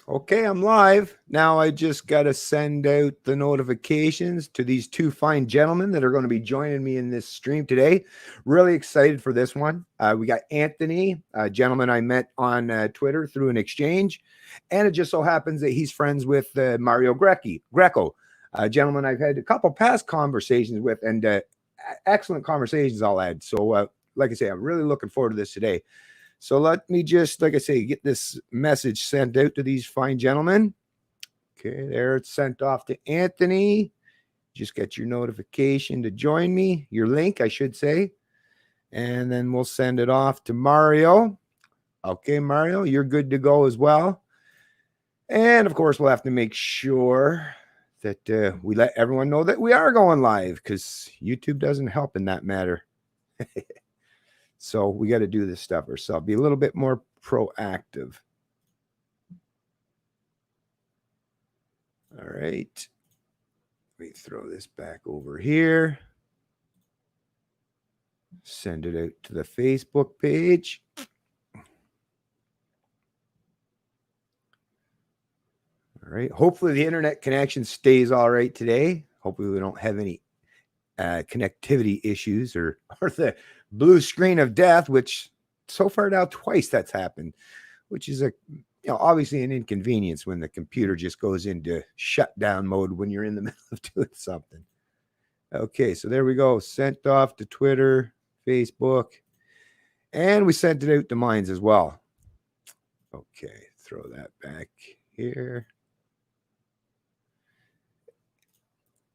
Okay, I'm live. Now I just got to send out the notifications to these two fine gentlemen that are going to be joining me in this stream today. Really excited for this one. We got Anthony, a gentleman I met on Twitter through an exchange. And it just so happens that he's friends with Mario Greco, a gentleman I've had a couple past conversations with, and excellent conversations, I'll add. So, like I say, I'm really looking forward to this today. So let me just, like I say, get this message sent out to these fine gentlemen. Okay, there it's sent off to Anthony. Just get your notification to join me, your link, I should say. And then we'll send it off to Mario. Okay, Mario, you're good to go as well. And of course, we'll have to make sure that we let everyone know that we are going live because YouTube doesn't help in that matter. So we got to do this stuff ourselves, be a little bit more proactive. All right. Let me throw this back over here. Send it out to the Facebook page. All right. Hopefully the internet connection stays all right today. Hopefully we don't have any connectivity issues or the blue screen of death, which so far now twice that's happened, which is obviously an inconvenience when the computer just goes into shutdown mode when you're in the middle of doing something. Okay, so there we go. Sent off to Twitter, Facebook, and we sent it out to Minds as well. Okay, throw that back here.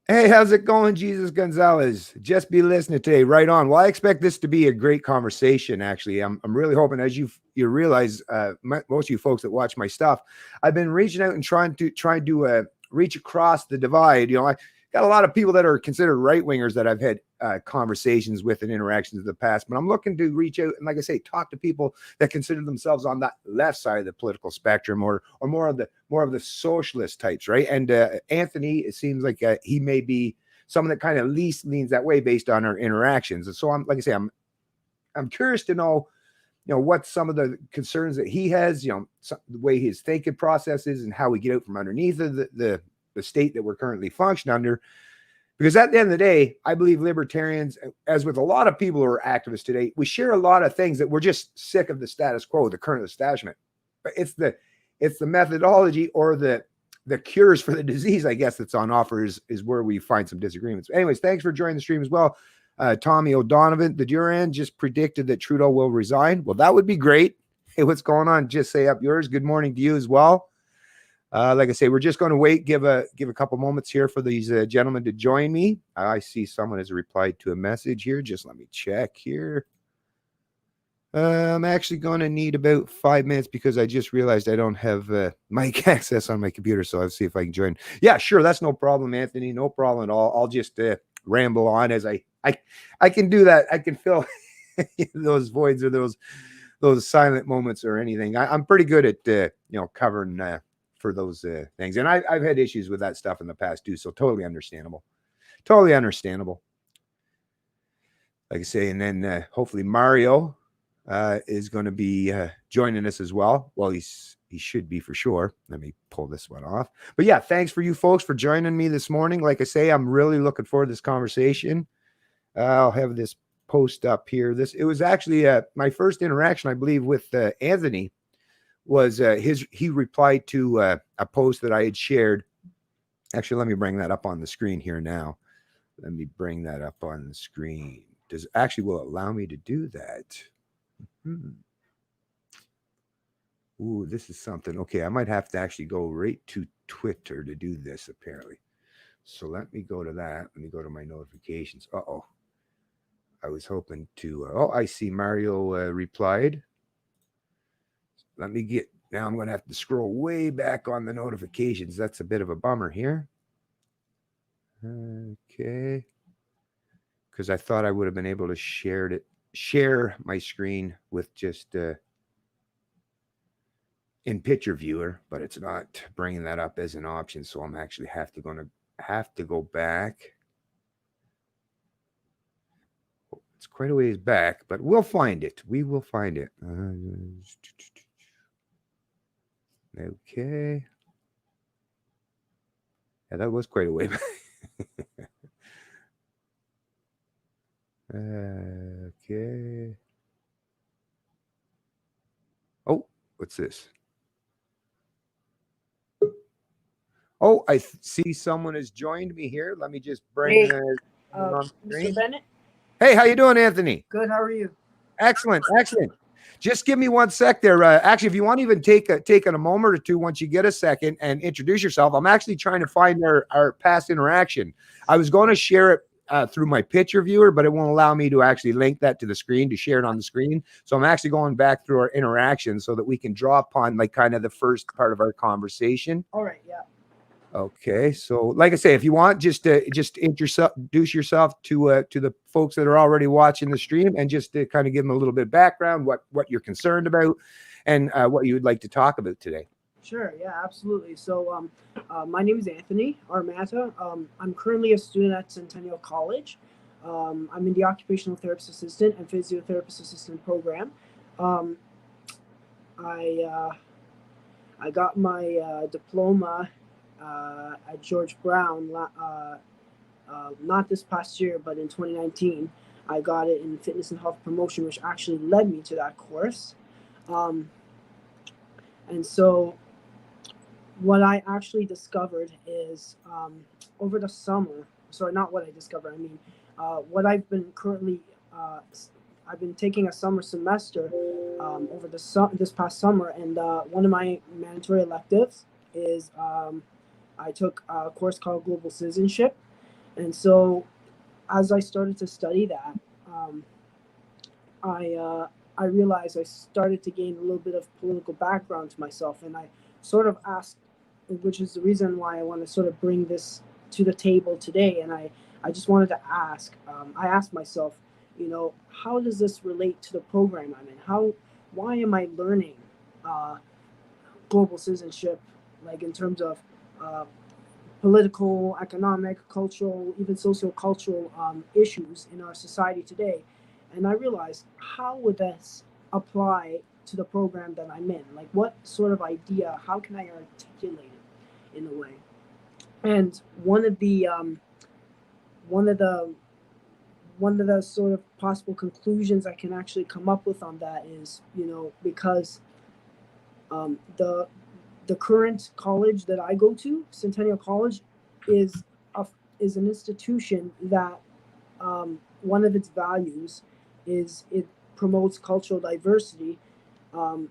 Hey, how's it going, Jesus Gonzalez? Just be listening today. Right on. Well, I expect this to be a great conversation, actually. I'm really hoping, as you realize, most of you folks that watch my stuff, I've been reaching out and trying to reach across the divide. I got a lot of people that are considered right-wingers that I've had conversations with and interactions in the past, but I'm looking to reach out and, like I say, talk to people that consider themselves on that left side of the political spectrum, or more of the socialist types, right? And Anthony, it seems like he may be someone that kind of least leans that way based on our interactions. And so I'm curious to know, what some of the concerns that he has, the way his thinking process is, and how we get out from underneath of the state that we're currently functioning under. Because at the end of the day, I believe libertarians, as with a lot of people who are activists today, we share a lot of things that we're just sick of the status quo, the current establishment. But it's the methodology or the cures for the disease, I guess, that's on offer is where we find some disagreements. Anyways, thanks for joining the stream as well. Tommy O'Donovan, the Duran just predicted that Trudeau will resign. Well, that would be great. Hey, what's going on? Just say up yours. Good morning to you as well. Like I say, we're just going to wait, give a couple moments here for these gentlemen to join me. I see someone has replied to a message here. Just let me check here. I'm actually going to need about 5 minutes because I just realized I don't have mic access on my computer. So I'll see if I can join. Yeah, sure. That's no problem, Anthony. No problem at all. I'll just ramble on as I can do that. I can fill those voids or those silent moments or anything. I'm pretty good at covering for those things. And I've had issues with that stuff in the past too. So totally understandable. Like I say, and then hopefully Mario is going to be joining us as well. Well, he should be for sure. Let me pull this one off. But yeah, thanks for you folks for joining me this morning. Like I say, I'm really looking forward to this conversation. I'll have this post up here. It was actually my first interaction, I believe, with Anthony. Was he replied to a post that I had shared. Actually, let me bring that up on the screen here now. Let me bring that up on the screen. Will it allow me to do that? Ooh, this is something. Okay, I might have to actually go right to Twitter to do this, apparently. So let me go to that. Let me go to my notifications. Uh-oh. I was hoping to... I see Mario replied. Now I'm going to have to scroll way back on the notifications. That's a bit of a bummer here. Okay. Because I thought I would have been able to share my screen with just in picture viewer, but it's not bringing that up as an option. So I'm actually have to go back. It's quite a ways back, but we'll find it. We will find it. Okay. Yeah, that was quite a way back. Okay. Oh, what's this? Oh, see someone has joined me here. Let me just bring Hey, someone on the Mr. screen. Bennett. Hey, how you doing, Anthony? Good. How are you? Excellent, excellent. Just give me one sec there. Actually, if you want to even take a moment or two once you get a second and introduce yourself, I'm actually trying to find our past interaction. I was going to share it through my picture viewer, but it won't allow me to actually link that to the screen to share it on the screen. So I'm actually going back through our interaction so that we can draw upon like kind of the first part of our conversation. All right. Yeah. Okay, so like I say, if you want, just introduce yourself to the folks that are already watching the stream, and just to kind of give them a little bit of background, what you're concerned about, and what you would like to talk about today. Sure. Yeah. Absolutely. So, my name is Anthony Armata. I'm currently a student at Centennial College. I'm in the occupational therapist assistant and physiotherapist assistant program. Um, I I got my diploma at George Brown. Not this past year, but in 2019, I got it in fitness and health promotion, which actually led me to that course. Um, and so, what I actually discovered is over the summer. Sorry, not what I discovered. I mean, what I've been currently. I've been taking a summer semester over this past summer, and one of my mandatory electives is I took a course called Global Citizenship, and so as I started to study that, um, I I realized I started to gain a little bit of political background to myself, and I sort of asked, which is the reason why I want to sort of bring this to the table today. And I just wanted to ask. I asked myself, how does this relate to the program I'm in? Why am I learning uh, global citizenship, like in terms of uh, political, economic, cultural, even socio-cultural issues in our society today. And I realized, how would this apply to the program that I'm in? Like, what sort of idea? How can I articulate it in a way? And one of the one of the sort of possible conclusions I can actually come up with on that is, because um, the the current college that I go to, Centennial College, is a, is an institution that one of its values is it promotes cultural diversity,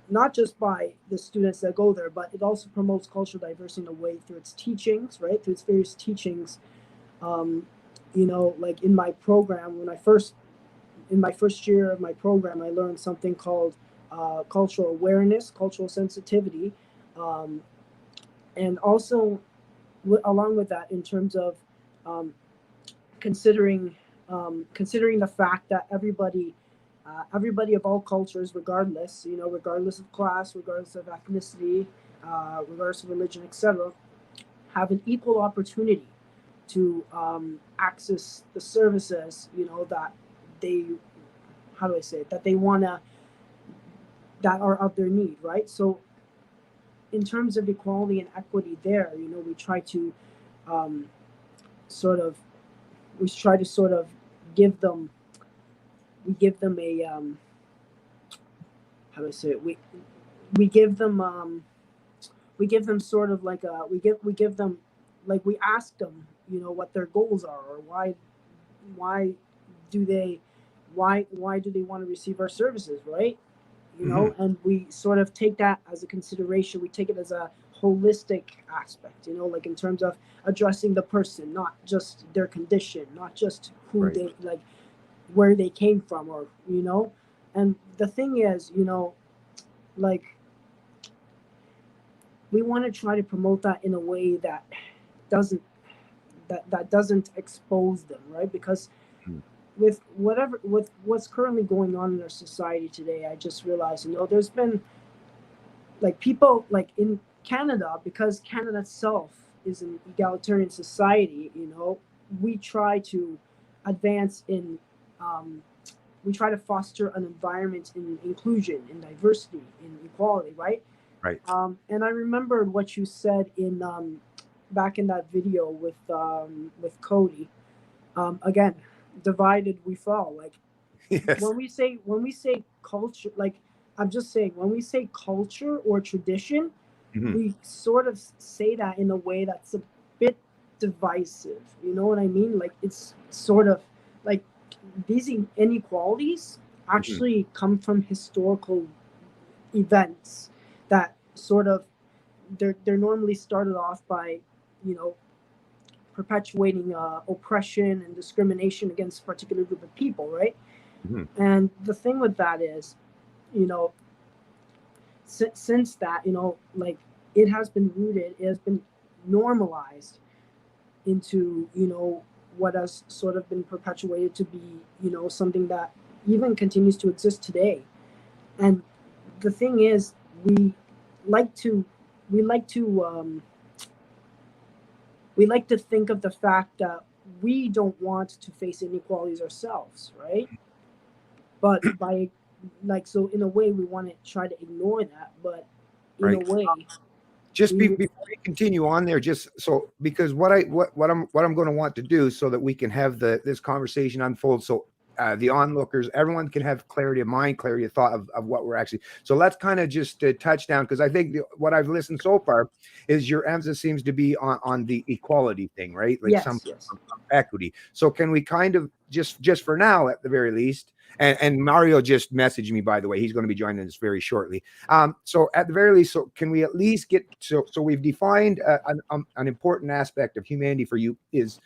not just by the students that go there, but it also promotes cultural diversity in a way through its teachings, right? Through its various teachings. Um, like in my program, in my first year of my program, I learned something called cultural awareness, cultural sensitivity, um, and also along with that, in terms of um, considering considering the fact that everybody of all cultures, regardless, regardless of class, regardless of ethnicity, regardless of religion, etc., have an equal opportunity to access the services, that they, how do I say it, that they wanna, that are of their need, right? So in terms of equality and equity, there, we try to um, sort of we try to sort of give them we give them a how do I say it, we give them sort of like a we give them, like, we ask them, what their goals are, or why do they why do they want to receive our services, right? Mm-hmm. And we sort of take that as a consideration. We take it as a holistic aspect, like in terms of addressing the person, not just their condition, not just who Right. they, like, where they came from, or and the thing is, like, we want to try to promote that in a way that doesn't doesn't expose them, right? Because Mm. with what's currently going on in our society today, I just realized, there's been, like, people, like, in Canada, because Canada itself is an egalitarian society, we try to advance in we try to foster an environment in inclusion, in diversity, in equality, right? Right. And I remembered what you said in back in that video with Cody. Again, divided we fall. Like Yes. when we say culture, like I'm just saying when we say culture or tradition, Mhm. we sort of say that in a way that's a bit divisive. You know what I mean? Like it's sort of like these inequalities Mhm. actually come from historical events that sort of they're normally started off by, you know, perpetuating oppression and discrimination against a particular group of people, right? Mhm. And the thing with that is, you know, since that, you know, like it has been rooted, it has been normalized into, you know, what has sort of been perpetuated to be, you know, something that even continues to exist today. And the thing is, we like to we like to we like to think of the fact that we don't want to face inequalities ourselves, right? But by like so in a way we want to try to ignore that, but in a Right. way Just we before we continue on there, just so because what I'm going to want to do so that we can have this conversation unfold, so the onlookers, everyone can have clarity of mind, clarity of thought of what we're actually. So let's kind of just touch down, because I think what I've listened so far is your emphasis seems to be on the equality thing, right? Like some yes equity. So can we kind of just for now, at the very least, and Mario just messaged me, by the way, he's going to be joining us very shortly. So at the very least, so can we at least get so we've defined an important aspect of humanity for you is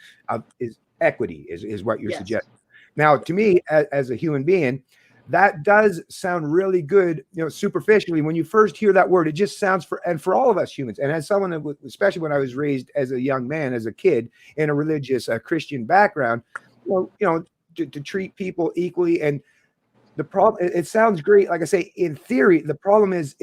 equity is what you're yes suggesting. Now, to me, as a human being, that does sound really good, you know, superficially. When you first hear that word, it just sounds for all of us humans. And as someone that, especially when I was raised as a young man, as a kid in a religious Christian background, to treat people equally. And the problem, it sounds great, like I say, in theory. The problem is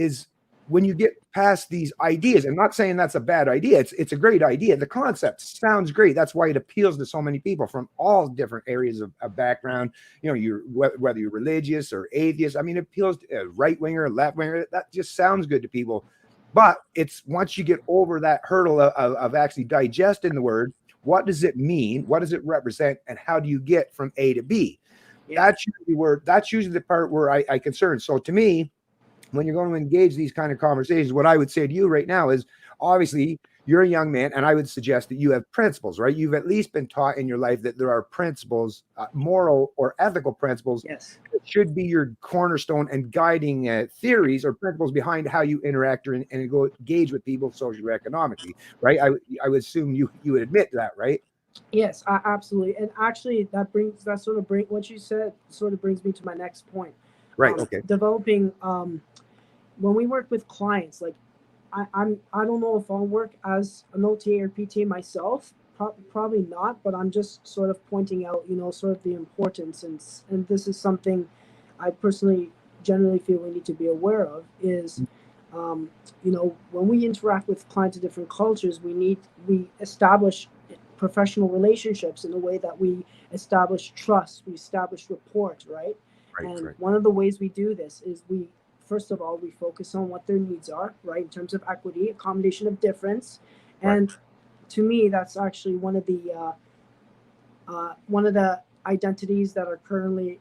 when you get past these ideas. I'm not saying that's a bad idea, it's a great idea. The concept sounds great. That's why it appeals to so many people from all different areas of background. You know, whether you're religious or atheist. I mean, it appeals to a right winger, left winger. That just sounds good to people. But it's once you get over that hurdle of actually digesting the word, what does it mean, what does it represent, and how do you get from A to B? yeah That's usually the part where I concern. So to me, when you're going to engage these kind of conversations, what I would say to you right now is, obviously you're a young man, and I would suggest that you have principles, right? You've at least been taught in your life that there are principles, moral or ethical principles, yes that should be your cornerstone and guiding theories or principles behind how you interact and go engage with people socioeconomically, right? I would assume you would admit that, right? yes absolutely. And actually that sort of bring what you said sort of brings me to my next point. Right. Okay. Developing when we work with clients, like I don't know if I'll work as an OTA or PTA myself. Probably not, but I'm just sort of pointing out, you know, sort of the importance, and this is something I personally generally feel we need to be aware of is, um, you know, when we interact with clients of different cultures, we establish professional relationships in a way that we establish trust, we establish rapport, right? Right. And Right. one of the ways we do this is we first of all we focus on what their needs are, right, in terms of equity, accommodation of difference. Right. And to me that's actually one of the identities that are currently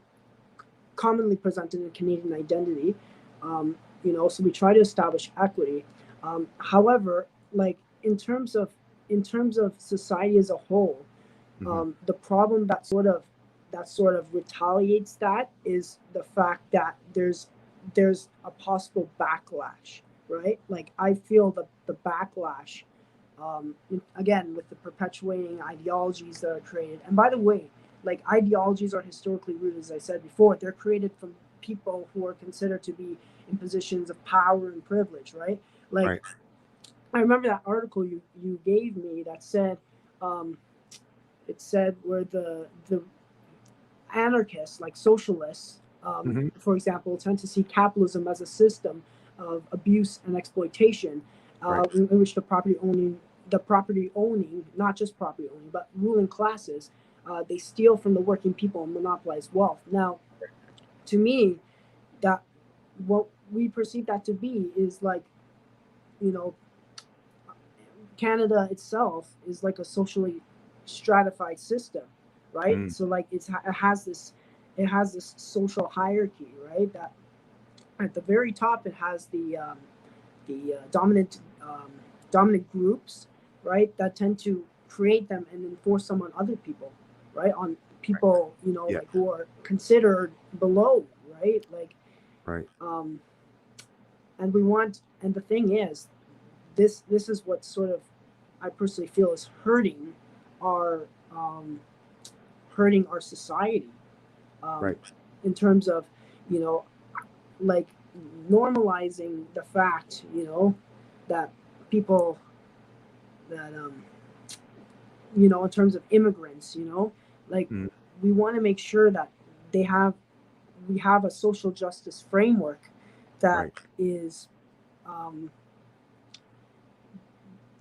commonly presented in Canadian identity. You know, so we try to establish equity. However, like in terms of society as a whole, Mm-hmm. the problem that sort of retaliates that is the fact that there's a possible backlash, right? Like I feel the backlash, again with the perpetuating ideologies that are created. And by the way, like ideologies are historically rooted, as I said before. They're created from people who are considered to be in positions of power and privilege, right? Like Right. I remember that article you gave me that said, um, it said where the anarchists, like socialists, Mm-hmm. for example, tend to see capitalism as a system of abuse and exploitation, Right. in which the property owning, not just property owning, but ruling classes, they steal from the working people and monopolize wealth. Now, to me, that what we perceive that to be is like you know, Canada itself is like a socially stratified system, right? Mm, So like it has this social hierarchy, right? That at the very top it has the dominant groups, right? That tend to create them and enforce them on other people, right? On people, you know, yeah, like who are considered below, right? Like, right, um, and the thing is, this is what sort of I personally feel is our um, hurting our society, um, right, in terms of, you know, like normalizing the fact, you know, that people that you know, in terms of immigrants, you know, like mm, we want to make sure that they have we have a social justice framework that right, is um,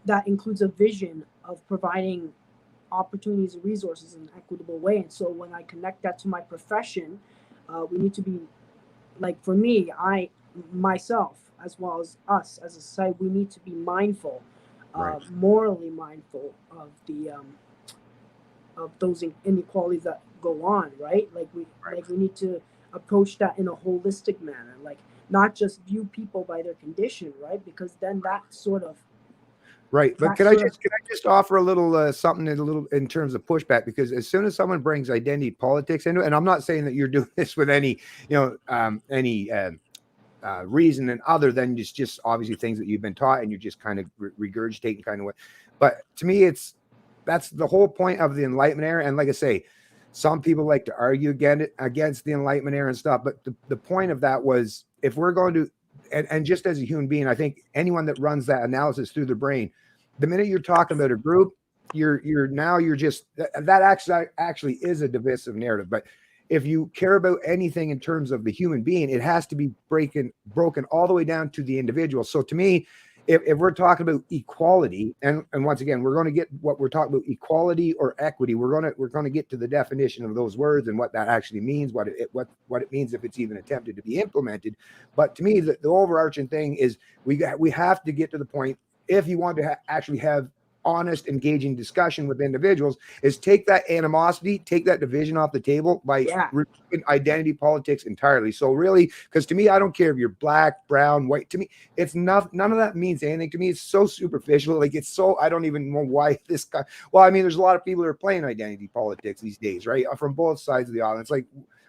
that includes a vision of providing opportunities and resources in an equitable way. And so when I connect that to my profession, we need to be like, for me, I myself as well as us as a society, we need to be mindful, right, morally mindful of those inequalities that go on, right? right. We need to approach that in a holistic manner, like not just view people by their condition, right? Because then Right, but that sort of can I just offer a little something in a little in terms of pushback? Because as soon as someone brings identity politics into it, and I'm not saying that you're doing this with any, any reason and other than just obviously things that you've been taught and you're just kind of regurgitating kind of way. But to me, that's the whole point of the Enlightenment era. And like I say, some people like to argue against the Enlightenment era and stuff. But the point of that was if we're going to, and just as a human being, I think anyone that runs that analysis through their brain, the minute you're talking about a group, you're just that actually is a divisive narrative. But if you care about anything in terms of the human being, it has to be broken all the way down to the individual. So to me, if we're talking about equality, and once again, we're going to get what we're talking about, equality or equity, we're going to get to the definition of those words and what that actually means, what it means if it's even attempted to be implemented. But to me, the overarching thing is we have to get to the point, if you want to actually have honest, engaging discussion with individuals, is take that animosity, take that division off the table by yeah, removing identity politics entirely. So really, because to me, I don't care if you're black, brown, white. To me, it's not, none of that means anything to me. It's so superficial. Like, it's so, I don't even know why this guy, well, I mean, there's a lot of people who are playing identity politics these days, right? From both sides of the aisle. It's like,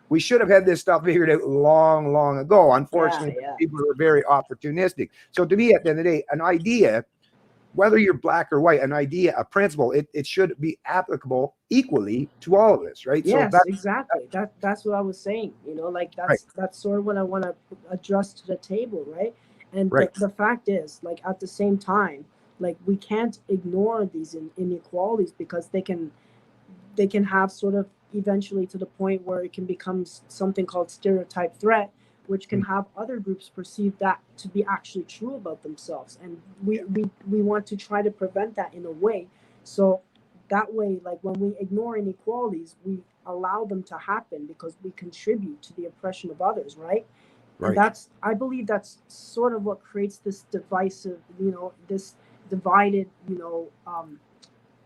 we should have had this stuff figured out long, long ago. yeah, Unfortunately, yeah, people are very opportunistic. So to me, at the end of the day, an idea, whether you're black or white, an idea, a principle, it should be applicable equally to all of us, right? So yes, exactly. That's what I was saying. You know, like right, that's sort of what I want to address to the table, right? And right, the fact is, like at the same time, like we can't ignore these inequalities because they can have sort of eventually to the point where it can become something called stereotype threat, which can mm, have other groups perceive that to be actually true about themselves. And yeah, we want to try to prevent that in a way. So that way, like when we ignore inequalities, we allow them to happen because we contribute to the oppression of others, right? And right, that's, I believe that's sort of what creates this divisive, you know, this divided,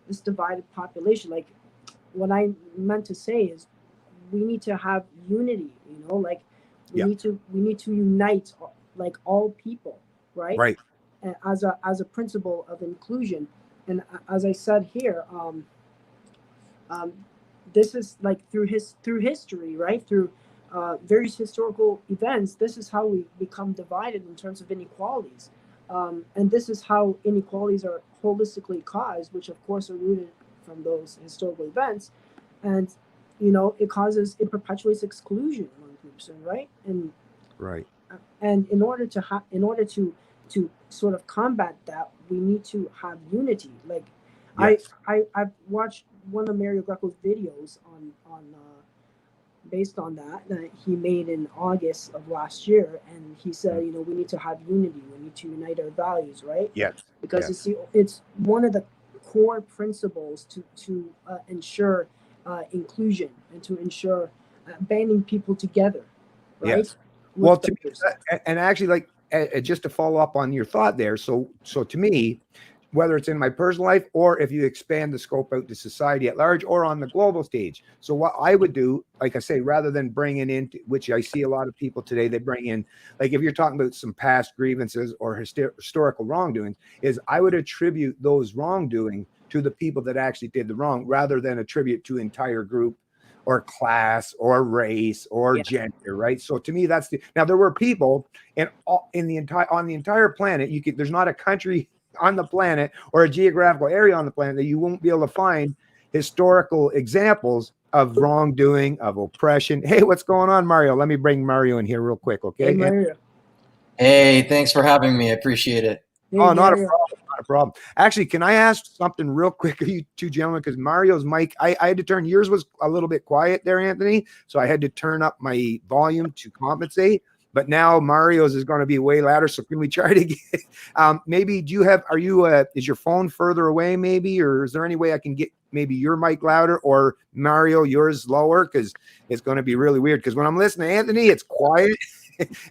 this divided population. Like what I meant to say is we need to have unity, you know, like yeah, we need to unite like all people, right? right, As a principle of inclusion. And as I said here, um, this is like through history, right? Through various historical events, this is how we become divided in terms of inequalities. And this is how inequalities are holistically caused, which of course are rooted from those historical events. And you know, it perpetuates exclusion among groups, right? right, And in order to sort of combat that, we need to have unity. Like yes, I've watched one of Mario Greco's videos on based on that he made in August of last year, and he mm, said, you know, we need to have unity, we need to unite our values, right? yes, Because yes, it's one of the core principles to ensure inclusion and to ensure banding people together, right? yes. Well, With to me, others. and actually, like, just to follow up on your thought there. So to me, whether it's in my personal life or if you expand the scope out to society at large or on the global stage. So what I would do, like I say, rather than bringing in, which I see a lot of people today, they bring in, like if you're talking about some past grievances or historical wrongdoings, is I would attribute those wrongdoing to the people that actually did the wrong rather than attribute to entire group or class or race or Yeah. gender, right? So to me, that's now there were people in the entire planet. There's not a country on the planet or a geographical area on the planet that you won't be able to find historical examples of wrongdoing, of oppression. Hey, what's going on, Mario? Let me bring Mario in here real quick, okay? Hey, Mario. Hey, thanks for having me. I appreciate it. Hey, Oh, not a Mario. problem. Not a problem. Actually, can I ask something real quick of you two gentlemen? Because Mario's mic, I had to turn, yours was a little bit quiet there, Anthony. So I had to turn up my volume to compensate. But now Mario's is going to be way louder. So can we try to get, maybe is your phone further away maybe? Or is there any way I can get maybe your mic louder or Mario, yours lower? Because it's going to be really weird. Because when I'm listening to Anthony, it's quiet.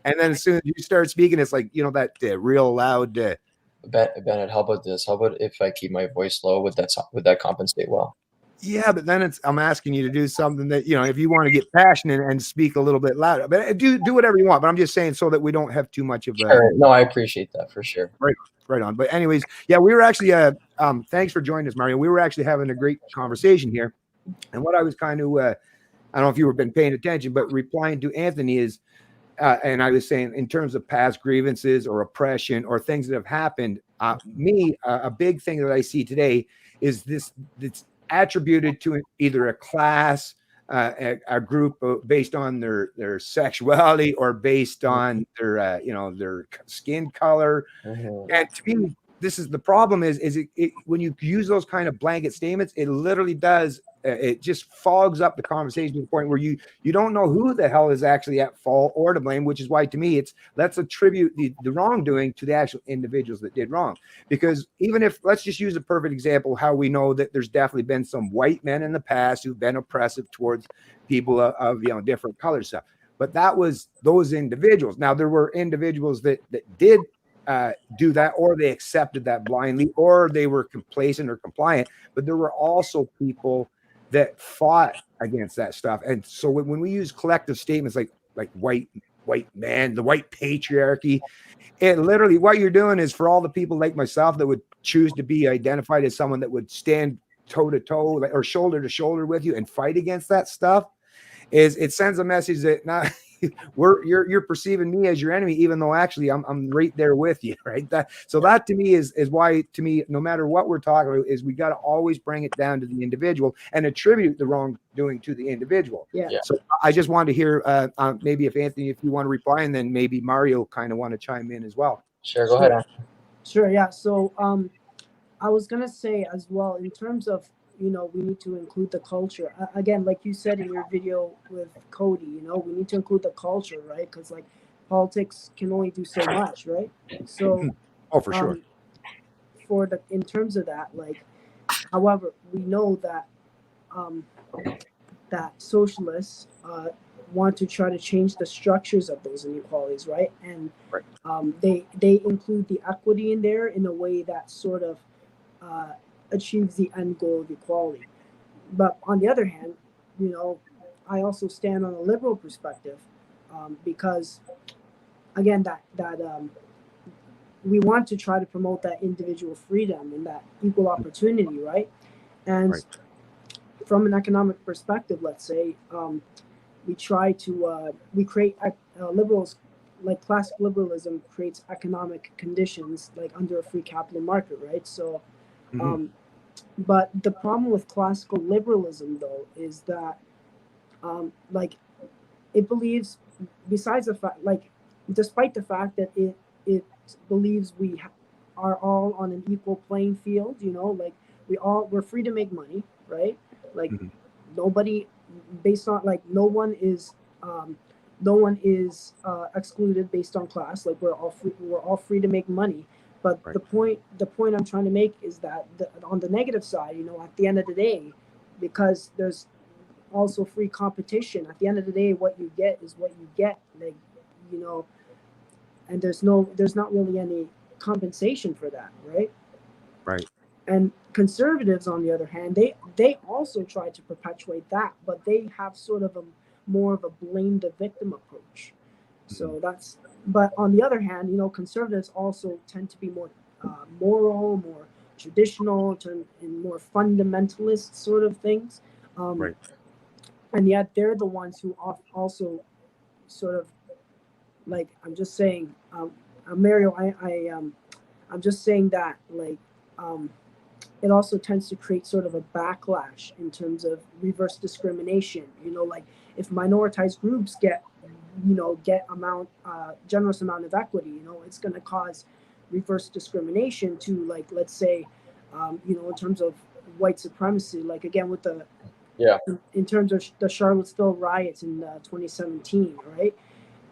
And then as soon as you start speaking, it's like, that real loud, Bennett, how about this? How about if I keep my voice low? Would that compensate well? yeah, but then I'm asking you to do something that, if you want to get passionate and speak a little bit louder, but do whatever you want. But I'm just saying so that we don't have too much of Sure. No, I appreciate that for sure. Right on. But anyways, yeah, we were actually, thanks for joining us, Mario. We were actually having a great conversation here. And what I was kind of, I don't know if you have been paying attention, but replying to Anthony is, and I was saying in terms of past grievances or oppression or things that have happened, a big thing that I see today is that's attributed to either a class, a group based on their sexuality or based on their skin color. Mm-hmm. And to me, this is the problem is it when you use those kind of blanket statements, it literally does. It just fogs up the conversation to the point where you don't know who the hell is actually at fault or to blame, which is why to me let's attribute the wrongdoing to the actual individuals that did wrong. Because even if, let's just use a perfect example, how we know that there's definitely been some white men in the past who've been oppressive towards people of different color stuff. But that was those individuals. Now there were individuals that did do that, or they accepted that blindly, or they were complacent or compliant. But there were also people that fought against that stuff. And so when we use collective statements like white man, the white patriarchy, it literally, what you're doing is for all the people like myself that would choose to be identified as someone that would stand toe to toe or shoulder to shoulder with you and fight against that stuff, is it sends a message that not you're perceiving me as your enemy, even though actually I'm right there with you, right? That to me is why, to me, no matter what we're talking about, is we got to always bring it down to the individual and attribute the wrongdoing to the individual. Yeah. So I just wanted to hear maybe if Anthony, if you want to reply, and then maybe Mario kind of want to chime in as well. Sure, go ahead. Sure, yeah. So I was gonna say as well, in terms of, we need to include the culture. Again, like you said in your video with Cody, we need to include the culture, right? Because like politics can only do so much, right? So Oh, for sure. In terms of that, like, however, we know that that socialists want to try to change the structures of those inequalities, right? And they include the equity in there in a way that sort of achieves the end goal of equality. But on the other hand, I also stand on a liberal perspective, because again, that we want to try to promote that individual freedom and that equal opportunity, right? And from an economic perspective, let's say, we try to we create liberals, like classic liberalism creates economic conditions like under a free capital market, right? So but the problem with classical liberalism, though, is that like it believes, besides the fact, like, despite the fact that it believes we are all on an equal playing field, like we're free to make money, right? Like nobody, based on, like, no one is excluded based on class. Like we're all free to make money. But the point I'm trying to make is that on the negative side, at the end of the day, because there's also free competition, at the end of the day, what you get is what you get. Like, and there's not really any compensation for that, right? Right. And conservatives, on the other hand, they also try to perpetuate that, but they have sort of a more of a blame the victim approach. So that's, but on the other hand, conservatives also tend to be more moral, more traditional, and more fundamentalist sort of things. Right. And yet they're the ones who also sort of, like, I'm just saying, Mario, I'm just saying that, like, it also tends to create sort of a backlash in terms of reverse discrimination. Like, if minoritized groups get generous amount of equity, it's going to cause reverse discrimination to, like, let's say, in terms of white supremacy, like, again, with the, in terms of the Charlottesville riots in 2017, right?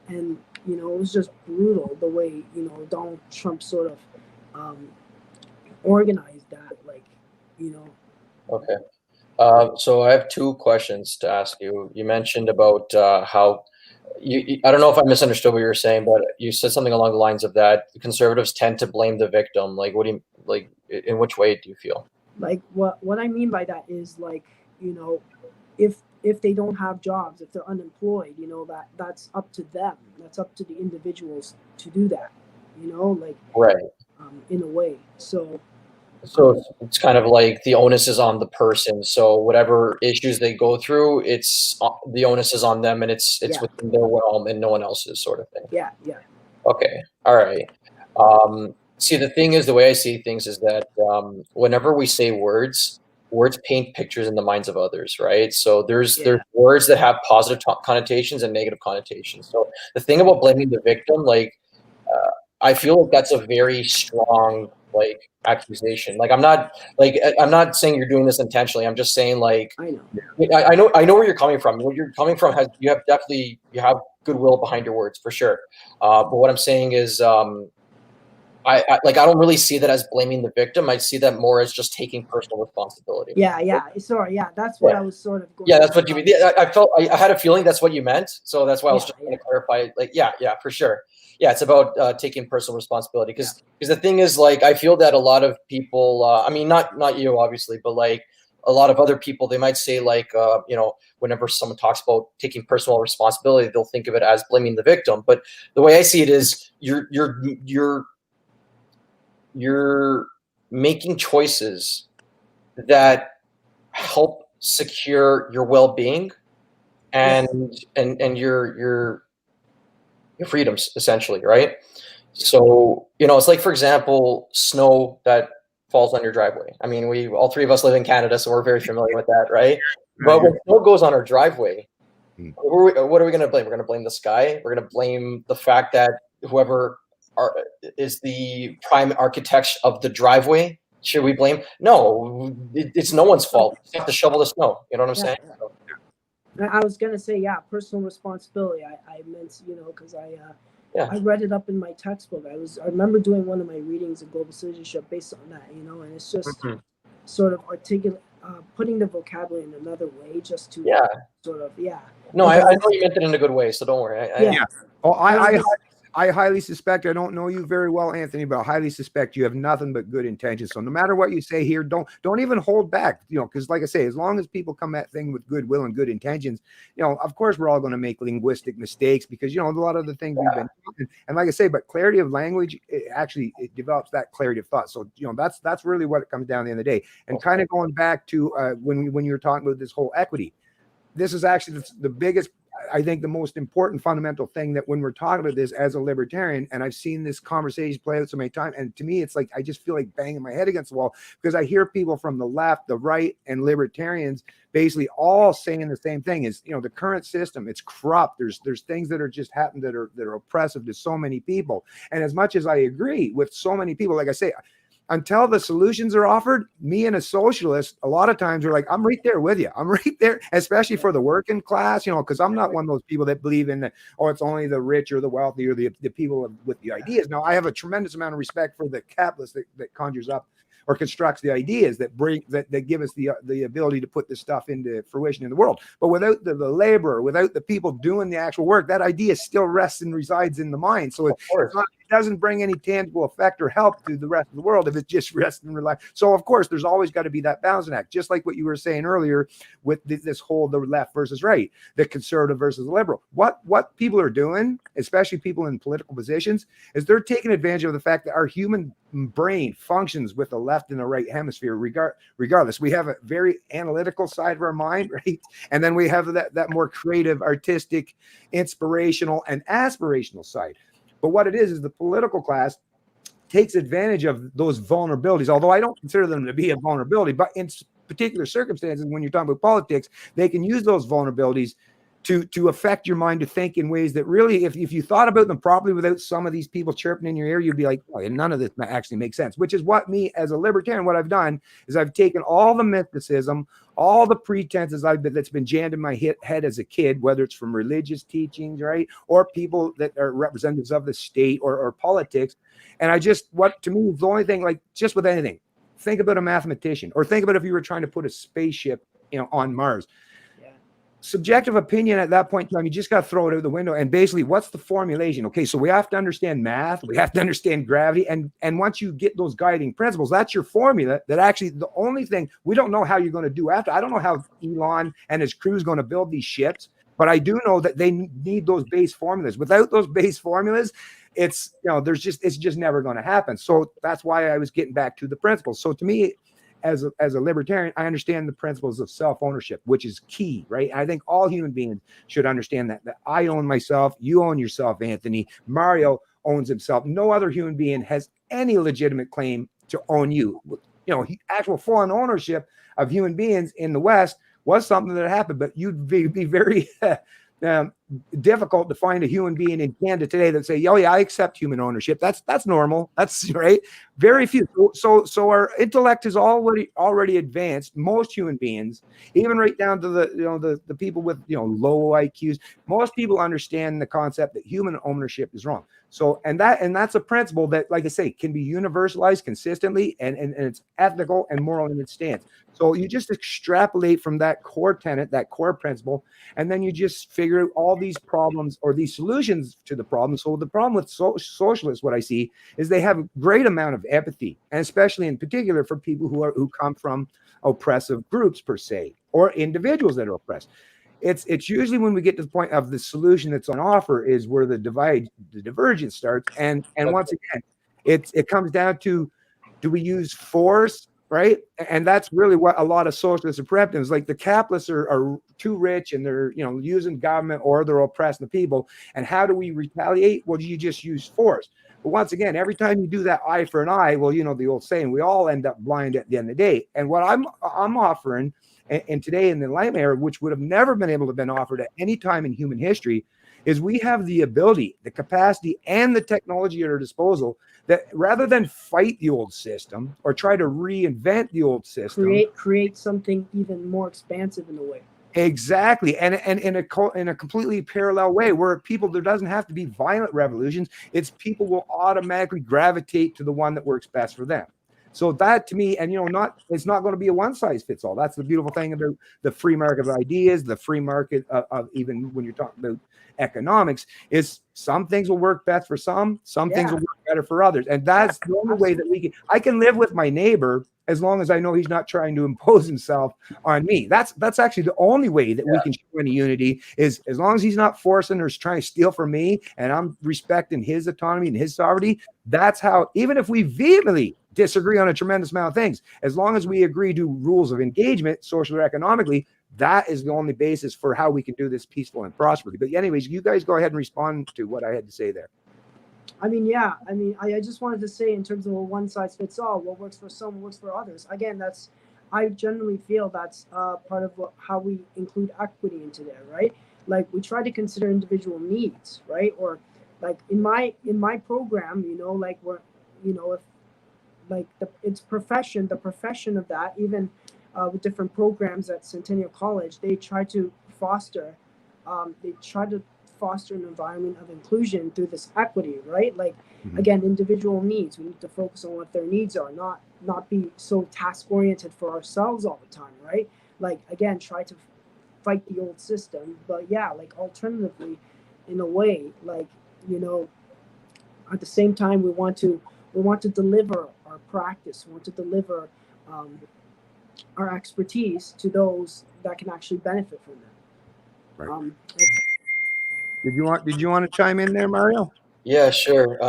And it was just brutal the way Donald Trump sort of organized that, like. Okay. So I have two questions to ask you. You mentioned about how I don't know if I misunderstood what you were saying, but you said something along the lines of that conservatives tend to blame the victim. Like, what do you, like, in which way do you feel? Like, what I mean by that is, like, if they don't have jobs, if they're unemployed, that's up to them. That's up to the individuals to do that, like, right. In a way. So it's kind of like the onus is on the person. So whatever issues they go through, it's the onus is on them, and it's within their realm and no one else's, sort of thing. Yeah. Okay. All right. See, the thing is, the way I see things is that whenever we say words paint pictures in the minds of others, right? So there's words that have positive connotations and negative connotations. So the thing about blaming the victim, like, I feel like that's a very strong, like, accusation. Like, I'm not saying you're doing this intentionally. I'm just saying, like, I know. I know where you're coming from. Where you're coming from you have goodwill behind your words, for sure. But what I'm saying is, I don't really see that as blaming the victim. I see that more as just taking personal responsibility. Yeah. Sorry. Yeah, that's what I was sort of going. Yeah, that's what you mean. Yeah, I had a feeling that's what you meant. So that's why I was just trying to clarify. Like, yeah, for sure. Yeah, it's about taking personal responsibility, because the thing is, like, I feel that a lot of people, I mean, not you obviously, but like a lot of other people, they might say, like, whenever someone talks about taking personal responsibility, they'll think of it as blaming the victim. But the way I see it is, you're making choices that help secure your well-being and your freedoms, essentially, right? So, it's like, for example, snow that falls on your driveway. I mean, all three of us live in Canada, so we're very familiar with that, right? But when snow goes on our driveway, what are we going to blame? We're going to blame the sky. We're going to blame the fact that whoever is the prime architect of the driveway. Should we blame? No, it's no one's fault. You have to shovel the snow. You know what I'm saying? I was gonna say, personal responsibility. I meant, because I read it up in my textbook. I remember doing one of my readings of global citizenship based on that, and it's just sort of articulate, putting the vocabulary in another way, just to sort of No, I know you meant it in a good way, so don't worry. I highly suspect, I don't know you very well, Anthony, but I highly suspect you have nothing but good intentions. So no matter what you say here, don't even hold back, because like I say, as long as people come at things with goodwill and good intentions, of course we're all going to make linguistic mistakes, because, a lot of the things we've been talking, and like I say, but clarity of language, it develops that clarity of thought. So, that's really what it comes down to the end of the day. And kind of going back to when you were talking about this whole equity, this is actually the biggest, I think, the most important fundamental thing that when we're talking about this as a libertarian, and I've seen this conversation play out so many times, and to me, it's like, I just feel like banging my head against the wall, because I hear people from the left, the right, and libertarians basically all saying the same thing is, the current system, it's corrupt. There's things that are just happening that are oppressive to so many people. And as much as I agree with so many people, like I say, until the solutions are offered, me and a socialist, a lot of times are like, I'm right there with you. I'm right there, especially for the working class, you know, because I'm not one of those people that believe in, oh, it's only the rich or the wealthy or the people with the ideas. Now, I have a tremendous amount of respect for the capitalist that conjures up or constructs the ideas that give us the ability to put this stuff into fruition in the world. But without the labor, without the people doing the actual work, that idea still rests and resides in the mind. So it doesn't bring any tangible effect or help to the rest of the world if it just rests and relies. So of course, there's always got to be that balancing act, just like what you were saying earlier with this whole the left versus right, the conservative versus the liberal. What people are doing, especially people in political positions, is they're taking advantage of the fact that our human brain functions with the left and the right hemisphere regardless. We have a very analytical side of our mind, right? And then we have that more creative, artistic, inspirational, and aspirational side. But what it is the political class takes advantage of those vulnerabilities, although I don't consider them to be a vulnerability, but in particular circumstances, when you're talking about politics, they can use those vulnerabilities to affect your mind to think in ways that really, if you thought about them properly without some of these people chirping in your ear, you'd be like, oh, none of this actually makes sense, which is what me as a libertarian, what I've done is I've taken all the mysticism, all the pretenses that's been jammed in my head as a kid, whether it's from religious teachings, right, or people that are representatives of the state or politics. And what to me is the only thing, like just with anything, think about a mathematician, or think about if you were trying to put a spaceship, on Mars. Subjective opinion at that point in time, you just got to throw it out the window. And basically, what's the formulation? Okay, so we have to understand math, we have to understand gravity, and once you get those guiding principles, that's your formula. That actually, the only thing we don't know how you're going to do after. I don't know how Elon and his crew is going to build these ships, but I do know that they need those base formulas. Without those base formulas, it's just never going to happen. So that's why I was getting back to the principles. So to me, as a libertarian, I understand the principles of self-ownership, which is key, right? I think all human beings should understand that I own myself, you own yourself, Anthony, Mario owns himself. No other human being has any legitimate claim to own you. Actual full-on ownership of human beings in the West was something that happened, but you'd be very difficult to find a human being in Canada today that say, "Oh yeah, I accept human ownership." That's normal. That's right. Very few. So our intellect is already advanced. Most human beings, even right down to the people with low IQs, most people understand the concept that human ownership is wrong. So and that's a principle that, like I say, can be universalized consistently, and it's ethical and moral in its stance. So you just extrapolate from that core tenet, that core principle, and then you just figure out all these problems or these solutions to the problem. So the problem with socialists, what I see, is they have a great amount of empathy, and especially in particular for people who come from oppressive groups per se, or individuals that are oppressed. It's usually when we get to the point of the solution that's on offer is where the divergence starts. And once again, it comes down to, do we use force? Right. And that's really what a lot of socialists are prepping. Is like the capitalists are too rich and they're, using government, or they're oppressing the people. And how do we retaliate? Well, you just use force. But once again, every time you do that eye for an eye, well, the old saying, we all end up blind at the end of the day. And what I'm offering, and today in the Enlightenment era, which would have never been able to have been offered at any time in human history, is we have the ability, the capacity, and the technology at our disposal that rather than fight the old system or try to reinvent the old system, create something even more expansive in a way. Exactly. And in a completely parallel way, where there doesn't have to be violent revolutions. It's people will automatically gravitate to the one that works best for them. So that to me, and it's not going to be a one size fits all. That's the beautiful thing about the free market of ideas, the free market of even when you're talking about economics, is some things will work best for some things will work better for others. And that's the only way that I can live with my neighbor as long as I know he's not trying to impose himself on me. That's actually the only way that we can show any unity, is as long as he's not forcing or trying to steal from me, and I'm respecting his autonomy and his sovereignty. That's how, even if we vehemently disagree on a tremendous amount of things, as long as we agree to rules of engagement, socially or economically, that is the only basis for how we can do this peaceful and prosperly. But anyways, you guys go ahead and respond to what I had to say there. I just wanted to say, in terms of a one size fits all, what works for some works for others. Again, I generally feel that's part of how we include equity into there, right? Like, we try to consider individual needs, right? Or like in my program, like, we're, if like its profession, the profession of that, even with different programs at Centennial College, they try to foster an environment of inclusion through this equity, right? Like, again, individual needs. We need to focus on what their needs are, not be so task oriented for ourselves all the time, right? Like, again, try to fight the old system, but yeah, like alternatively, in a way, like, you know, at the same time, we want to deliver our practice, we want to deliver our expertise to those that can actually benefit from it. Right. Did you want to chime in there, Mario? Yeah, sure.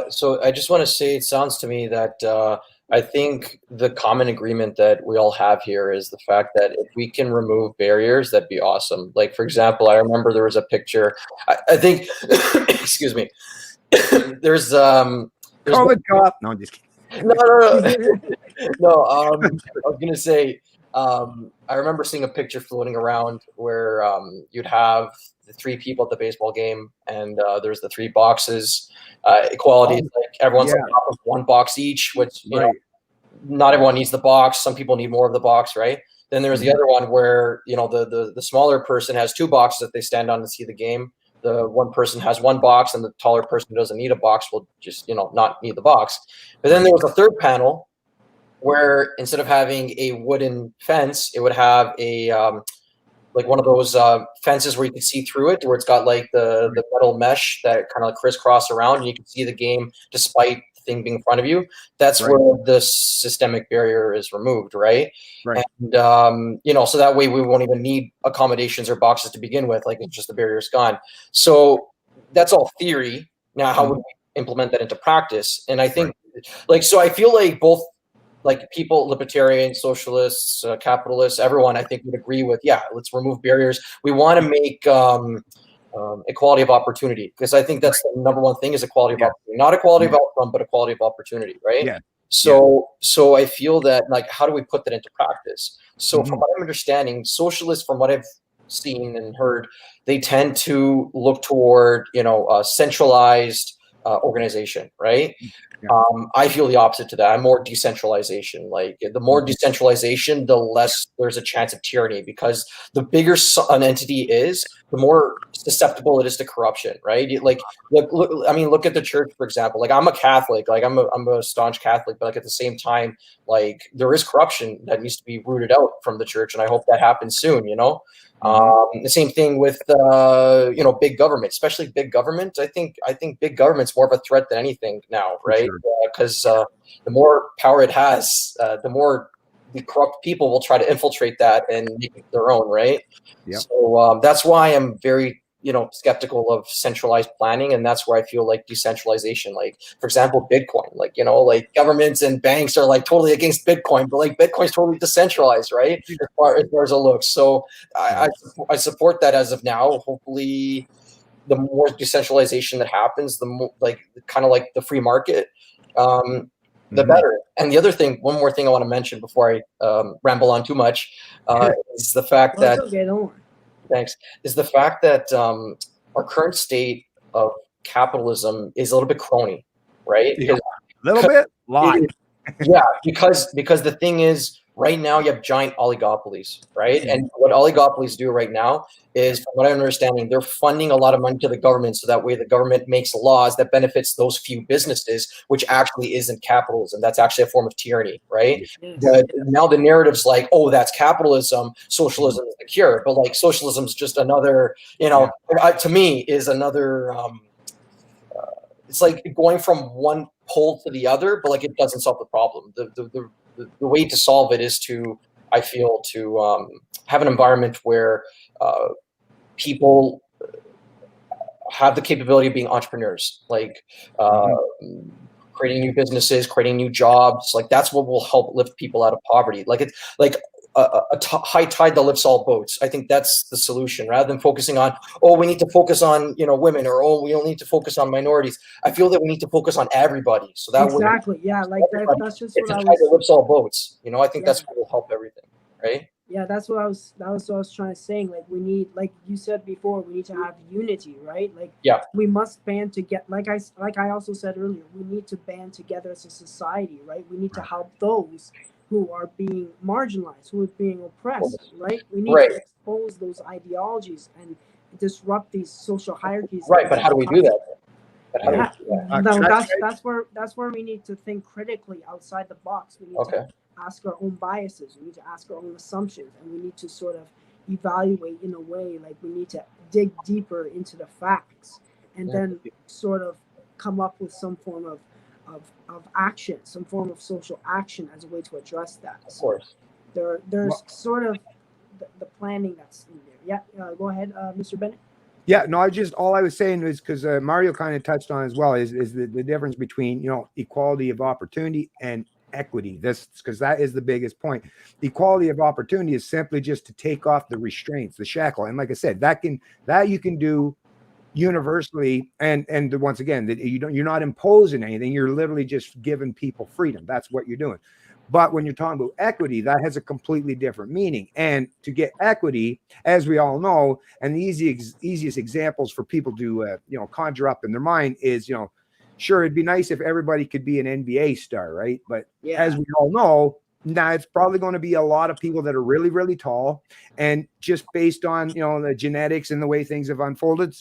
So I just want to say, it sounds to me that I think the common agreement that we all have here is the fact that if we can remove barriers, that'd be awesome. Like, for example, I remember there was a picture, I think, excuse me, there's COVID cop. No, I'm just kidding. no. No, I was gonna say, I remember seeing a picture floating around where you'd have the three people at the baseball game, and there's the three boxes. Equality is like everyone's on top of one box each, which you know, not everyone needs the box. Some people need more of the box, right? Then there's the other one where you know the smaller person has two boxes that they stand on to see the game. The one person has one box, and the taller person who doesn't need a box will just not need the box. But then there was a third panel where instead of having a wooden fence, it would have a like one of those fences where you can see through it, where it's got like the metal mesh that kind of like crisscross around, and you can see the game despite the thing being in front of you. That's where the systemic barrier is removed, right? And so that way we won't even need accommodations or boxes to begin with. Like, it's just the barrier's gone. So that's all theory. Now, how would we implement that into practice? And I think, so I feel like both, like, people, libertarians, socialists, capitalists, everyone, I think, would agree with, yeah, let's remove barriers. We want to make equality of opportunity, because I think that's the number one thing, is equality of opportunity. Not equality of outcome, but equality of opportunity, right? So I feel that, like, how do we put that into practice? So from what I'm understanding, socialists, from what I've seen and heard, they tend to look toward, centralized organization, right? I feel the opposite to that. I'm more decentralization. Like, the more decentralization, the less there's a chance of tyranny, because the bigger an entity is, the more susceptible it is to corruption, right? Like, look, I mean, look at the church, for example. Like, I'm a Catholic, like I'm a staunch Catholic, but like at the same time, like, there is corruption that needs to be rooted out from the church, and I hope that happens soon. The same thing with big government, especially big government. I think big government's more of a threat than anything now, right? Because the more power it has, the more the corrupt people will try to infiltrate that and make it their own, right? So that's why I'm very skeptical of centralized planning, and that's where I feel like decentralization, like, for example, Bitcoin, like, like, governments and banks are like totally against Bitcoin, but like, Bitcoin's totally decentralized, right? As far as it looks. So I support that as of now. Hopefully the more decentralization that happens, the more, like, kind of like the free market, the better. And the other thing, one more thing I want to mention before I ramble on too much, is the fact that is the fact that our current state of capitalism is a little bit crony, right? A little bit? Lot. Yeah, because the thing is, right now you have giant oligopolies, right? And what oligopolies do right now is, from what I'm understanding, they're funding a lot of money to the government, so that way the government makes laws that benefits those few businesses, which actually isn't capitalism. That's actually a form of tyranny, right? But now the narrative's like, oh, that's capitalism, socialism is the cure. But like, socialism is just another, to me, is another, it's like going from one pole to the other, but like, it doesn't solve the problem. The way to solve it is to, I feel, to have an environment where people have the capability of being entrepreneurs, like creating new businesses, creating new jobs. Like, that's what will help lift people out of poverty. Like, it's like high tide that lifts all boats. I think that's the solution, rather than focusing on, oh, we need to focus on women, or oh, we don't need to focus on minorities. I feel that we need to focus on everybody, so that like that's just it's what a tide that lifts all boats. I think that's what will help everything, right? Yeah, that was what I was trying to say. Like we need, like you said before, we need to have unity, right? Like Yeah. we must band together. Like I also said earlier, we need to band together as a society, right? We need to help those who are being marginalized, who are being oppressed, right? We need Right. to expose those ideologies and disrupt these social hierarchies. Right, but how do we do that? But how do we Yeah, do that? no, Can I that's where we need to think critically outside the box. We need Okay. to ask our own biases. We need to ask our own assumptions, and we need to sort of evaluate in a way like we need to dig deeper into the facts, and Yeah. then sort of come up with some form of action, some form of social action as a way to address that. Of So course. there's sort of the planning that's in there. Yeah, go ahead, Mr. Bennett. Yeah, no, all I was saying is because Mario kind of touched on as well is the difference between, equality of opportunity and equity. This, because that is the biggest point. Equality of opportunity is simply just to take off the restraints, the shackle, and like I said, that you can do universally, and once again, that you're not imposing anything. You're literally just giving people freedom. That's what you're doing. But when you're talking about equity, that has a completely different meaning. And to get equity, as we all know, and the easiest examples for people to conjure up in their mind is, sure, it'd be nice if everybody could be an NBA star, right? But as we all know, now it's probably going to be a lot of people that are really, really tall, and just based on the genetics and the way things have unfolded,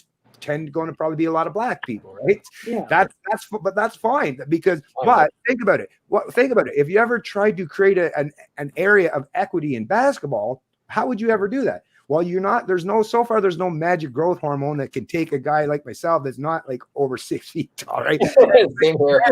going to probably be a lot of black people, right? Yeah. But that's fine because. But think about it. Think about it. If you ever tried to create an area of equity in basketball, how would you ever do that? Well, there's no magic growth hormone that can take a guy like myself that's not like over 6 feet tall, right? Same here.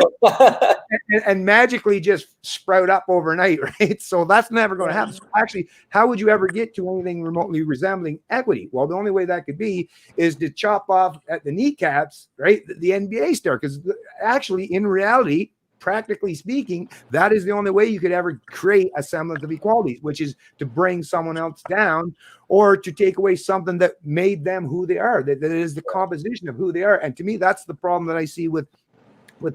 and magically just sprout up overnight, right? So that's never going to happen. So actually, how would you ever get to anything remotely resembling equity? Well, the only way that could be is to chop off at the kneecaps, right? The NBA star, because actually, in reality, practically speaking, that is the only way you could ever create a semblance of equality, which is to bring someone else down or to take away something that made them who they are. That is the composition of who they are. And to me, that's the problem that I see with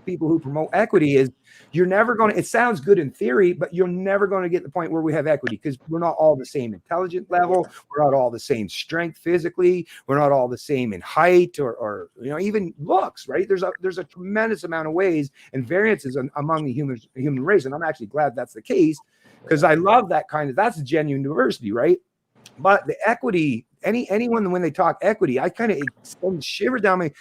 people who promote equity is you're never going to, it sounds good in theory, but you're never going to get the point where we have equity because we're not all the same intelligent level. We're not all the same strength physically. We're not all the same in height or even looks, right? There's a tremendous amount of ways and variances among the human race. And I'm actually glad that's the case because I love that's genuine diversity, right? But the equity, anyone when they talk equity, I kind of shiver down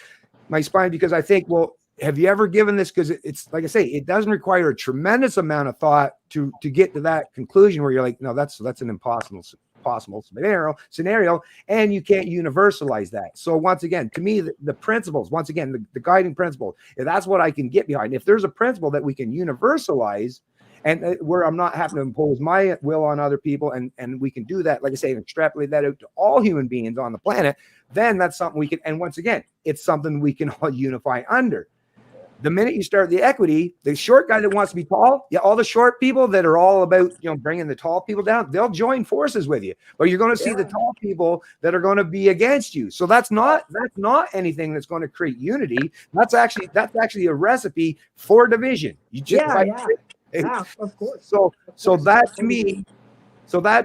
my spine because I think, well, have you ever given this? Because it's like I say, it doesn't require a tremendous amount of thought to get to that conclusion where you're like, no, that's an impossible possible scenario, and you can't universalize that. So once again, to me, the principles, once again, the guiding principle, that's what I can get behind. If there's a principle that we can universalize, and where I'm not having to impose my will on other people, and we can do that, like I say, and extrapolate that out to all human beings on the planet, then that's something we can. And once again, it's something we can all unify under. The minute you start the equity, the short guy that wants to be tall, all the short people that are all about bringing the tall people down, they'll join forces with you. But you're going to see the tall people that are going to be against you. So that's not anything that's going to create unity. That's actually a recipe for division. You just of course. So that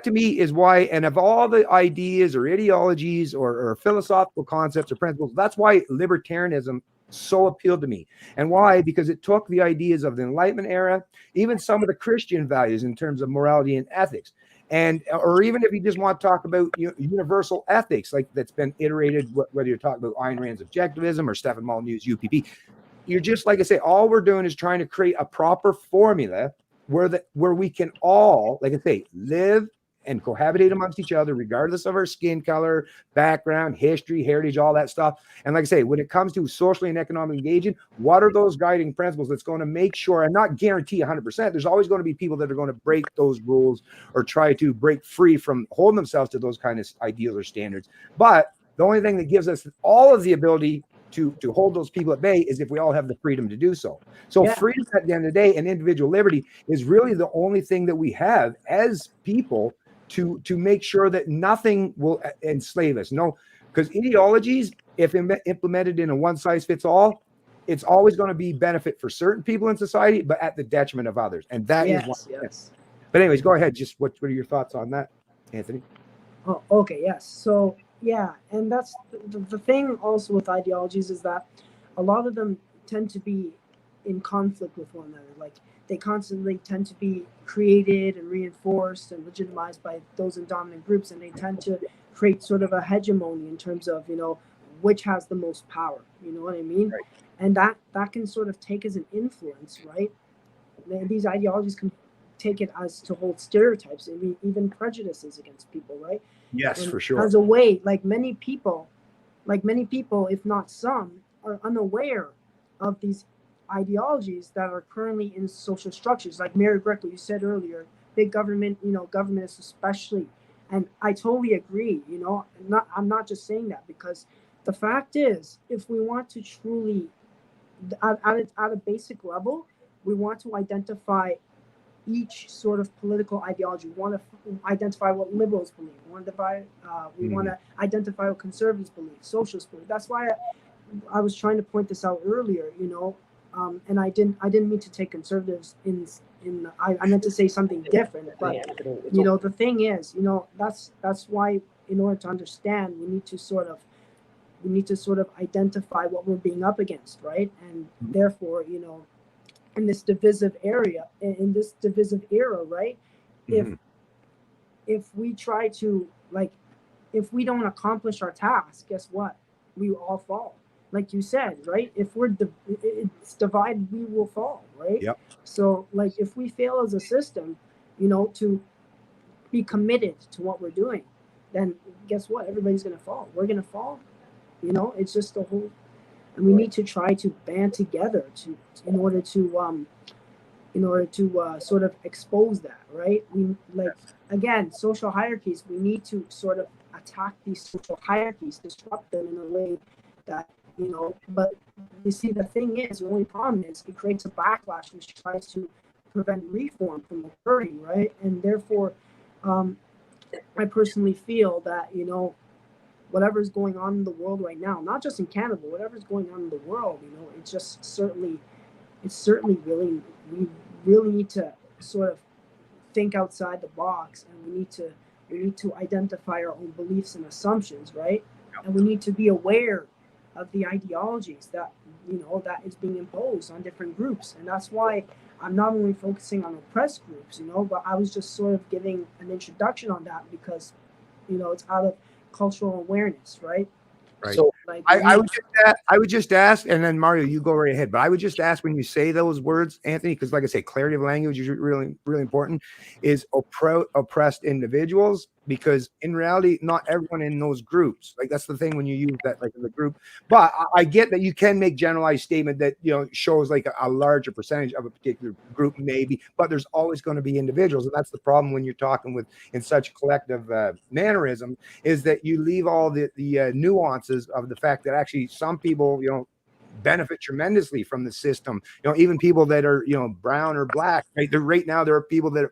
to me is why, and of all the ideas or ideologies or philosophical concepts or principles, that's why libertarianism so appealed to me. And why? Because it took the ideas of the Enlightenment era, even some of the Christian values in terms of morality and ethics, or even if you just want to talk about universal ethics, like that's been iterated, whether you're talking about Ayn Rand's objectivism or Stephen Molyneux's UPP, you're just, like I say, all we're doing is trying to create a proper formula where we can all, like I say, live and cohabitate amongst each other, regardless of our skin color, background, history, heritage, all that stuff. And like I say, when it comes to socially and economically engaging, what are those guiding principles that's going to make sure and not guarantee 100%? There's always going to be people that are going to break those rules or try to break free from holding themselves to those kind of ideals or standards. But the only thing that gives us all of the ability to hold those people at bay is if we all have the freedom to do so. So freedom at the end of the day and individual liberty is really the only thing that we have as people to make sure that nothing will enslave us. No, because ideologies, if implemented in a one size fits all, it's always going to be benefit for certain people in society, but at the detriment of others. And that is what. Yes. But anyways, go ahead. Just what are your thoughts on that? Anthony? Oh, okay, yes. So yeah, and that's the thing also with ideologies is that a lot of them tend to be in conflict with one another. Like they constantly tend to be created and reinforced and legitimized by those in dominant groups, and they tend to create sort of a hegemony in terms of which has the most power. You know what I mean? Right. And that can sort of take as an influence, right? These ideologies can take it as to hold stereotypes and even prejudices against people, right? Yes, And for sure. as a way, like many people, if not some, are unaware of these ideologies that are currently in social structures. Like Mary Greco, you said earlier, big government, governments especially. And I totally agree. I'm not just saying that because the fact is, if we want to truly, at a basic level, we want to identify each sort of political ideology. We want to identify what liberals believe. We want to identify what conservatives believe, socialists believe. That's why I was trying to point this out earlier. And I didn't mean to take conservatives in. I meant to say something different. But the thing is, that's why in order to understand, we need to sort of identify what we're being up against, right? And therefore, in this divisive era, right? If Mm-hmm. if we try to if we don't accomplish our task, guess what? We all fall. Like you said, right? If it's divided, we will fall, right? Yep. So if we fail as a system, to be committed to what we're doing, then guess what? Everybody's gonna fall. We're gonna fall. It's just the whole, and we need to try to band together in order to sort of expose that, right? We again, social hierarchies. We need to sort of attack these social hierarchies, disrupt them in a way that But you see, the thing is, the only problem is it creates a backlash which tries to prevent reform from occurring, right? And therefore, um, I personally feel that whatever's going on in the world right now, not just in Canada, but whatever's going on in the world, it's certainly really, we really need to sort of think outside the box, and we need to identify our own beliefs and assumptions, right? And we need to be aware of the ideologies that is being imposed on different groups. And that's why I'm not only focusing on oppressed groups, but I was just sort of giving an introduction on that because it's out of cultural awareness, right? Right. So Like I would just ask, and then Mario, you go right ahead. But I would just ask when you say those words, Anthony, because like I say, clarity of language is really, really important. Is oppressed individuals, because in reality, not everyone in those groups. Like that's the thing when you use that like in the group. But I get that you can make generalized statement that shows like a larger percentage of a particular group, maybe. But there's always going to be individuals, and that's the problem when you're talking with in such collective mannerism, is that you leave all the nuances of the fact that actually some people benefit tremendously from the system. Even people that are brown or black, right? Right now there are people that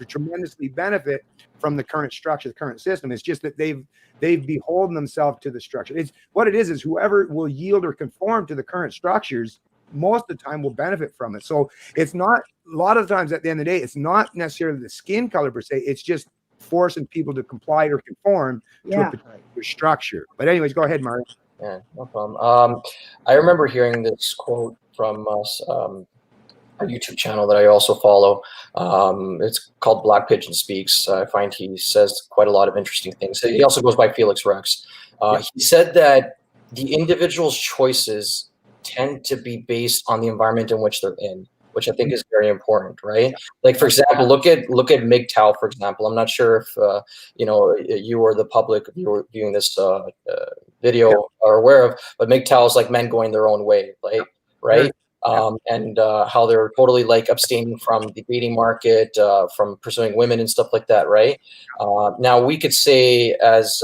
tremendously benefit from the current structure, the current system. It's just that they've beholden themselves to the structure. It's what it is whoever will yield or conform to the current structures most of the time will benefit from it. So it's not, a lot of times at the end of the day, it's not necessarily the skin color per se, it's just forcing people to comply or conform to a particular structure. But anyways, go ahead, Mario. yeah, no problem. I remember hearing this quote from a YouTube channel that I also follow. It's called Black Pigeon Speaks. I find he says quite a lot of interesting things. He also goes by Felix Rex. He said that the individual's choices tend to be based on the environment in which they're in, which I think is very important, right? Like for example, look at MGTOW, for example. I'm not sure if you or the public, if you were viewing this video, are aware of, but MGTOW is like men going their own way, like right? And how they're totally like abstaining from the dating market, from pursuing women and stuff like that, right? Now we could say as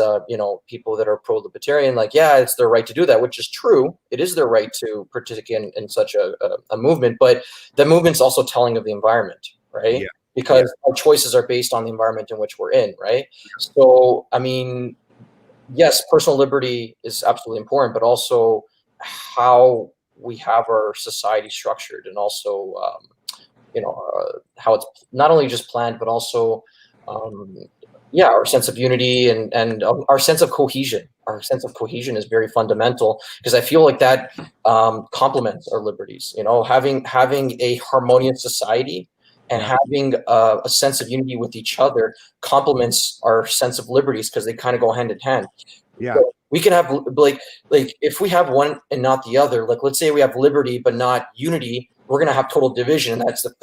people that are pro-libertarian, like, yeah, it's their right to do that, which is true. It is their right to participate in such a movement, but the movement's also telling of the environment, right? Yeah. Because our choices are based on the environment in which we're in, right? So, I mean, yes, personal liberty is absolutely important, but also how we have our society structured, and also how it's not only just planned, but also yeah, our sense of unity and our sense of cohesion. Our sense of cohesion is very fundamental because I feel like that complements our liberties. You know, having a harmonious society and Yeah. having a sense of unity with each other complements our sense of liberties because they kind of go hand in hand. Yeah. So we can have like if we have one and not the other, like let's say we have liberty but not unity, we're going to have total division, and that's the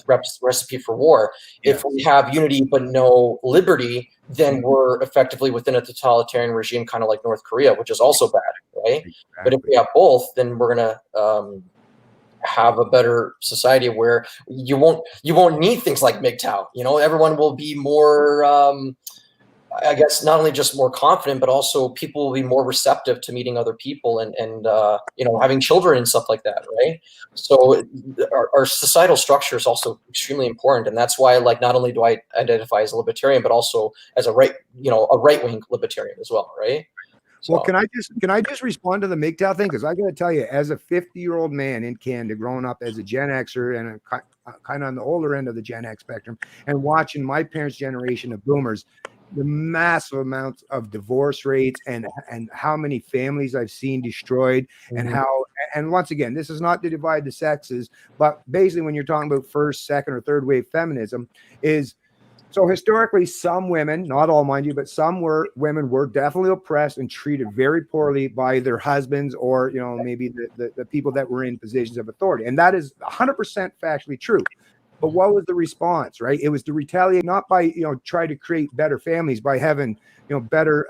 recipe for war. Yeah. If we have unity but no liberty, then we're effectively within a totalitarian regime, kind of like North Korea, which is also bad, right? But if Exactly. we have both, then we're going to have a better society where you won't need things like MGTOW. You know, everyone will be more I guess not only just more confident, but also people will be more receptive to meeting other people and you know, having children and stuff like that, right? So our societal structure is also extremely important, and that's why, like, not only do I identify as a libertarian, but also as a right wing libertarian as well, right? Well, So can I just respond to the MGTOW thing? Because I got to tell you, as a 50-year-old man in Canada, growing up as a Gen Xer and kind of on the older end of the Gen X spectrum, and watching my parents' generation of boomers, the massive amounts of divorce rates and how many families I've seen destroyed, and how, and once again, this is not to divide the sexes, but basically when you're talking about first, second, or third wave feminism, is so historically, some women, not all, mind you, but women were definitely oppressed and treated very poorly by their husbands, or maybe the people that were in positions of authority, and that is 100% factually true. But what was the response, right? It was to retaliate, not by try to create better families by having better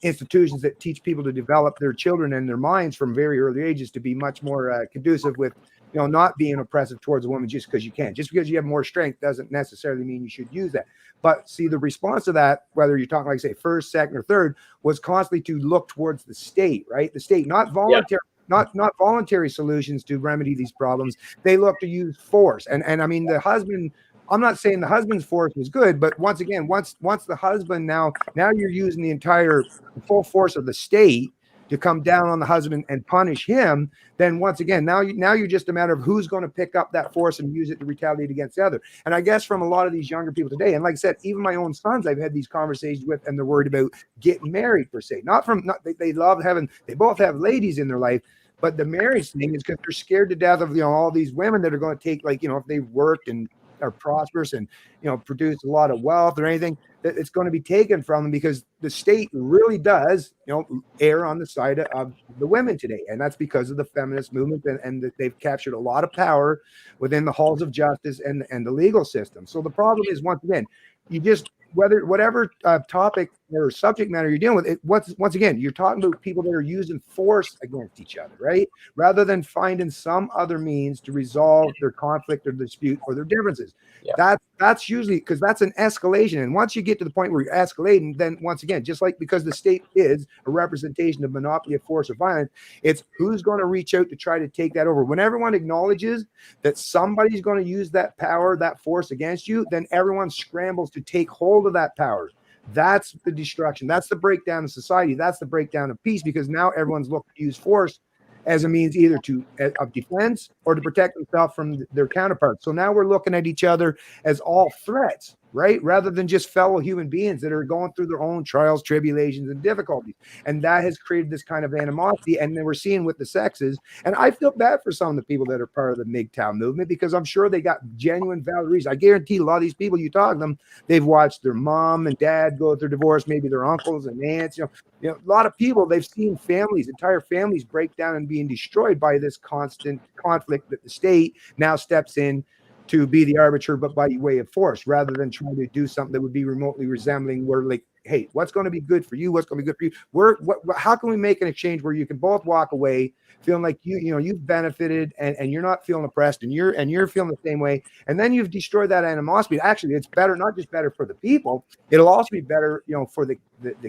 institutions that teach people to develop their children and their minds from very early ages to be much more conducive with not being oppressive towards a woman just because you can. Just because you have more strength doesn't necessarily mean you should use that. But see, the response to that, whether you're talking like say first, second, or third, was constantly to look towards the state, right? The state, not voluntary, not voluntary solutions to remedy these problems. They look to use force. And I mean the husband. I'm not saying the husband's force was good, but once again, once the husband now you're using the entire full force of the state to come down on the husband and punish him, then once again, now you're just a matter of who's going to pick up that force and use it to retaliate against the other. And I guess from a lot of these younger people today, and like I said, even my own sons, I've had these conversations with, and they're worried about getting married per se. They love having, they both have ladies in their life, but the marriage thing is because they're scared to death of all these women that are going to take, like, if they've worked and are prosperous and produce a lot of wealth or anything, that it's going to be taken from them, because the state really does err on the side of the women today, and that's because of the feminist movement, and that they've captured a lot of power within the halls of justice and the legal system. So the problem is, once again, you just, whatever topic or subject matter you're dealing with, once again, you're talking about people that are using force against each other, right? Rather than finding some other means to resolve their conflict or dispute or their differences. Yeah. That's usually, because that's an escalation. And once you get to the point where you're escalating, then once again, just like, because the state is a representation of monopoly of force or violence, it's who's going to reach out to try to take that over. When everyone acknowledges that somebody's going to use that power, that force against you, then everyone scrambles to take hold of that power. That's the destruction. That's the breakdown of society. That's the breakdown of peace, because now everyone's looking to use force as a means either of defense or to protect themselves from their counterparts. So now we're looking at each other as all threats, right? Rather than just fellow human beings that are going through their own trials, tribulations, and difficulties. And that has created this kind of animosity. And then we're seeing with the sexes. And I feel bad for some of the people that are part of the MGTOW movement, because I'm sure they got genuine valid reasons. I guarantee a lot of these people, you talk to them, they've watched their mom and dad go through divorce, maybe their uncles and aunts, a lot of people, they've seen families, entire families break down and being destroyed by this constant conflict that the state now steps in to be the arbiter, but by way of force, rather than trying to do something that would be remotely resembling, where, like, hey, what's going to be good for you? What's going to be good for you? How can we make an exchange where you can both walk away feeling like you've benefited, and you're not feeling oppressed, and you're feeling the same way, and then you've destroyed that animosity. Actually, it's better, not just better for the people, it'll also be better, for the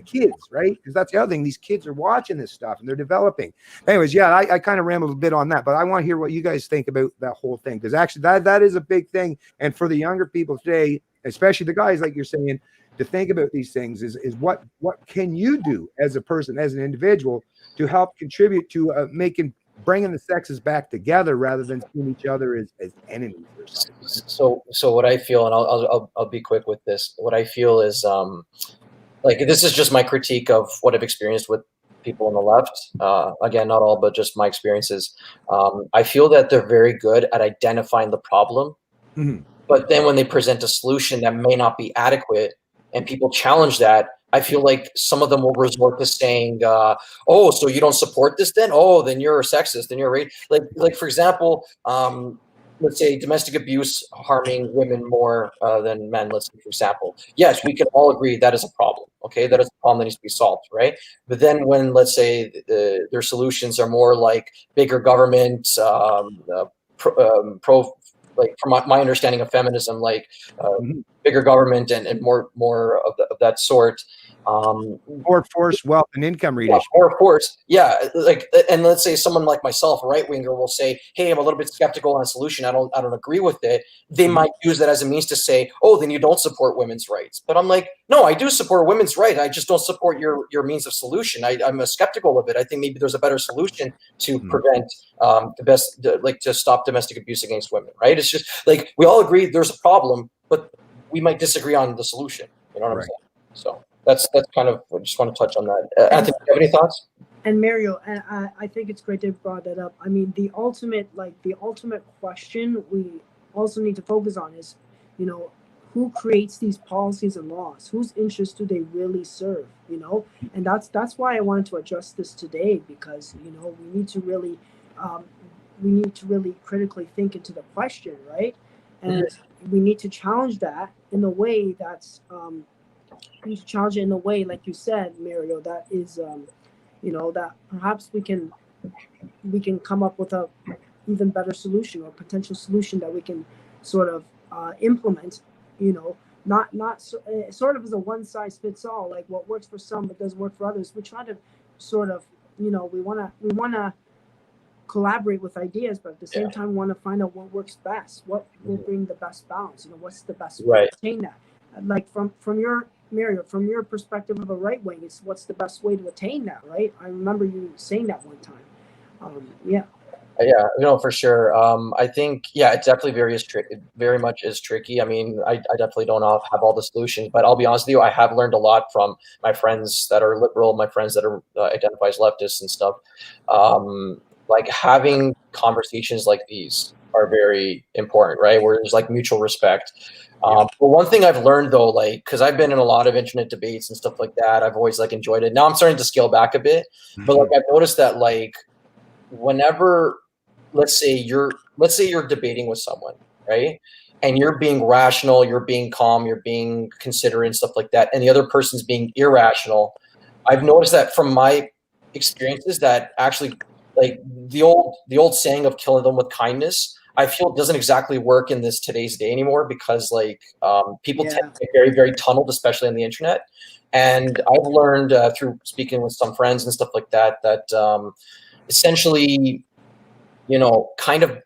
kids, right? Because that's the other thing. These kids are watching this stuff and they're developing. Anyways, yeah, I kind of rambled a bit on that, but I want to hear what you guys think about that whole thing, because actually that is a big thing. And for the younger people today, especially the guys, like you're saying, to think about these things is what can you do as a person, as an individual, to help contribute to making bringing the sexes back together rather than seeing each other as enemies or something. So what I feel, and I'll be quick with this. What I feel is like, this is just my critique of what I've experienced with people on the left. Again, not all, but just my experiences. I feel that they're very good at identifying the problem, but then when they present a solution that may not be adequate and people challenge that, I feel like some of them will resort to saying, "Oh, so you don't support this then? Oh, then you're a sexist, then you're a like for example, let's say domestic abuse harming women more than men. Let's say, for example, yes, we can all agree that is a problem. Okay, that is a problem that needs to be solved, right? But then when, let's say, their solutions are more like bigger government, pro, like from my understanding of feminism, like bigger government and more of that sort. More force, wealth, and income redistribution. More force, yeah. Like, and let's say someone like myself, a right winger, will say, "Hey, I'm a little bit skeptical on a solution. I don't agree with it." They might use that as a means to say, "Oh, then you don't support women's rights." But I'm like, no, I do support women's rights. I just don't support your means of solution. I'm skeptical of it. I think maybe there's a better solution to prevent to stop domestic abuse against women. Right? It's just like we all agree there's a problem, but we might disagree on the solution. You know what I'm saying? So. That's kind of, I just want to touch on that. Anthony, do you have any thoughts? And Mario, I think it's great to brought that up. I mean, the ultimate question we also need to focus on is, who creates these policies and laws? Whose interests do they really serve? And that's why I wanted to address this today, because we need to really critically think into the question, right? And we need to challenge that in a way that's we need to challenge it in a way, like you said, Mario, that is that perhaps we can come up with a even better solution or potential solution that we can sort of implement, not sort of as a one size fits all, like what works for some but doesn't work for others. We try to sort of, we want to collaborate with ideas, but at the same time want to find out what works best, what will bring the best balance, what's the best way to attain that. Like from your, Mario, from your perspective of a right wing, it's what's the best way to attain that, right? I remember you saying that one time. Yeah, for sure. I think, it's definitely very much is tricky. I mean, I definitely don't have all the solutions, but I'll be honest with you, I have learned a lot from my friends that are liberal, my friends that are identify as leftists and stuff. Like, having conversations like these are very important, right? Where there's like mutual respect. But one thing I've learned though, like, because I've been in a lot of internet debates and stuff like that, I've always like enjoyed it. Now I'm starting to scale back a bit, but like I've noticed that, like, whenever, let's say you're debating with someone, right? And you're being rational, you're being calm, you're being considerate and stuff like that, and the other person's being irrational. I've noticed that from my experiences that actually, like, the old saying of killing them with kindness, I feel doesn't exactly work in today's day anymore, because like people tend to get very, very tunneled, especially on the internet. And I've learned through speaking with some friends and stuff like that, that essentially, kind of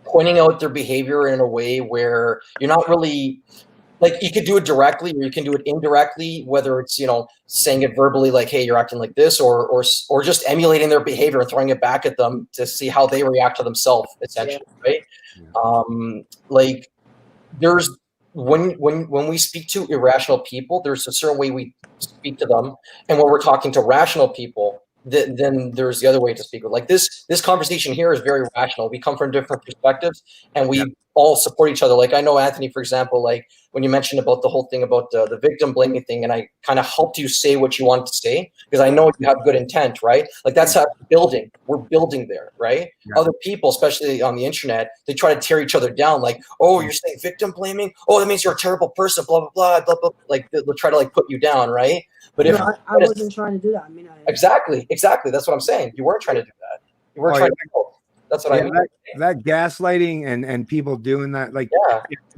pointing out their behavior in a way where you're not really, like, you could do it directly or you can do it indirectly, whether it's, saying it verbally, like, hey, you're acting like this, or just emulating their behavior and throwing it back at them to see how they react to themselves, essentially, right? Like, there's, when we speak to irrational people, there's a certain way we speak to them. And when we're talking to rational people, then there's the other way to speak. Like, this conversation here is very rational. We come from different perspectives and we all support each other. Like, I know, Anthony, for example, like when you mentioned about the whole thing about the victim blaming thing, and I kind of helped you say what you wanted to say, because I know you have good intent, right? Like, that's how we're building there, right? Other people, especially on the internet, they try to tear each other down. Like, oh, you're saying victim blaming? Oh, that means you're a terrible person, blah, blah, blah, blah, blah. Like, they'll try to like put you down, right? But if I wasn't trying to do that. I mean, exactly. That's what I'm saying. You weren't trying to do that. You weren't trying to help. That's what I mean. That gaslighting and people doing that, like,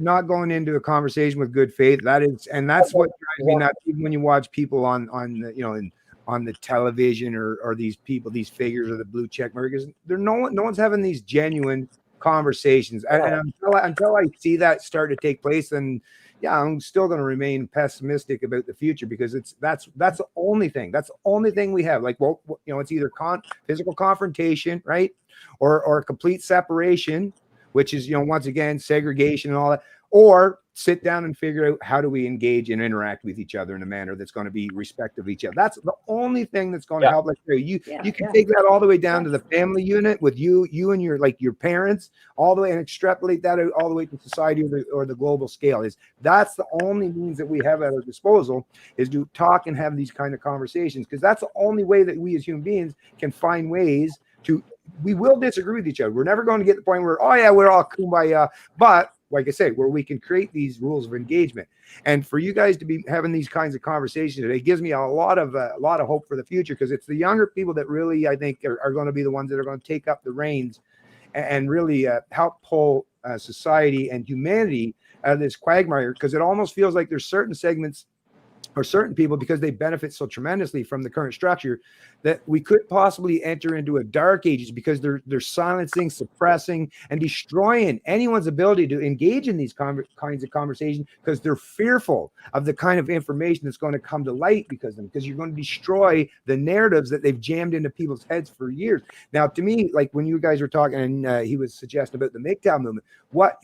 not going into a conversation with good faith. That's what drives me nuts. Even when you watch people on the, on the television or these people, these figures, or the blue check markers, no one's having these genuine conversations. And until I see that start to take place, then yeah, I'm still going to remain pessimistic about the future, because that's the only thing. That's the only thing we have. Like, well, it's either physical confrontation, right, or complete separation, which is, once again, segregation and all that, or sit down and figure out how do we engage and interact with each other in a manner that's going to be respectful of each other. That's the only thing that's going to help. Like, you can take that all the way down to the family unit with you and your parents, all the way, and extrapolate that out all the way to society or the global scale. That's the only means that we have at our disposal, is to talk and have these kind of conversations, because that's the only way that we as human beings can find ways to. We will disagree with each other. We're never going to get to the point where, oh yeah, we're all kumbaya, but like I say, where we can create these rules of engagement. And for you guys to be having these kinds of conversations today gives me a lot of hope for the future, because it's the younger people that really, I think, are going to be the ones that are going to take up the reins and really help pull society and humanity out of this quagmire, because it almost feels like there's certain segments or certain people, because they benefit so tremendously from the current structure, that we could possibly enter into a dark ages, because they're silencing, suppressing, and destroying anyone's ability to engage in these kinds of conversations, because they're fearful of the kind of information that's going to come to light because you're going to destroy the narratives that they've jammed into people's heads for years. Now, to me, like when you guys were talking, and he was suggesting about the MGTOW movement, what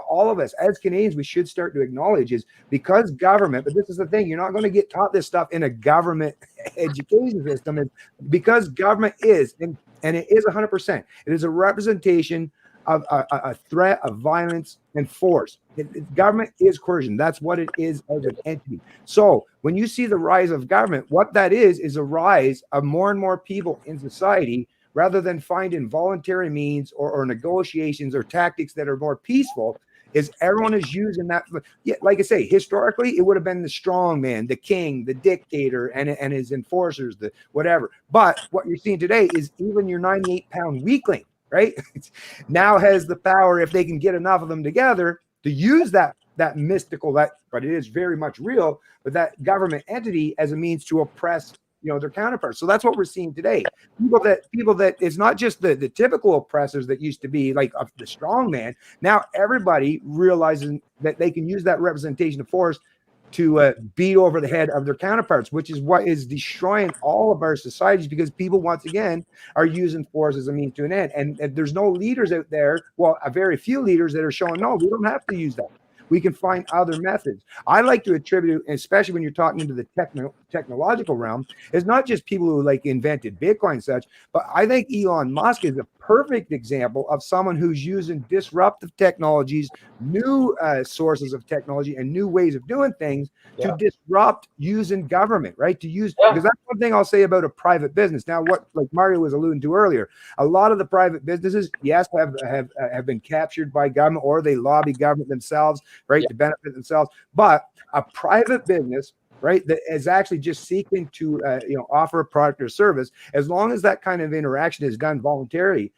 all of us as Canadians, we should start to acknowledge is, because government, but this is the thing, you're not going to get taught this stuff in a government education system, and because government is, and it is 100%, it is a representation of a threat of violence and force. Government is coercion. That's what it is as an entity. So when you see the rise of government, what that is a rise of more and more people in society, rather than finding voluntary means or negotiations or tactics that are more peaceful, is everyone is using that. Yeah, like I say, historically, it would have been the strong man, the king, the dictator, and his enforcers, the whatever. But what you're seeing today is even your 98-pound weakling, right, now has the power, if they can get enough of them together, to use that mystical, but it is very much real, but that government entity as a means to oppress their counterparts. So that's what we're seeing today. People that it's not just the typical oppressors that used to be like the strong man. Now everybody realizes that they can use that representation of force to beat over the head of their counterparts, which is what is destroying all of our societies, because people, once again, are using force as a means to an end. And there's no leaders out there, well, a very few leaders that are showing, no, we don't have to use that. We can find other methods. I like to attribute, especially when you're talking into the technological realm, it's not just people who like invented Bitcoin and such, but I think Elon Musk is a perfect example of someone who's using disruptive technologies, new sources of technology, and new ways of doing things to disrupt using government, right? Because that's one thing I'll say about a private business. Now, what like Mario was alluding to earlier, a lot of the private businesses, yes, have been captured by government, or they lobby government themselves, right, to benefit themselves. But a private business, right, that is actually just seeking to offer a product or service, as long as that kind of interaction is done voluntarily,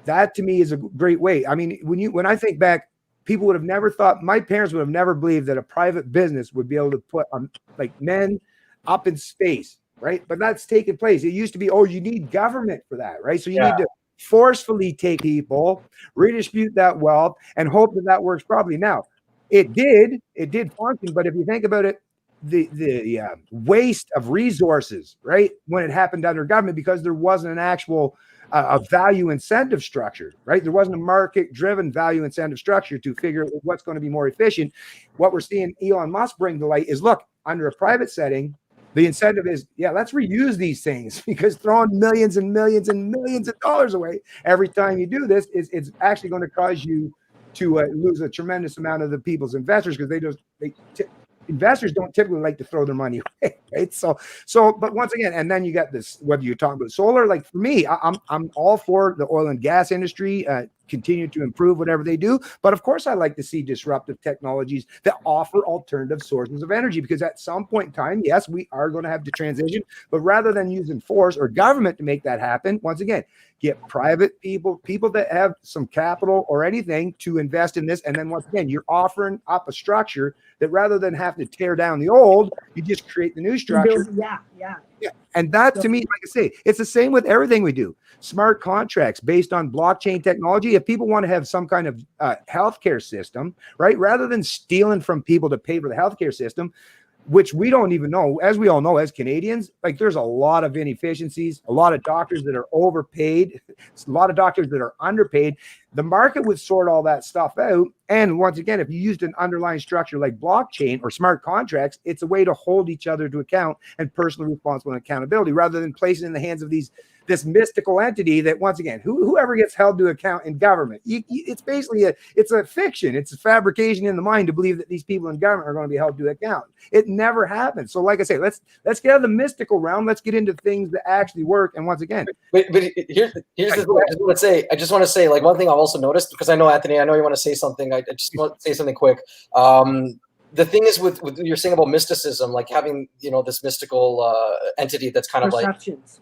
that to me is a great way. I mean, when I think back, people would have never thought, my parents would have never believed that a private business would be able to put like men up in space, right? But that's taken place. It used to be, oh, you need government for that, right? So you need to forcefully take people, redistribute that wealth, and hope that works properly. Now, it did function, but if you think about it, the waste of resources, right, when it happened under government, because there wasn't an actual a value incentive structure, right? There wasn't a market-driven value incentive structure to figure out what's going to be more efficient. What we're seeing Elon Musk bring to light is, look, under a private setting, the incentive is, let's reuse these things, because throwing millions and millions and millions of dollars away every time you do this it's actually going to cause you to lose a tremendous amount of the people's investors, because investors don't typically like to throw their money away, right? So, but once again, and then you got this, whether you're talking about solar, like for me, I'm all for the oil and gas industry, continue to improve whatever they do. But of course, I like to see disruptive technologies that offer alternative sources of energy, because at some point in time, yes, we are going to have to transition, but rather than using force or government to make that happen, once again, get private people that have some capital or anything to invest in this. And then once again, you're offering up a structure that rather than have to tear down the old, you just create the new structure. And that to me, like I say, it's the same with everything we do. Smart contracts based on blockchain technology. If people want to have some kind of healthcare system, right, rather than stealing from people to pay for the healthcare system, which we don't even know, as we all know, as Canadians, like there's a lot of inefficiencies, a lot of doctors that are overpaid, a lot of doctors that are underpaid. The market would sort all that stuff out. And once again, if you used an underlying structure like blockchain or smart contracts, it's a way to hold each other to account and personally responsible and accountability rather than placing it in the hands of this mystical entity that, once again, whoever gets held to account in government, it's basically it's a fiction. It's a fabrication in the mind to believe that these people in government are going to be held to account. It never happens. So like I say, let's get out of the mystical realm. Let's get into things that actually work. And once again, but here's the thing. I just want to say, like, one thing I've also noticed, because I know, Anthony, I know you want to say something. I just want to say something quick. The thing is with you're saying about mysticism, like having, this mystical entity that's kind of like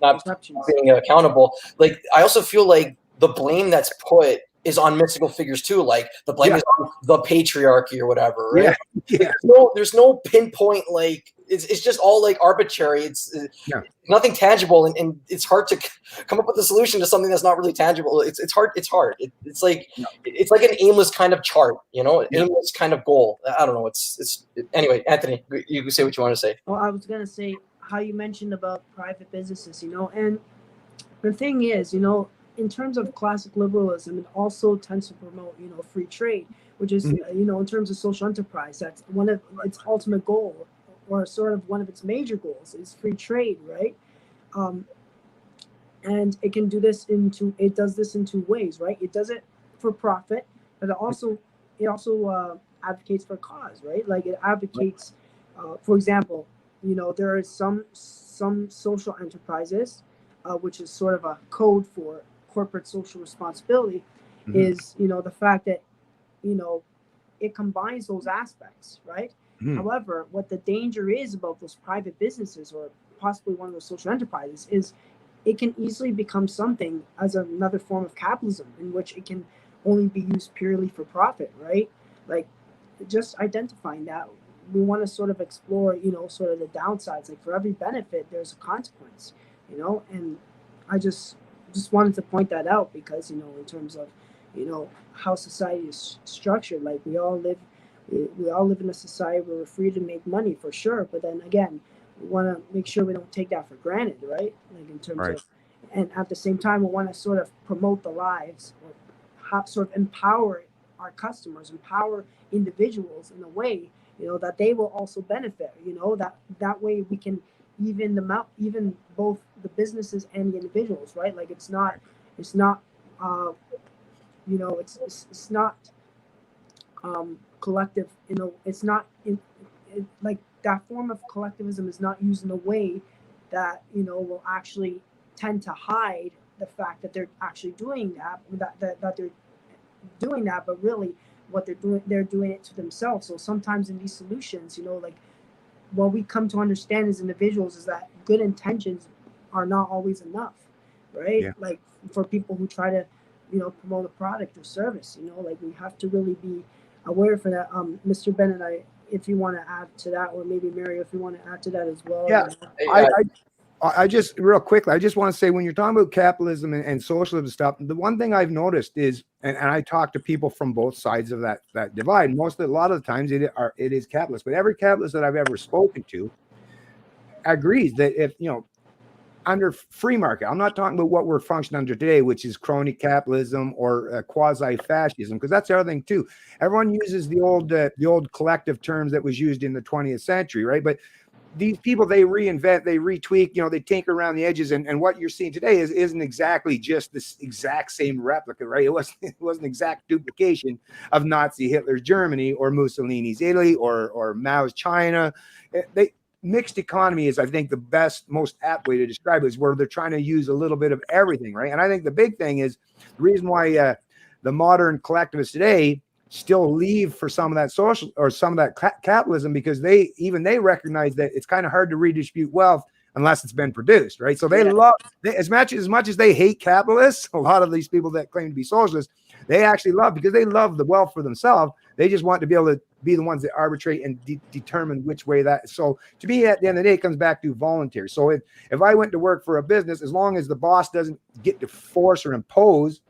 not being accountable. Like, I also feel like the blame that's put is on mystical figures too. Like the blame is on the patriarchy or whatever, right? Yeah. There's no pinpoint, like it's just all like arbitrary. It's nothing tangible, and it's hard to come up with a solution to something that's not really tangible. It's hard. It's like it's like an aimless kind of chart, aimless kind of goal. I don't know. Anyway, Anthony, you can say what you want to say. Well, I was gonna say how you mentioned about private businesses, and the thing is, in terms of classic liberalism, it also tends to promote, free trade, which is, in terms of social enterprise, that's one of its ultimate goal, or sort of one of its major goals, is free trade, right? And it can do this it does this in two ways, right? It does it for profit, but it also advocates for cause, right? Like it advocates, for example, there are some social enterprises, which is sort of a code for corporate social responsibility, is the fact that it combines those aspects, right? However, what the danger is about those private businesses, or possibly one of those social enterprises, is it can easily become something as another form of capitalism in which it can only be used purely for profit, right? Like, just identifying that, we want to sort of explore, sort of the downsides. Like, for every benefit, there's a consequence, and I just wanted to point that out because, in terms of, how society is structured, like we all live in a society where we're free to make money, for sure. But then again, we want to make sure we don't take that for granted, right? Like in terms of, and at the same time, we want to sort of promote the lives, or sort of empower our customers, empower individuals in a way, that they will also benefit, that way we can even them out, even both the businesses and the individuals, right? Like it's not collective, it's not like that form of collectivism is not used in a way that will actually tend to hide the fact that they're actually doing that they're doing that, but really what they're doing it to themselves. So sometimes in these solutions, like what we come to understand as individuals is that good intentions are not always enough, right? Like for people who try to promote a product or service, like we have to really be aware for that. Mr. Bennett, if you want to add to that, or maybe Mario, if you want to add to that as well. I just real quickly, I just want to say, when you're talking about capitalism and socialism stuff, the one thing I've noticed is, and I talk to people from both sides of that divide. A lot of the times it is capitalist, but every capitalist that I've ever spoken to agrees that if under free market, I'm not talking about what we're functioning under today, which is crony capitalism or quasi-fascism, because that's the other thing too. Everyone uses the old collective terms that was used in the 20th century, right? But these people, they reinvent, they retweak, they tinker around the edges, and what you're seeing today isn't exactly just this exact same replica, right? It wasn't exact duplication of Nazi Hitler's Germany or Mussolini's Italy or Mao's China. Mixed economy is, I think, the best, most apt way to describe it, is where they're trying to use a little bit of everything, right? And I think the big thing is the reason why the modern collectivists today still leave for some of that social or some of that capitalism, because they recognize that it's kind of hard to redistribute wealth unless it's been produced, right? So they love, as much as they hate capitalists, a lot of these people that claim to be socialists, They actually love, because they love the wealth for themselves. They just want to be able to be the ones that arbitrate and determine which way that. So to me, at the end of the day, it comes back to voluntary. So if I went to work for a business, as long as the boss doesn't get to force or impose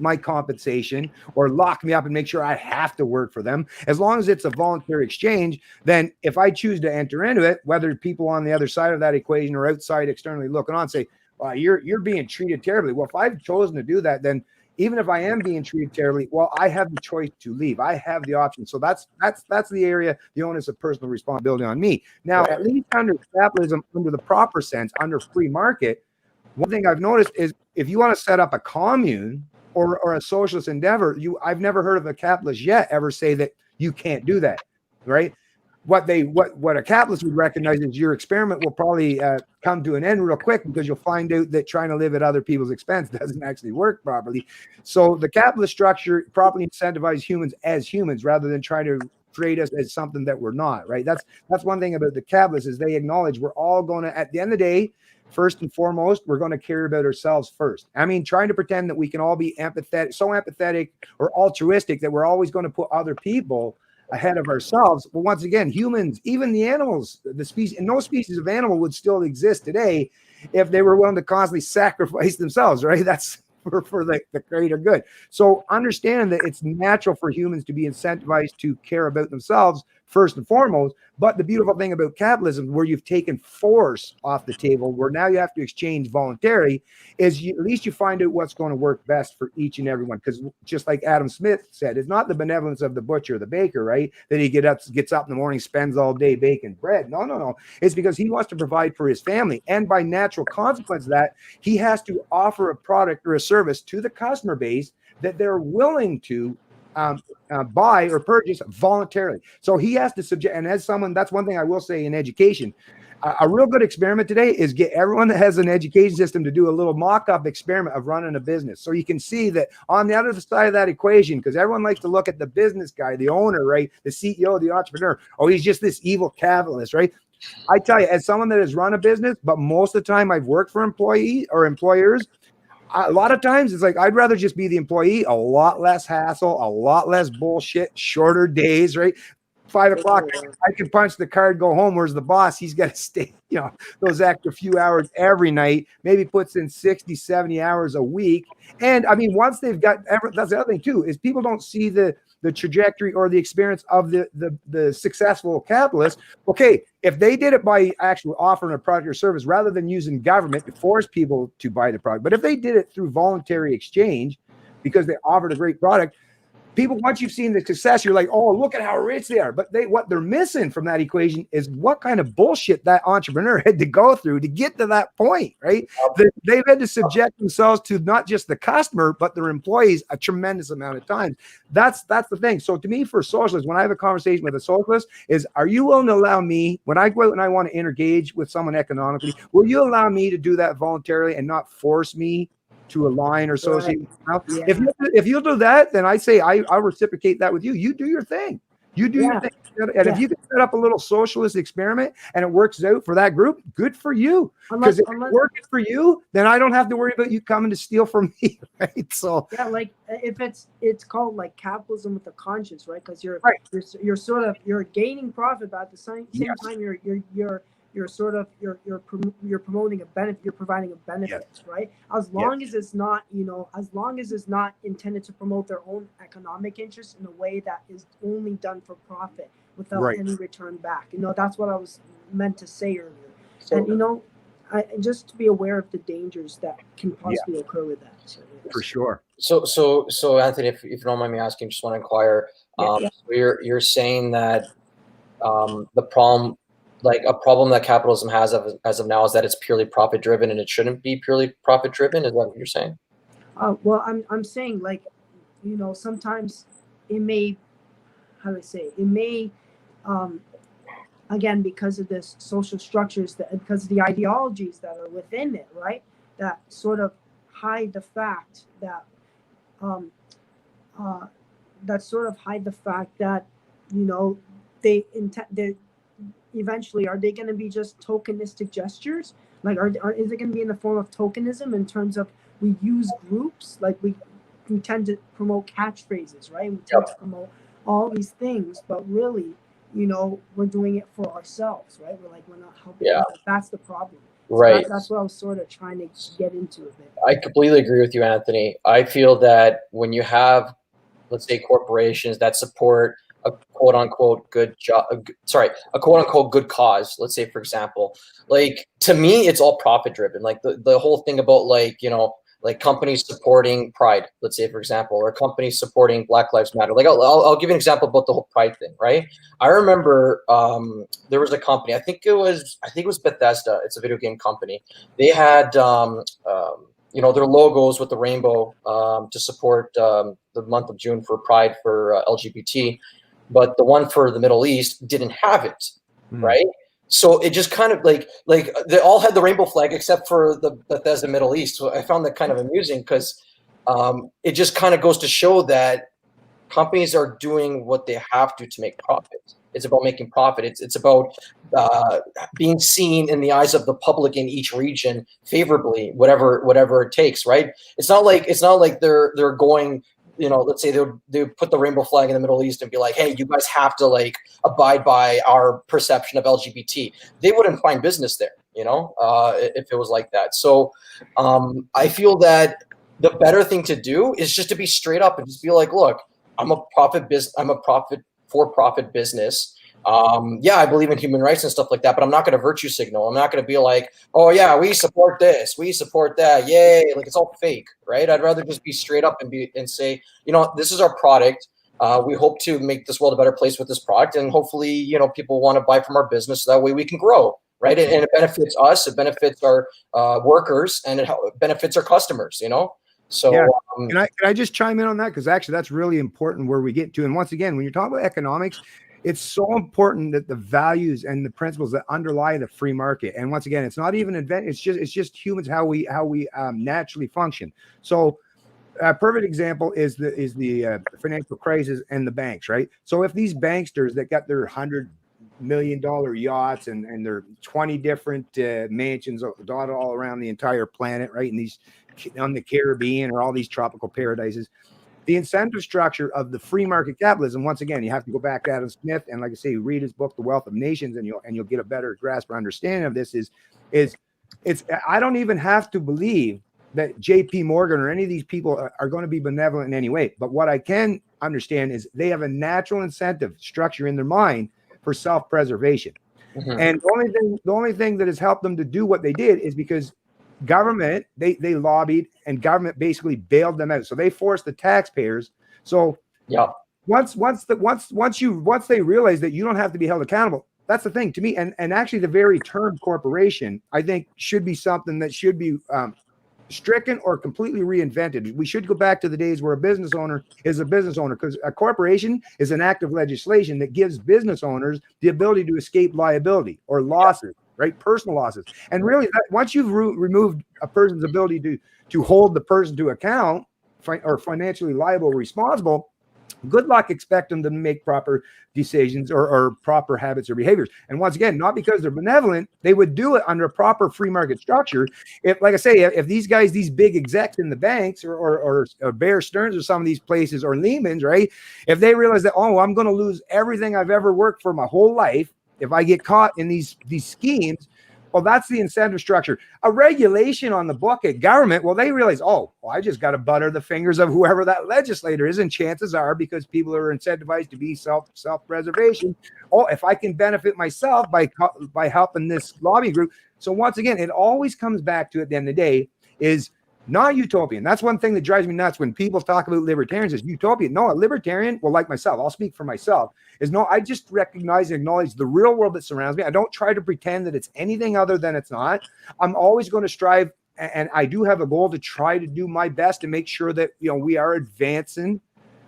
my compensation or lock me up and make sure I have to work for them, as long as it's a voluntary exchange, then if I choose to enter into it, whether people on the other side of that equation or outside externally looking on say, well, you're being treated terribly. Well, if I've chosen to do that, then even if I am being treated terribly, well, I have the choice to leave. I have the option. So that's the area, the onus of personal responsibility on me. Now, at least under capitalism, under the proper sense, under free market, one thing I've noticed is if you want to set up a commune or a socialist endeavor, I've never heard of a capitalist yet ever say that you can't do that, right? What a capitalist would recognize is your experiment will probably come to an end real quick, because you'll find out that trying to live at other people's expense doesn't actually work properly. So the capitalist structure properly incentivizes humans as humans rather than try to create us as something that we're not, right? That's one thing about the capitalists, is they acknowledge we're all going to, at the end of the day, first and foremost, we're going to care about ourselves first. I mean, trying to pretend that we can all be empathetic, so empathetic or altruistic that we're always going to put other people ahead of ourselves. But once again, humans, even the animals, the species, and no species of animal would still exist today if they were willing to constantly sacrifice themselves, right? That's for the greater good. So understand that it's natural for humans to be incentivized to care about themselves first and foremost. But the beautiful thing about capitalism, where you've taken force off the table, where now you have to exchange voluntarily, is at least you find out what's going to work best for each and every one. Because just like Adam Smith said, it's not the benevolence of the butcher or the baker, right? That he gets up in the morning, spends all day baking bread. No. It's because he wants to provide for his family. And by natural consequence of that, he has to offer a product or a service to the customer base that they're willing to buy or purchase voluntarily. So he has to subject, and as someone, that's one thing I will say in education, a real good experiment today is get everyone that has an education system to do a little mock-up experiment of running a business. So you can see that on the other side of that equation, because everyone likes to look at the business guy, the owner, right? The CEO, the entrepreneur. Oh, he's just this evil capitalist, right? I tell you, as someone that has run a business, but most of the time I've worked for employees or employers, a lot of times it's like, I'd rather just be the employee, a lot less hassle, a lot less bullshit, shorter days, right? 5 o'clock, I can punch the card, go home. Whereas the boss, he's got to stay, those extra few hours every night, maybe puts in 60, 70 hours a week. And I mean, once they've got, that's the other thing too, is people don't see the trajectory or the experience of the successful capitalist. Okay, if they did it by actually offering a product or service rather than using government to force people to buy the product, but if they did it through voluntary exchange because they offered a great product, people, once you've seen the success, you're like, oh, look at how rich they are. But what they're missing from that equation is what kind of bullshit that entrepreneur had to go through to get to that point, right? They've had to subject themselves to not just the customer, but their employees a tremendous amount of time. That's the thing. So to me, for socialists, when I have a conversation with a socialist, is, are you willing to allow me, when I go out and I want to engage with someone economically, will you allow me to do that voluntarily and not force me to align or associate? Right. Yeah. If you'll do that, then I say I'll reciprocate that with you. You do your thing. You do your thing. And if you can set up a little socialist experiment and it works out for that group, good for you. Because if it works for you, then I don't have to worry about you coming to steal from me. Right. So yeah, like if it's called like capitalism with a conscience, right? Because you're gaining profit, but at the same time you're promoting a benefit, you're providing a benefit, right? As long as it's not, as long as it's not intended to promote their own economic interests in a way that is only done for profit without any return back. That's what I was meant to say earlier. So, and I just to be aware of the dangers that can possibly occur with that. So, for sure. So Anthony, if you don't mind me asking, just want to inquire. So you're saying that the problem, like a problem that capitalism has as of now, is that it's purely profit driven, and it shouldn't be purely profit driven. Is that what you're saying? Well, I'm saying, like, sometimes it may, how do I say, it may, again, because of this social structures, because of the ideologies that are within it, right, that sort of hide the fact that they eventually, are they going to be just tokenistic gestures? Like, is it going to be in the form of tokenism in terms of we use groups, like we we tend to promote catchphrases, right? We tend to promote all these things, but really, you know, we're doing it for ourselves, right? We're not helping. Yeah. That's the problem. So Right. that's what I was sort of trying to get into a bit. I completely agree with you, Anthony. I feel that when you have, let's say, corporations that support a quote unquote good job, a quote unquote good cause, let's say, for example, like, to me, it's all profit driven. Like the whole thing about, like, you know, like companies supporting Pride, let's say, for example, or companies supporting Black Lives Matter. Like, I'll give you an example about the whole Pride thing, right? I remember there was a company, I think it was Bethesda. It's a video game company. They had you know, their logos with the rainbow to support the month of June for Pride for LGBT, but the one for the Middle East didn't have it, right? So it just kind of like they all had the rainbow flag except for the Bethesda Middle East. So I found that kind of amusing because it just kind of goes to show that companies are doing what they have to make profit. It's about making profit. It's about being seen in the eyes of the public in each region favorably, whatever it takes, right? It's not like they're going, you know, let's say they put the rainbow flag in the Middle East and be like, hey, you guys have to like abide by our perception of LGBT. They wouldn't find business there, you know, if it was like that. So I feel that the better thing to do is just to be straight up and just be like, look, I'm a for-profit business. Yeah, I believe in human rights and stuff like that, but I'm not going to virtue signal. I'm not going to be like, oh yeah, we support this, we support that, yay! Like, it's all fake, right? I'd rather just be straight up and say, you know, this is our product. We hope to make this world a better place with this product, and hopefully, you know, people want to buy from our business. So that way we can grow, right? And it benefits us, it benefits our workers, and it benefits our customers. You know. So yeah. Can I just chime in on that? Because actually that's really important where we get to. And once again, when you're talking about economics, it's so important that the values and the principles that underlie the free market. And once again, it's not even it's just humans, how we naturally function. So a perfect example is the financial crisis and the banks, right? So if these banksters that got their $100 million yachts and their 20 different mansions dotted all around the entire planet, right? And these on the Caribbean or all these tropical paradises, the incentive structure of the free market capitalism, once again, you have to go back to Adam Smith and, like I say, read his book, The Wealth of Nations, and you'll get a better grasp or understanding of this. It's I don't even have to believe that JP Morgan or any of these people are going to be benevolent in any way. But what I can understand is they have a natural incentive structure in their mind for self-preservation. Mm-hmm. And the only thing that has helped them to do what they did is because government, they lobbied, and government basically bailed them out. So they forced the taxpayers. So yeah, once they realize that you don't have to be held accountable, that's the thing to me. And actually the very term corporation, I think, should be something that should be stricken or completely reinvented. We should go back to the days where a business owner is a business owner, because a corporation is an act of legislation that gives business owners the ability to escape liability or losses, right? Personal losses. And really, once you've removed a person's ability to hold the person to account or financially liable or responsible, good luck expecting them to make proper decisions or proper habits or behaviors. And once again, not because they're benevolent, they would do it under a proper free market structure. If, like I say, if these guys, these big execs in the banks or Bear Stearns or some of these places, or Lehman's, right? If they realize that, oh, I'm going to lose everything I've ever worked for my whole life if I get caught in these schemes, well, that's the incentive structure. A regulation on the book at government, well, they realize, oh, well, I just got to butter the fingers of whoever that legislator is. And chances are, because people are incentivized to be self-preservation, oh, if I can benefit myself by helping this lobbying group. So once again, it always comes back to, at the end of the day, is not utopian. That's one thing that drives me nuts when people talk about libertarians is utopian. No, a libertarian, well, like myself, I'll speak for myself, is no, I just recognize and acknowledge the real world that surrounds me. I don't try to pretend that it's anything other than it's not. I'm always going to strive, and I do have a goal to try to do my best to make sure that, you know, we are advancing,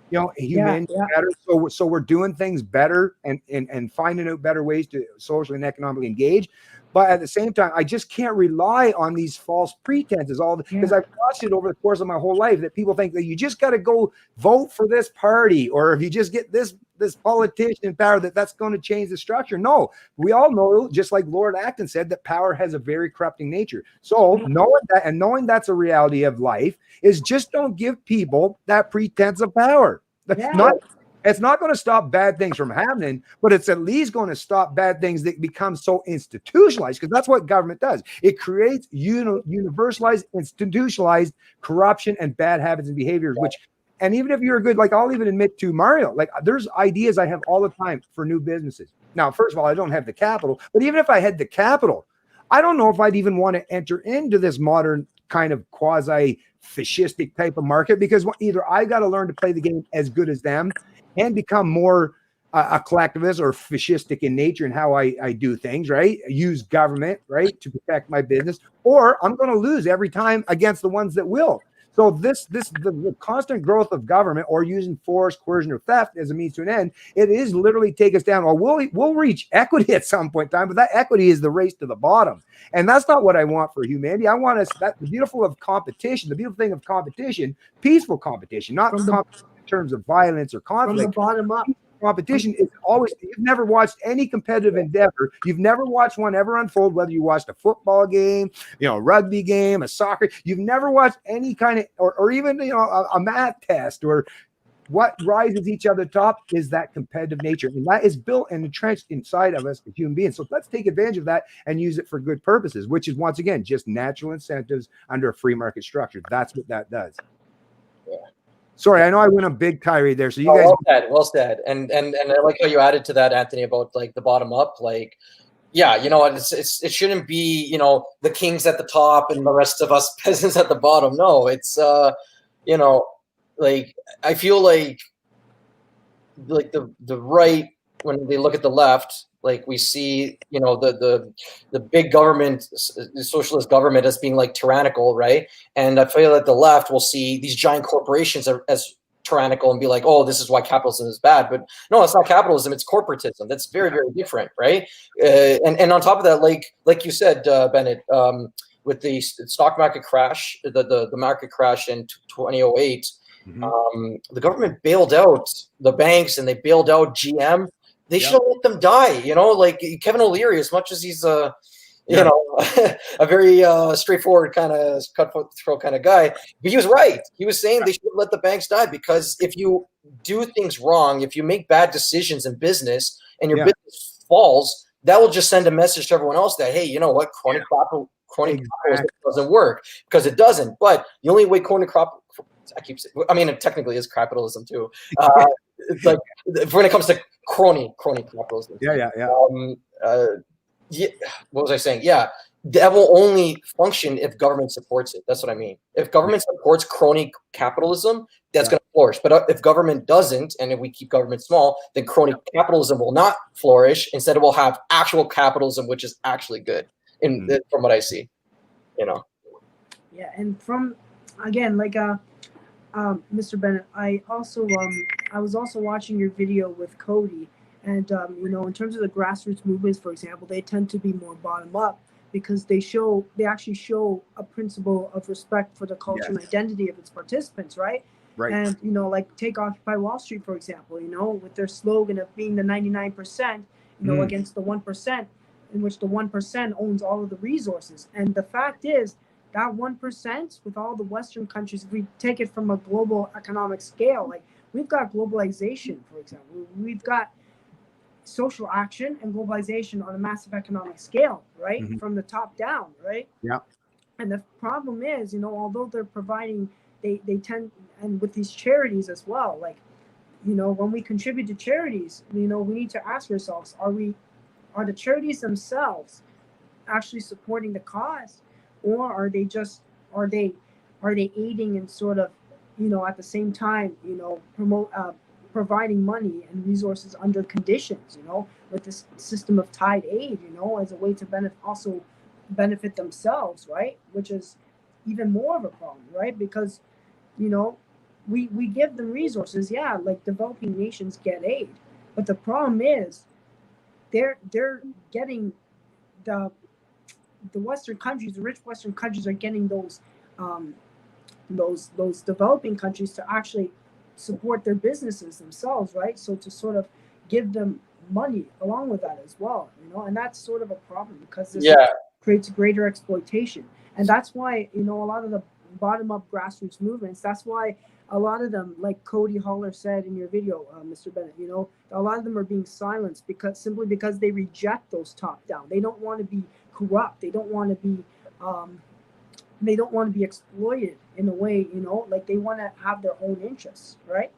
you know, humanity better. So we're doing things better and finding out better ways to socially and economically engage. But at the same time, I just can't rely on these false pretenses because I've watched it over the course of my whole life that people think that you just got to go vote for this party, or if you just get this this politician in power that's going to change the structure. No, we all know, just like Lord Acton said, that power has a very corrupting nature. So knowing that's a reality of life is just don't give people that pretense of power. Yeah. It's not going to stop bad things from happening, but it's at least going to stop bad things that become so institutionalized, because that's what government does. It creates universalized, institutionalized corruption and bad habits and behaviors, and even if you're a good, like I'll even admit to Mario, like there's ideas I have all the time for new businesses. Now, first of all, I don't have the capital, but even if I had the capital, I don't know if I'd even want to enter into this modern kind of quasi fascistic type of market, because either I got to learn to play the game as good as them and become more a collectivist or fascistic in nature in how I do things, right? Use government, right, to protect my business, or I'm going to lose every time against the ones that will. So the constant growth of government or using force, coercion, or theft as a means to an end, it is literally take us down. Or we'll reach equity at some point in time, but that equity is the race to the bottom. And that's not what I want for humanity. I want us, that the beautiful thing of competition, peaceful competition, not in terms of violence or conflict. From the bottom up. Competition is always, you've never watched any competitive endeavor. You've never watched one ever unfold, whether you watched a football game, a rugby game, a soccer. You've never watched any kind of, or even, a math test, or what rises each other top is that competitive nature. And that is built and entrenched inside of us as human beings. So let's take advantage of that and use it for good purposes, which is, once again, just natural incentives under a free market structure. That's what that does. Yeah. Sorry, I know I went a big tirade there. So you guys, well said. And I like how you added to that, Anthony, about like the bottom up. Like, yeah, it shouldn't be the kings at the top and the rest of us peasants at the bottom. No, it's like I feel like the right, when they look at the left, like we see the big government, the socialist government, as being like tyrannical, right? And I feel that the left will see these giant corporations as tyrannical and be like, oh, this is why capitalism is bad. But no, it's not capitalism, it's corporatism. That's very, very different, right? And on top of that, like you said, Bennett, with the stock market crash, the market crash in 2008, the government bailed out the banks and they bailed out GM. They should have let them die. Like Kevin O'Leary, as much as he's a very straightforward kind of cutthroat kind of guy, but he was right. He was saying they should let the banks die, because if you do things wrong, if you make bad decisions in business and your business falls, that will just send a message to everyone else that, hey, you know what, crony capitalism doesn't work, because it doesn't. But the only way it technically is capitalism too. It's like when it comes to crony capitalism. What was I saying? Yeah, that will only function if government supports it. That's what I mean. If government supports crony capitalism, that's going to flourish. But if government doesn't, and if we keep government small, then crony capitalism will not flourish. Instead, it will have actual capitalism, which is actually good. From what I see, Yeah, and from, again, like Mr. Bennett, I was also watching your video with Cody, and in terms of the grassroots movements, for example, they tend to be more bottom up, because they actually show a principle of respect for the culture and identity of its participants, right? Right. And like take Occupy Wall Street, for example, with their slogan of being the 99%, against the 1%, in which the 1% owns all of the resources. And the fact is, that 1% with all the Western countries, if we take it from a global economic scale, like we've got globalization, for example, we've got social action and globalization on a massive economic scale, right? From the top down, right? Yeah. And the problem is, although they're providing, they tend, and with these charities as well, like, when we contribute to charities, we need to ask ourselves, are the charities themselves actually supporting the cause, or are they aiding and sort of, at the same time, providing money and resources under conditions, with this system of tied aid, as a way to benefit themselves, right? Which is even more of a problem, right? Because, we give them resources, like developing nations get aid, but the problem is they're getting the Western countries, the rich Western countries, are getting those developing countries to actually support their businesses themselves, right? So to sort of give them money along with that as well, and that's sort of a problem because this Yeah. creates greater exploitation. And that's why, a lot of the bottom up grassroots movements, that's why a lot of them, like Cody Holler said in your video, Mr. Bennett, a lot of them are being silenced simply because they reject those top down. They don't want to be corrupt. They don't want to be exploited in a way, like they want to have their own interests, right?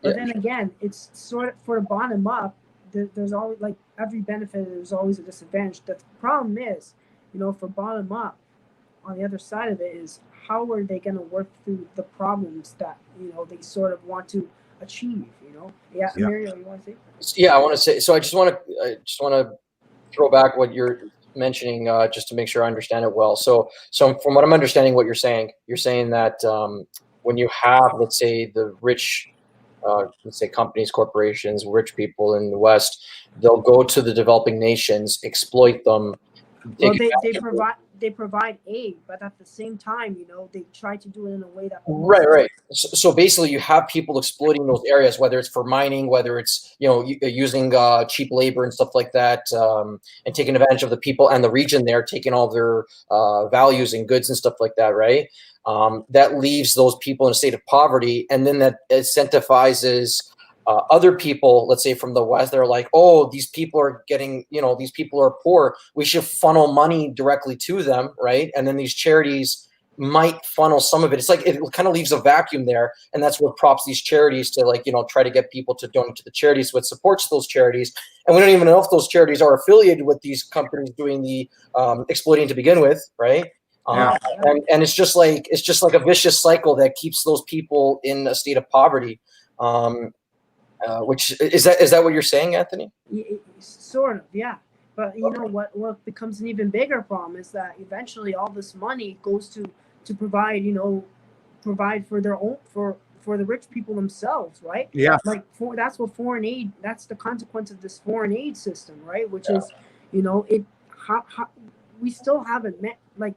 But then again, it's sort of for the bottom up. There's always, like every benefit, there's always a disadvantage. The problem is, for bottom up, on the other side of it is how are they going to work through the problems that they sort of want to achieve. Yeah. Mario, you want to say? Yeah, I want to say. So I just want to throw back what you're mentioning, just to make sure I understand it well. So from what I'm understanding, what you're saying that when you have, let's say, the rich, let's say companies, corporations, rich people in the West, they'll go to the developing nations, exploit them. Well, they provide aid, but at the same time, they try to do it in a way that right. So basically, you have people exploiting those areas, whether it's for mining, whether it's using cheap labor and stuff like that, and taking advantage of the people and the region there, taking all their values and goods and stuff like that, right? That leaves those people in a state of poverty, and then that incentivizes other people, let's say from the West, they're like, oh, these people are getting, these people are poor. We should funnel money directly to them, right? And then these charities might funnel some of it. It's like it kind of leaves a vacuum there, and that's what prompts these charities to try to get people to donate to the charities, so it supports those charities. And we don't even know if those charities are affiliated with these companies doing the exploiting to begin with, right? And it's just like a vicious cycle that keeps those people in a state of poverty. Which is that what you're saying, Anthony? Sort of, yeah. But what becomes an even bigger problem is that eventually all this money goes to provide for their own for the rich people themselves, right? Yeah. Like that's what foreign aid. That's the consequence of this foreign aid system, right? Which is, we still haven't met, like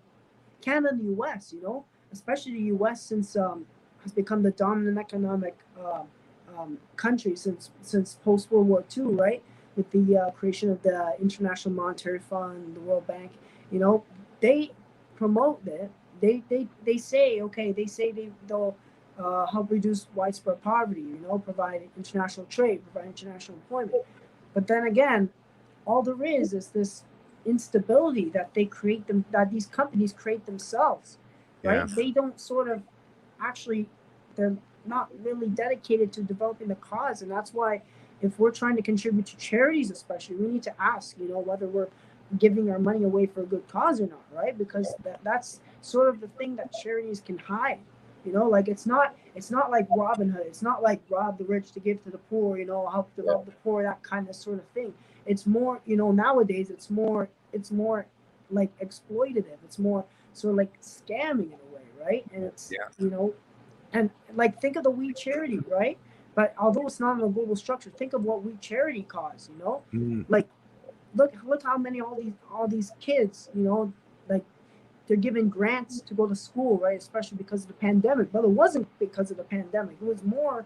Canada and the U.S. Especially the U.S. since has become the dominant economic country since post World War II, right? With the creation of the International Monetary Fund, the World Bank, they promote it. They say they'll help reduce widespread poverty, provide international trade, provide international employment. But then again, all there is this instability that these companies create themselves, right? Yeah. They don't sort of actually, they're not really dedicated to developing the cause. And that's why if we're trying to contribute to charities, especially, we need to ask, whether we're giving our money away for a good cause or not, right? Because that's sort of the thing that charities can hide. Like it's not like Robin Hood. It's not like rob the rich to give to the poor, help develop the poor, that kind of sort of thing. It's more, nowadays it's more like exploitative. It's more sort of like scamming in a way, right? And it's, and like think of the We Charity, right? But although it's not in a global structure, think of what We Charity caused, Like look how many all these kids, like they're given grants to go to school, right? Especially because of the pandemic. But it wasn't because of the pandemic. It was more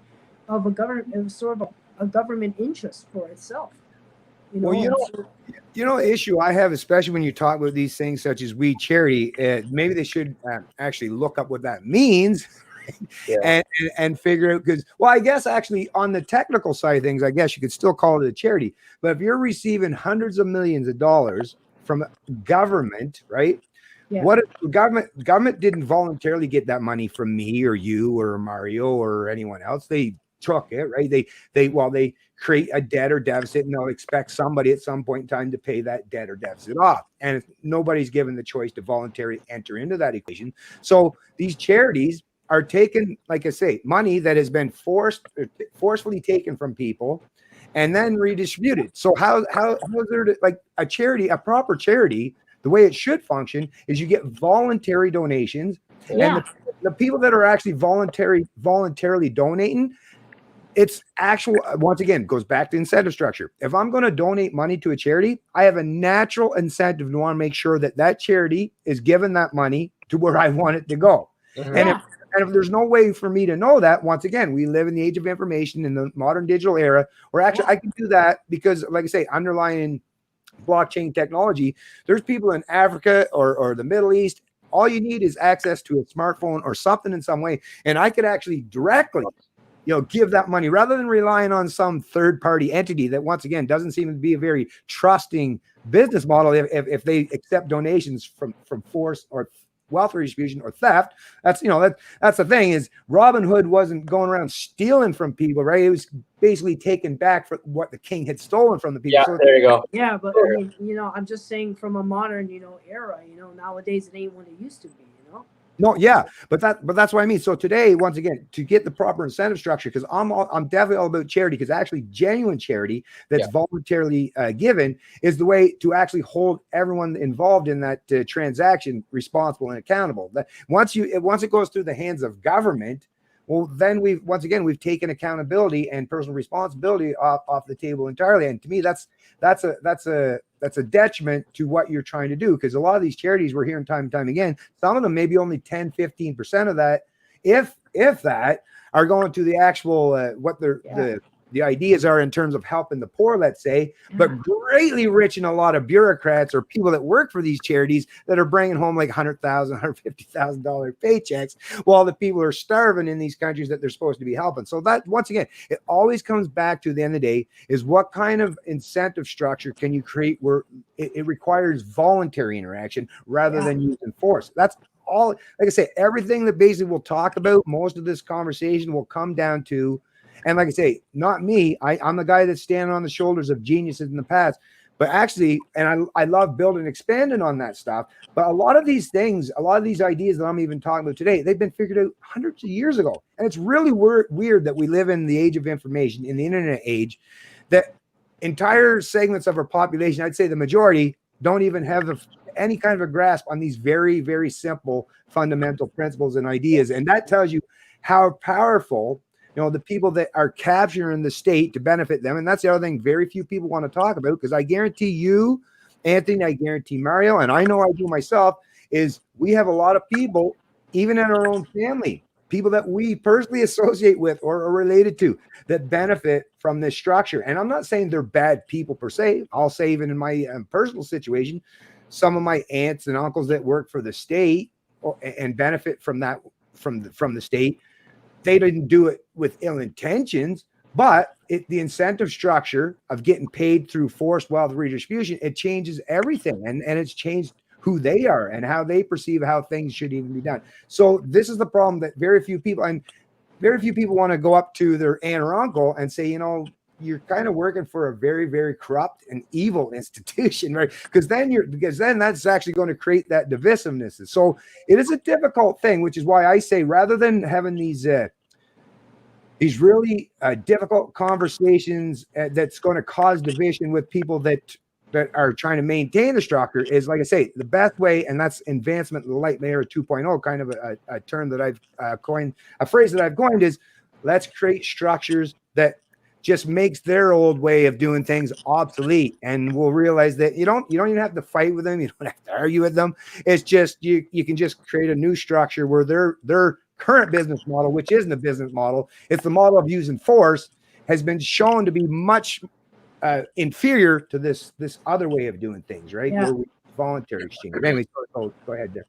of a government. It was sort of a government interest for itself. The issue I have, especially when you talk about these things such as We Charity, maybe they should actually look up what that means. And figure out, because I guess actually on the technical side of things, I guess you could still call it a charity. But if you're receiving hundreds of millions of dollars from government, right? Yeah. What if government didn't voluntarily get that money from me or you or Mario or anyone else? They took it, right? They create a debt or deficit, and they'll expect somebody at some point in time to pay that debt or deficit off. And if nobody's given the choice to voluntarily enter into that equation, so these charities are taking, like I say, money that has been forcefully taken from people and then redistributed. So how is there like a charity, a proper charity, the way it should function is you get voluntary donations, and the people that are actually voluntarily donating, it's actual, once again, goes back to incentive structure. If I'm going to donate money to a charity, I have a natural incentive to want to make sure that charity is giving that money to where I want it to go. And if there's no way for me to know that, once again, we live in the age of information in the modern digital era, where actually I can do that because, like I say, underlying blockchain technology, there's people in Africa or the Middle East. All you need is access to a smartphone or something in some way, and I could actually directly, give that money rather than relying on some third-party entity that, once again, doesn't seem to be a very trusting business model. If they accept donations from force or wealth redistribution or theft, that's the thing is Robin Hood wasn't going around stealing from people, right? It was basically taken back for what the king had stolen from the people. Yeah, So there you go. Yeah, but I mean, I'm just saying from a modern, era, nowadays it ain't what it used to be, no, yeah, but that's what I mean. So today, once again, to get the proper incentive structure, because I'm definitely all about charity, because actually genuine charity that's voluntarily given is the way to actually hold everyone involved in that transaction responsible and accountable. That once it goes through the hands of government, well, then we've taken accountability and personal responsibility off the table entirely. And to me, that's a detriment to what you're trying to do, because a lot of these charities we're hearing time and time again, some of them maybe only 10-15% of that, if that, are going to the actual what the ideas are in terms of helping the poor, let's say, but greatly enriching a lot of bureaucrats or people that work for these charities that are bringing home like $100,000, $150,000 paychecks, while the people are starving in these countries that they're supposed to be helping. So that, once again, it always comes back to the end of the day is what kind of incentive structure can you create where it requires voluntary interaction rather than using force. That's all. Like I say, everything that basically we'll talk about, most of this conversation will come down to. And like I say, not me. I'm the guy that's standing on the shoulders of geniuses in the past. But actually, and I love building and expanding on that stuff. But a lot of these things, a lot of these ideas that I'm even talking about today, they've been figured out hundreds of years ago. And it's really weird that we live in the age of information, in the internet age, that entire segments of our population, I'd say the majority, don't even have any kind of a grasp on these very, very simple fundamental principles and ideas. And that tells you how powerful the people that are capturing the state to benefit them. And that's the other thing very few people want to talk about, because I guarantee you, Anthony, I guarantee Mario, and I know I do myself, is we have a lot of people, even in our own family, people that we personally associate with or are related to, that benefit from this structure. And I'm not saying they're bad people per se. I'll say even in my personal situation, some of my aunts and uncles that work for the state and benefit from that, from the state, they didn't do it with ill intentions, but the incentive structure of getting paid through forced wealth redistribution, it changes everything. And it's changed who they are and how they perceive how things should even be done. So this is the problem that very few people want to go up to their aunt or uncle and say, you're kind of working for a very, very corrupt and evil institution, right? Because then that's actually going to create that divisiveness. So it is a difficult thing, which is why I say, rather than having these really difficult conversations that's going to cause division with people that are trying to maintain the structure, is, like I say, the best way, and that's advancement of the light layer 2.0, kind of a term that I've coined, a phrase that I've coined, is let's create structures that just makes their old way of doing things obsolete. And we'll realize that you don't even have to fight with them. You don't have to argue with them. It's just, you can just create a new structure where their current business model, which isn't a business model, it's the model of using force, has been shown to be much inferior to this other way of doing things, right? Yeah. Voluntary exchange. Anyway, go ahead there.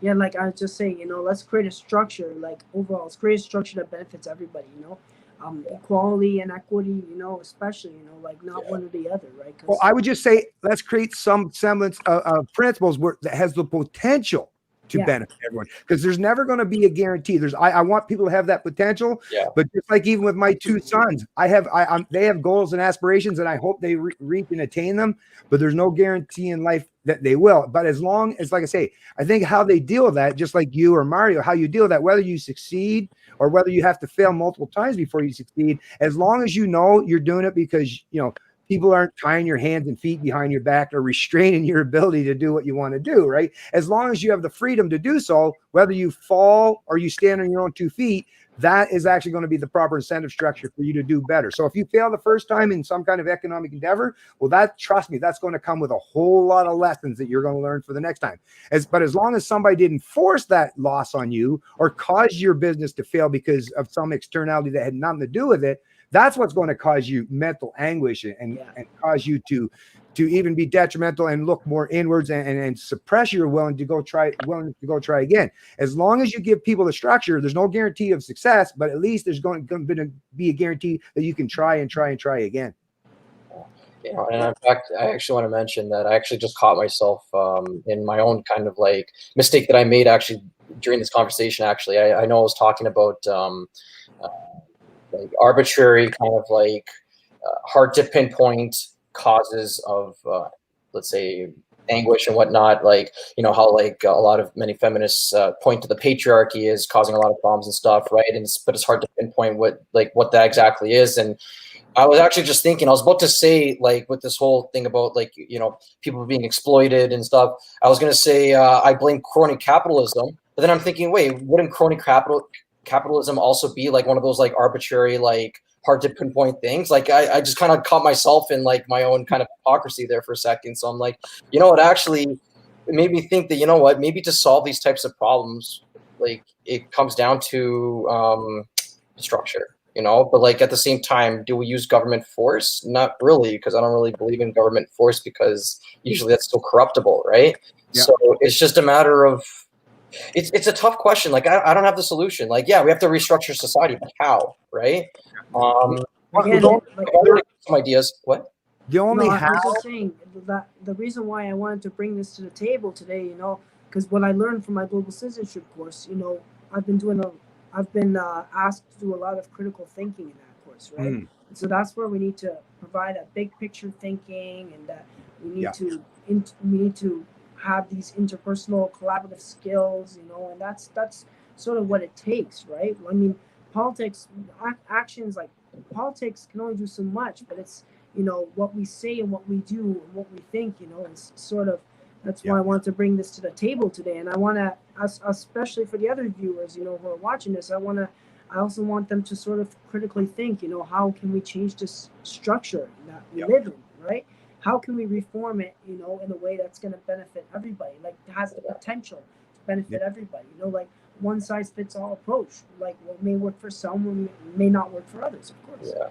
Yeah, like I was just saying, let's create a structure, like overall, let's create a structure that benefits everybody, equality and equity, especially, like not one or the other, right? Well, I would just say, let's create some semblance of principles that has the potential to benefit everyone, because there's never going to be a guarantee. I want people to have that potential, but just like even with my two sons, they have goals and aspirations, and I hope they reach and attain them, but there's no guarantee in life that they will. But as long as, like I say, I think how they deal with that, just like you or Mario, how you deal with that, whether you succeed or whether you have to fail multiple times before you succeed, as long as you're doing it because people aren't tying your hands and feet behind your back or restraining your ability to do what you want to do, right? As long as you have the freedom to do so, whether you fall or you stand on your own 2 feet, that is actually going to be the proper incentive structure for you to do better. So if you fail the first time in some kind of economic endeavor, well, trust me, that's going to come with a whole lot of lessons that you're going to learn for the next time. But as long as somebody didn't force that loss on you or cause your business to fail because of some externality that had nothing to do with it, that's what's going to cause you mental anguish and cause you to even be detrimental and look more inwards and suppress your willing to go try again. As long as you give people the structure, there's no guarantee of success, but at least there's going to be a guarantee that you can try again. You know, and in fact, I actually want to mention that I actually just caught myself in my own kind of like mistake that I made actually during this conversation. Actually, I know I was talking about like arbitrary kind of like hard to pinpoint causes of let's say anguish and whatnot, like, you know, how like many feminists point to the patriarchy as causing a lot of problems and stuff, right? But it's hard to pinpoint what that exactly is. And I was actually just thinking, I was about to say, like, with this whole thing about, like, you know, people being exploited and stuff, I was going to say I blame crony capitalism, but then I'm thinking, wait, wouldn't crony capitalism also be like one of those like arbitrary, like hard to pinpoint things? Like I just kind of caught myself in like my own kind of hypocrisy there for a second. So I'm like, you know what, actually it made me think that, you know what, maybe to solve these types of problems, like it comes down to structure, you know, but like at the same time, do we use government force? Not really, because I don't really believe in government force, because usually that's still corruptible, right? Yeah. So it's just a matter of, it's a tough question. Like I don't have the solution. Like, yeah, we have to restructure society, but how, right? Again, some ideas. What? The only I was just saying that the reason why I wanted to bring this to the table today, you know, because what I learned from my global citizenship course, you know, I've been asked to do a lot of critical thinking in that course, right? And so that's where we need to provide a big picture thinking, and that we need to have these interpersonal collaborative skills, you know, and that's sort of what it takes, right? I mean, politics actions, like politics can only do so much, but it's, you know, what we say and what we do and what we think, you know, it's sort of, that's why I wanted to bring this to the table today. And I want to, especially for the other viewers, you know, who are watching this, I also want them to sort of critically think, you know, how can we change this structure that we live in, right? How can we reform it, you know, in a way that's going to benefit everybody, like has the potential to benefit everybody, you know, like one size fits all approach, like what may work for some may not work for others, of course. Yeah.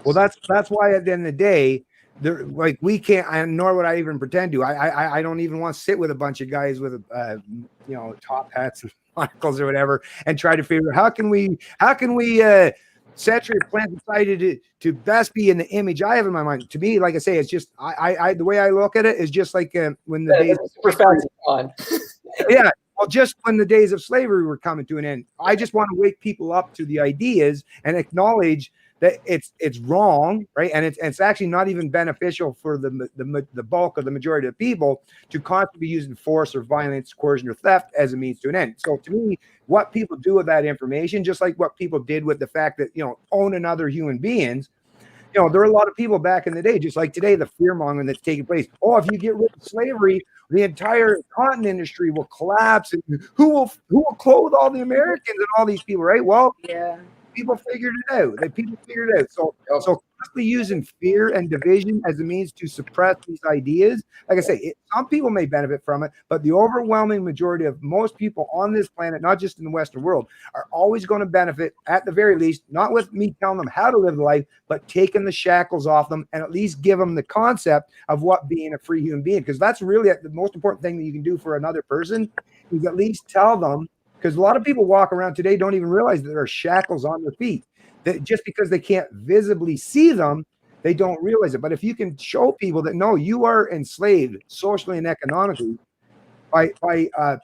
Well, that's why at the end of the day, like we can't, nor would I even pretend to. I don't even want to sit with a bunch of guys with you know, top hats and monocles or whatever and try to figure out how can we saturate plant society to best be in the image I have in my mind. To me, like I say, it's just I the way I look at it is just like when the days on. yeah. Well, just when the days of slavery were coming to an end, I just want to wake people up to the ideas and acknowledge that it's wrong, right? And it's actually not even beneficial for the bulk of the majority of people to constantly be using force or violence, coercion, or theft as a means to an end. So to me, what people do with that information, just like what people did with the fact that, you know, owning other human beings, you know, there are a lot of people back in the day, just like today, the fear mongering that's taking place. Oh, if you get rid of slavery, the entire cotton industry will collapse, and who will clothe all the Americans and all these people, right? Well, yeah. People figured it out. People figured it out. So constantly using fear and division as a means to suppress these ideas. Like I say, some people may benefit from it, but the overwhelming majority of most people on this planet, not just in the Western world, are always going to benefit, at the very least, not with me telling them how to live life, but taking the shackles off them and at least give them the concept of what being a free human being. Because that's really the most important thing that you can do for another person, is at least tell them. Because a lot of people walk around today don't even realize that there are shackles on their feet. That just because they can't visibly see them, they don't realize it. But if you can show people that no, you are enslaved socially and economically by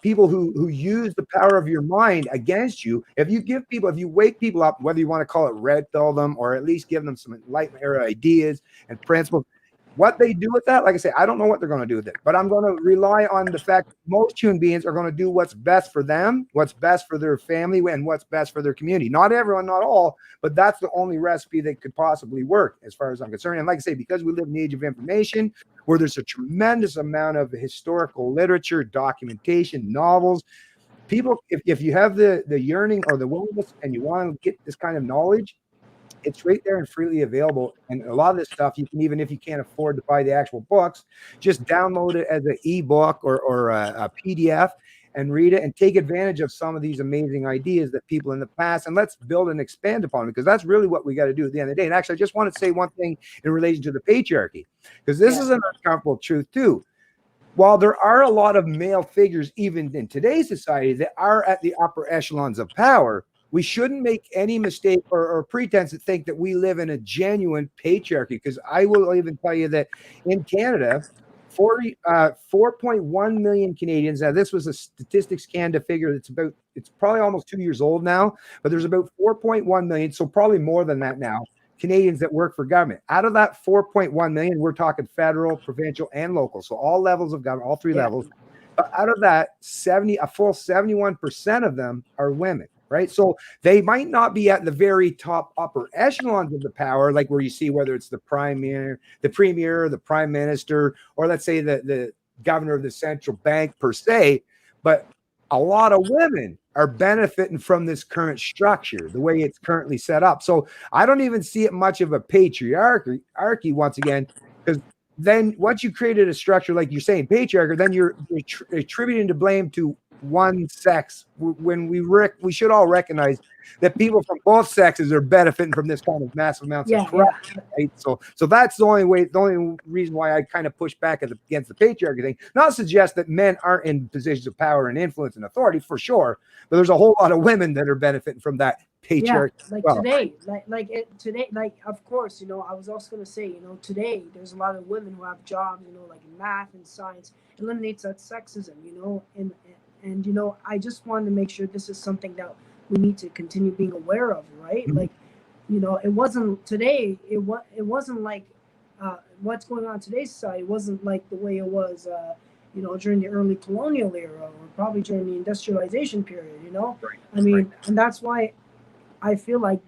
people who use the power of your mind against you. If you wake people up, whether you want to call it red pill them or at least give them some Enlightenment era ideas and principles. What they do with that, like I say, I don't know what they're going to do with it, but I'm going to rely on the fact that most human beings are going to do what's best for them, what's best for their family, and what's best for their community. Not everyone, not all, but that's the only recipe that could possibly work as far as I'm concerned. And like I say, because we live in the age of information, where there's a tremendous amount of historical literature, documentation, novels, people, if you have the yearning or the willingness and you want to get this kind of knowledge, it's right there and freely available. And a lot of this stuff, you can, even if you can't afford to buy the actual books, just download it as an ebook or a PDF and read it and take advantage of some of these amazing ideas that people in the past, and let's build and expand upon it, because that's really what we got to do at the end of the day. And actually, I just want to say one thing in relation to the patriarchy, because this is an uncomfortable truth too. While there are a lot of male figures, even in today's society, that are at the upper echelons of power, we shouldn't make any mistake or pretense to think that we live in a genuine patriarchy. Because I will even tell you that in Canada, 4.1 million Canadians. Now, this was a Statistics Canada figure. It's probably almost 2 years old now, but there's about 4.1 million, so probably more than that now, Canadians that work for government. Out of that 4.1 million, we're talking federal, provincial, and local. So all levels of government, all three levels. But out of that, a full 71% of them are women, right? So they might not be at the very top upper echelons of the power, like where you see whether it's the premier, the prime minister, or let's say the governor of the central bank per se. But a lot of women are benefiting from this current structure, the way it's currently set up. So I don't even see it much of a patriarchy once again, because then once you created a structure, like you're saying, patriarchy, then you're attributing the blame to one sex, when we should all recognize that people from both sexes are benefiting from this kind of massive amounts of corruption. Right? So that's the only reason why I kind of push back against the patriarchy thing. Not to suggest that men aren't in positions of power and influence and authority, for sure, but there's a whole lot of women that are benefiting from that patriarchy. Today, of course, I was also going to say, today there's a lot of women who have jobs, like in math and science, eliminates that sexism, and I just wanted to make sure this is something that we need to continue being aware of, right? Mm-hmm. Like, it wasn't today. It wasn't like what's going on in today's society wasn't like the way it was, during the early colonial era, or probably during the industrialization period. Right. I mean, and that's why I feel like,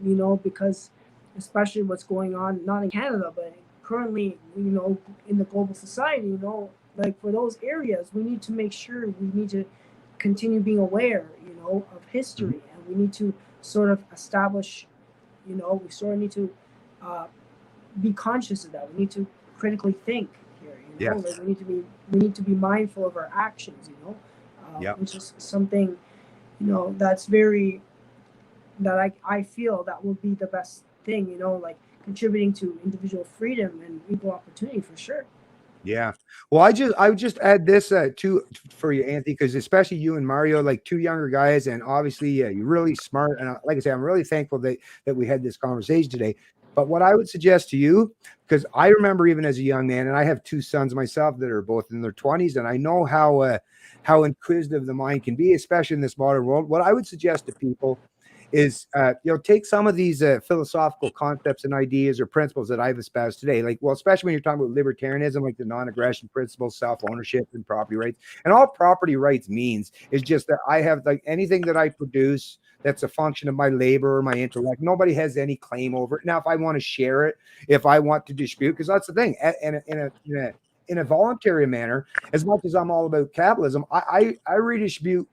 because especially what's going on, not in Canada, but currently, in the global society, like for those areas, we need to make sure we need to continue being aware, of history, and we need to sort of establish, we sort of need to be conscious of that. We need to critically think here, like we need to be mindful of our actions, which is something, that's very, that I feel that will be the best thing, like contributing to individual freedom and equal opportunity for sure. Yeah. Well, I would just add this too for you, Anthony, because especially you and Mario, like two younger guys, and obviously you're really smart. And like I say, I'm really thankful that we had this conversation today. But what I would suggest to you, because I remember even as a young man, and I have two sons myself that are both in their 20s, and I know how inquisitive the mind can be, especially in this modern world. What I would suggest to people is take some of these philosophical concepts and ideas or principles that I've espoused today, especially when you're talking about libertarianism, like the non-aggression principle, self-ownership, and property rights. And all property rights means is just that I have, like, anything that I produce that's a function of my labor or my intellect. Nobody has any claim over it. Now, if I want to share it, if I want to dispute, because that's the thing, in a voluntary manner, as much as I'm all about capitalism, I redistribute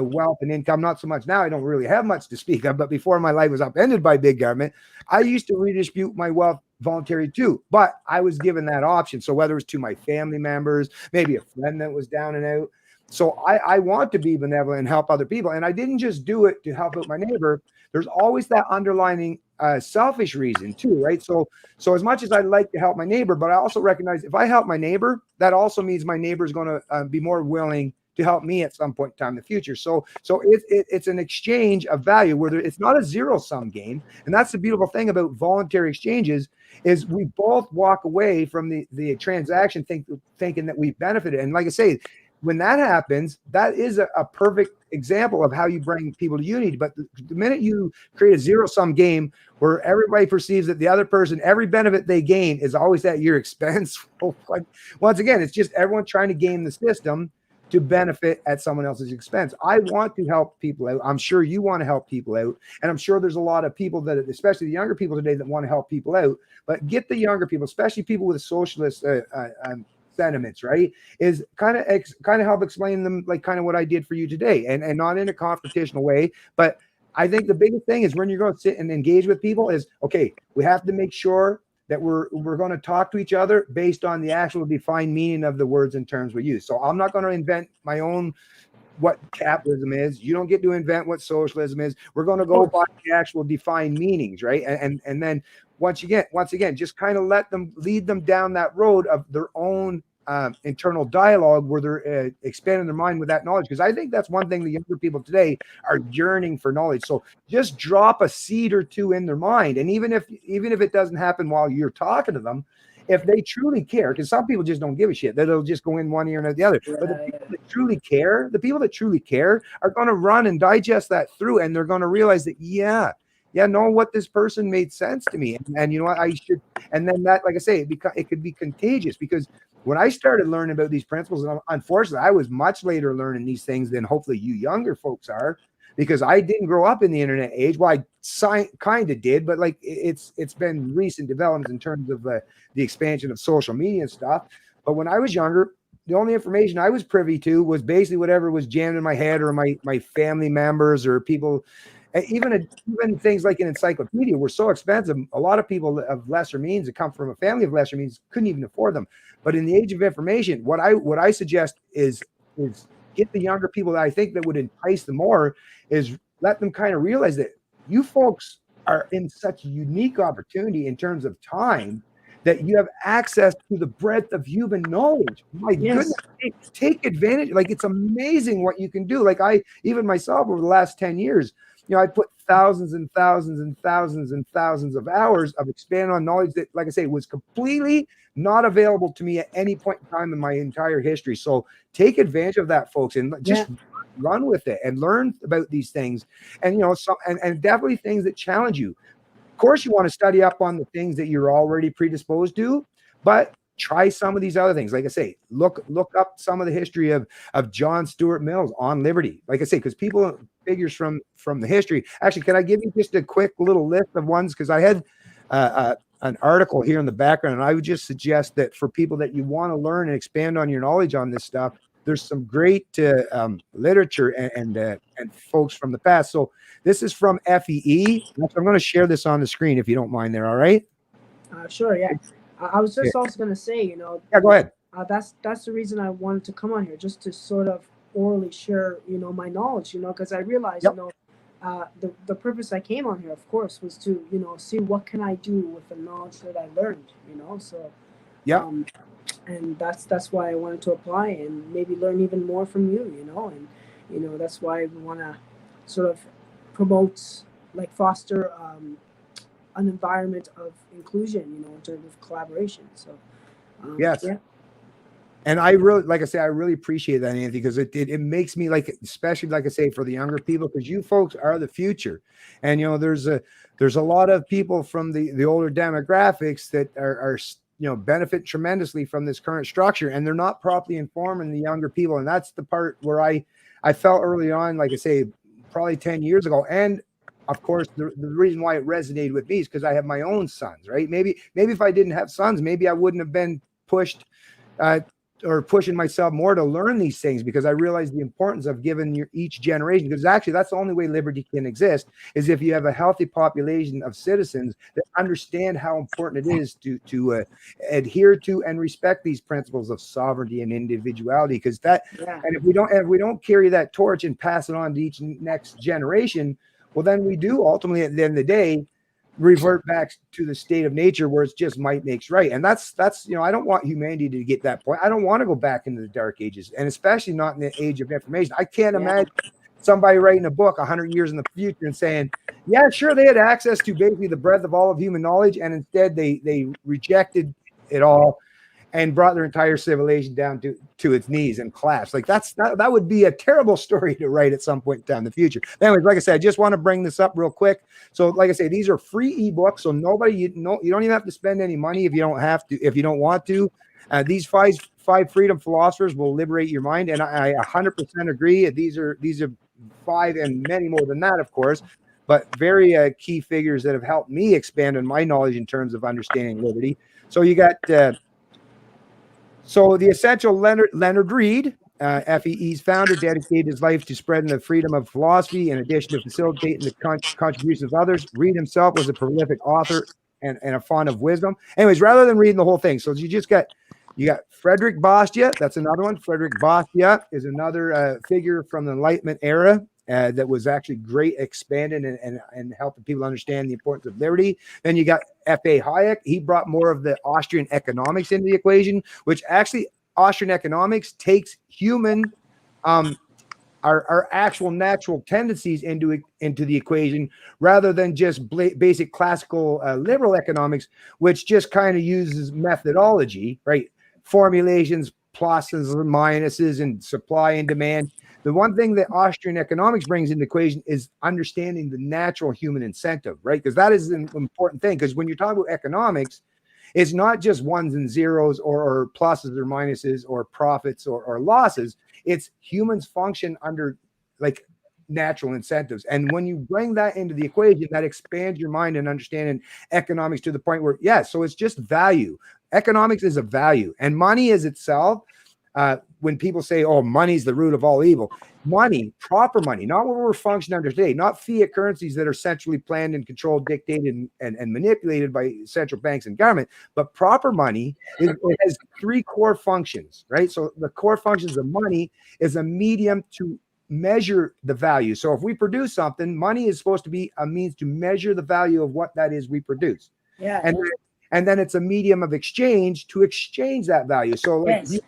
wealth and income. Not so much now. I don't really have much to speak of, but before my life was upended by big government, I used to redistribute my wealth voluntary too, but I was given that option. So whether it was to my family members, maybe a friend that was down and out. So I want to be benevolent and help other people. And I didn't just do it to help out my neighbor. There's always that underlining selfish reason too, right? So as much as I like to help my neighbor, but I also recognize if I help my neighbor, that also means my neighbor is going to be more willing to help me at some point in time in the future. So it's an exchange of value where it's not a zero-sum game. And that's the beautiful thing about voluntary exchanges is we both walk away from the transaction thinking that we benefited. And like I say, when that happens, that is a perfect example of how you bring people to unity. But the minute you create a zero-sum game where everybody perceives that the other person, every benefit they gain is always at your expense, once again, it's just everyone trying to game the system to benefit at someone else's expense. I want to help people out. I'm sure you want to help people out. And I'm sure there's a lot of people that, especially the younger people today, that want to help people out. But get the younger people, especially people with a socialist sentiments, right? Is kind of help explain them, like kind of what I did for you today, and not in a confrontational way, but I think the biggest thing is when you're going to sit and engage with people is, okay, we have to make sure that we're going to talk to each other based on the actual defined meaning of the words and terms we use. So I'm not going to invent my own what capitalism is. You don't get to invent what socialism is. We're going to go by the actual defined meanings, right? And then once again, just kind of lead them down that road of their own internal dialogue where they're expanding their mind with that knowledge. Because I think that's one thing the younger people today are yearning for knowledge. So just drop a seed or two in their mind, and even if it doesn't happen while you're talking to them, if they truly care, because some people just don't give a shit, they'll just go in one ear and out the other. But the people that truly care are going to run and digest that through, and they're going to realize that know what this person made sense to me, and you know what I should. And then that, like I say, it could be contagious, because when I started learning about these principles, and unfortunately I was much later learning these things than hopefully you younger folks are, because I didn't grow up in the internet age. Well, I kind of did, but like it's been recent developments in terms of the expansion of social media and stuff. But when I was younger, the only information I was privy to was basically whatever was jammed in my head, or my family members, or people. Even things like an encyclopedia were so expensive. A lot of people of lesser means that come from a family of lesser means couldn't even afford them. But in the age of information, what I suggest is get the younger people that I think that would entice them more, is let them kind of realize that you folks are in such a unique opportunity in terms of time, that you have access to the breadth of human knowledge. My goodness, take advantage. Like, it's amazing what you can do. Like, even myself over the last 10 years, I put thousands and thousands and thousands and thousands of hours of expanding on knowledge that, like I say, was completely not available to me at any point in time in my entire history. So take advantage of that, folks, and just run with it and learn about these things. And, and definitely things that challenge you. Of course, you want to study up on the things that you're already predisposed to, but try some of these other things. Like I say, look up some of the history of John Stuart Mill's On Liberty. Like I say, because people figures from the history. Actually, can I give you just a quick little list of ones? Because I had an article here in the background, and I would just suggest that for people that you want to learn and expand on your knowledge on this stuff, there's some great literature and folks from the past. So this is from FEE. I'm going to share this on the screen if you don't mind there. All right? Sure. Yeah. I was just also going to say, Yeah, go ahead. That's the reason I wanted to come on here, just to sort of orally share, my knowledge, because I realized, the purpose I came on here, of course, was to, see what can I do with the knowledge that I learned, so, and that's why I wanted to apply and maybe learn even more from you, and, that's why we want to sort of promote, like foster, an environment of inclusion, in terms of collaboration. So, yes. Yeah. And I really, like I say, I really appreciate that, Anthony, because it makes me, like, especially, like I say, for the younger people, because you folks are the future. And, there's a lot of people from the older demographics that are benefit tremendously from this current structure, and they're not properly informing the younger people. And that's the part where I felt early on, like I say, probably 10 years ago. And of course, the reason why it resonated with me is because I have my own sons, right? Maybe if I didn't have sons, maybe I wouldn't have been pushed or pushing myself more to learn these things, because I realized the importance of giving each generation, because actually that's the only way liberty can exist, is if you have a healthy population of citizens that understand how important it is to adhere to and respect these principles of sovereignty and individuality. Because and if we don't carry that torch and pass it on to each next generation, well, then we do ultimately, at the end of the day, revert back to the state of nature where it's just might makes right. And that's I don't want humanity to get that point. I don't want to go back into the dark ages, and especially not in the age of information. I can't imagine somebody writing a book 100 years in the future and saying, yeah, sure, they had access to basically the breadth of all of human knowledge, and instead they rejected it all and brought their entire civilization down to its knees and collapsed. Like, that would be a terrible story to write at some point in time in the future. But anyways, like I said, I just want to bring this up real quick. So, like I say, these are free ebooks, so you don't even have to spend any money if you don't want to. These five freedom philosophers will liberate your mind, and I 100% agree. These are 5 and many more than that, of course, but very key figures that have helped me expand on my knowledge in terms of understanding liberty. So you got So the essential Leonard Reed, FEE's founder, dedicated his life to spreading the freedom of philosophy in addition to facilitating the contributions of others. Reed himself was a prolific author and a font of wisdom. Anyways, rather than reading the whole thing, so you got Frederick Bastiat. That's another one. Frederick Bastiat is another figure from the Enlightenment era. That was actually great, expanding and helping people understand the importance of liberty. Then you got F.A. Hayek. He brought more of the Austrian economics into the equation, which actually Austrian economics takes human, our actual natural tendencies into the equation, rather than just basic classical liberal economics, which just kind of uses methodology, right? Formulations, pluses and minuses, and supply and demand. The one thing that Austrian economics brings into the equation is understanding the natural human incentive, right? Because that is an important thing. Because when you're talking about economics, it's not just ones and zeros or pluses or minuses or profits or losses. It's humans function under like natural incentives. And when you bring that into the equation, that expands your mind and understanding economics to the point where, so it's just value. Economics is a value, and money is itself. When people say, oh, money's the root of all evil, money, proper money, not what we're functioning under today, not fiat currencies that are centrally planned and controlled, dictated, and manipulated by central banks and government, but proper money it has three core functions, right? So the core functions of money is a medium to measure the value. So if we produce something, money is supposed to be a means to measure the value of what that is we produce. Yeah. And then it's a medium of exchange to exchange that value. So like Yes.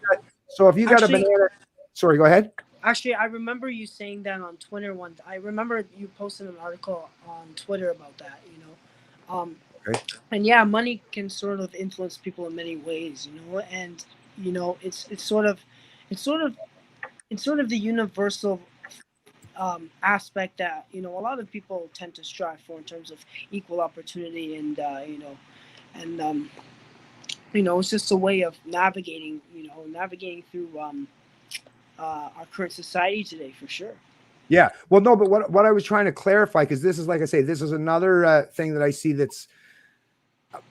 if you got a banana, sorry, go ahead. Actually, I remember you saying that on Twitter once. I remember you posted an article on Twitter about that, Okay. And yeah, money can sort of influence people in many ways, and it's sort of the universal aspect that a lot of people tend to strive for in terms of equal opportunity, and it's just a way of navigating through our current society today, for sure. Yeah. Well, no, but what I was trying to clarify, because this is, like I say, this is another thing that I see that's